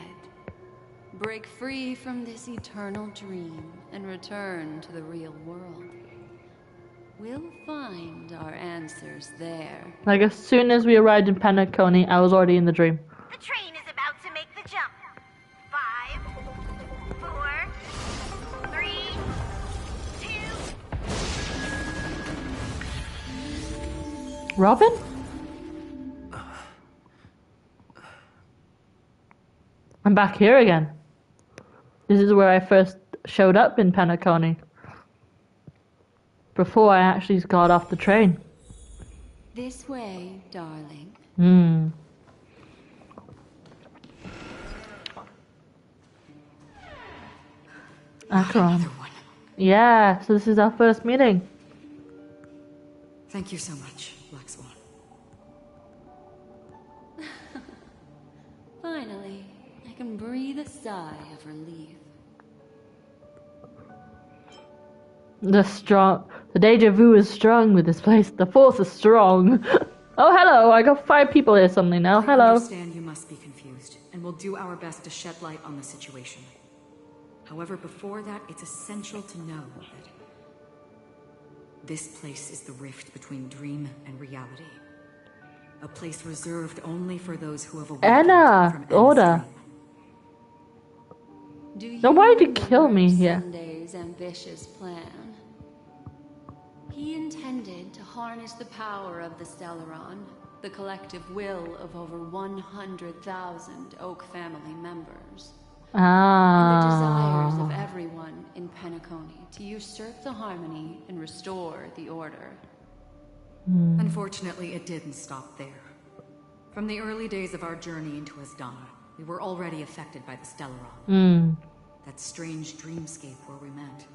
Speaker 11: Break free from this eternal dream and return to the real world. We'll find our answers there.
Speaker 1: Like as soon as we arrived in Penacony, I was already in the dream.
Speaker 18: The train is about to make the jump. 5, 4, 3, 2.
Speaker 1: Robin? I'm back here again. This is where I first showed up in Penacony. Before I actually got off the train.
Speaker 11: This way, darling.
Speaker 1: Acheron. Yeah, so this is our first meeting.
Speaker 8: Thank you so much, Black Swan.
Speaker 11: Finally, I can breathe a sigh of relief.
Speaker 1: The deja vu is strong with this place. The force is strong. Oh, hello. I got 5 people here suddenly now. Hello.
Speaker 8: I understand you must be confused, and we'll do our best to shed light on the situation. However, before that, it's essential to know that this place is the rift between dream and reality. A place reserved only for those who have awakened from Anna's
Speaker 1: Order. Now, why did you kill me here?
Speaker 11: Sunday's ambitious plan. He intended to harness the power of the Stellaron, the collective will of over 100,000 Oak family members. And the desires of everyone in Penacony to usurp the harmony and restore the order.
Speaker 8: Unfortunately, it didn't stop there. From the early days of our journey into Asdana, we were already affected by the Stellaron. That strange dreamscape where we met.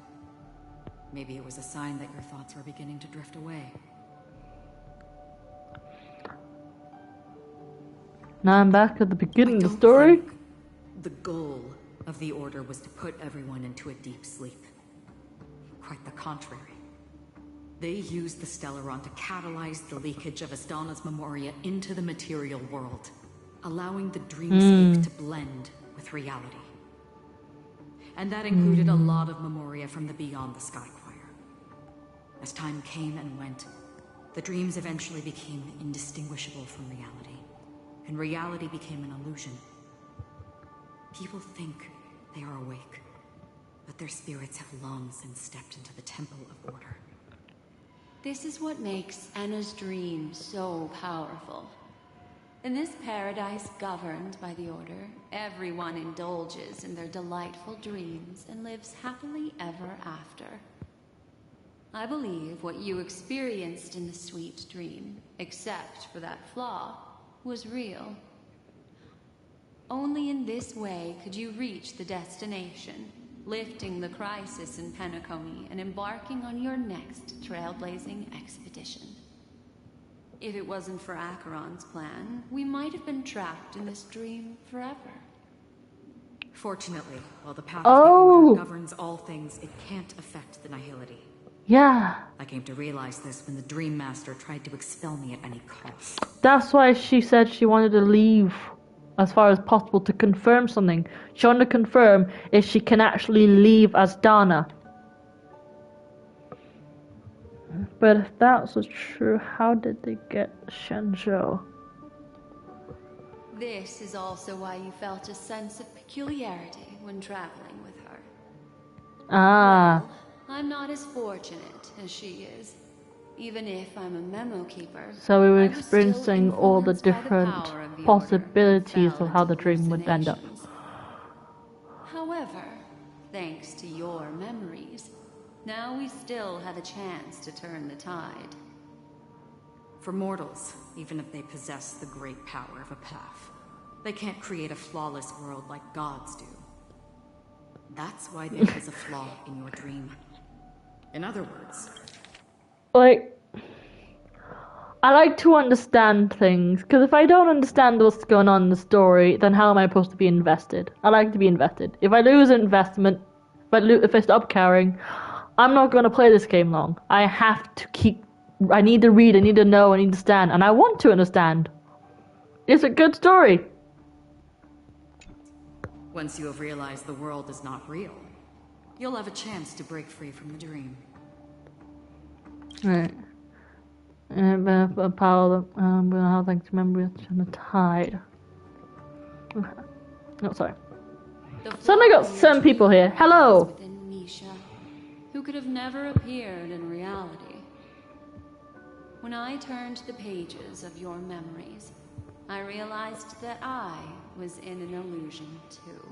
Speaker 8: Maybe it was a sign that your thoughts were beginning to drift away.
Speaker 1: Now I'm back at the beginning of the story.
Speaker 8: The goal of the Order was to put everyone into a deep sleep. Quite the contrary. They used the Stellaron to catalyze the leakage of Asdana's Memoria into the material world, allowing the dreamscape to blend with reality. And that included a lot of Memoria from the Beyond the Skychoir. As time came and went, the dreams eventually became indistinguishable from reality, and reality became an illusion. People think they are awake, but their spirits have long since stepped into the Temple of Order.
Speaker 11: This is what makes Anna's dream so powerful. In this paradise governed by the Order, everyone indulges in their delightful dreams and lives happily ever after. I believe what you experienced in the sweet dream, except for that flaw, was real. Only in this way could you reach the destination, lifting the crisis in Penacony and embarking on your next trailblazing expedition. If it wasn't for Acheron's plan, we might have been trapped in this dream forever.
Speaker 8: Fortunately, while the path of the Order governs all things, it can't affect the Nihility.
Speaker 1: Yeah.
Speaker 8: I came to realize this when the Dream Master tried to expel me at any cost.
Speaker 1: That's why she said she wanted to leave as far as possible to confirm something. She wanted to confirm if she can actually leave Asdana. But if that was true, how did they get Shenzhou?
Speaker 11: This is also why you felt a sense of peculiarity when traveling with her.
Speaker 1: Ah.
Speaker 11: Well, I'm not as fortunate as she is. Even if I'm a memo keeper.
Speaker 1: So we were experiencing all the different possibilities of how the dream would end up.
Speaker 11: However, thanks to your memories, now we still have a chance to turn the tide.
Speaker 8: For mortals, even if they possess the great power of a path, they can't create a flawless world like gods do. That's why there is a flaw in your dream. In other words,
Speaker 1: like, I like to understand things, because if I don't understand what's going on in the story, then how am I supposed to be invested? I like to be invested. If I lose investment, if I stop caring, I'm not going to play this game long. I have to I need to read, I need to know, I need to understand, and I want to understand. It's a good story.
Speaker 8: Once you have realized the world is not real, you'll have a chance to break free from the dream.
Speaker 1: Right. And a power we'll have things to remember on the tide. Oh, sorry. Suddenly got 7 people here. Hello!
Speaker 11: Within Misha, who could have never appeared in reality. When I turned the pages of your memories, I realized that I was in an illusion too.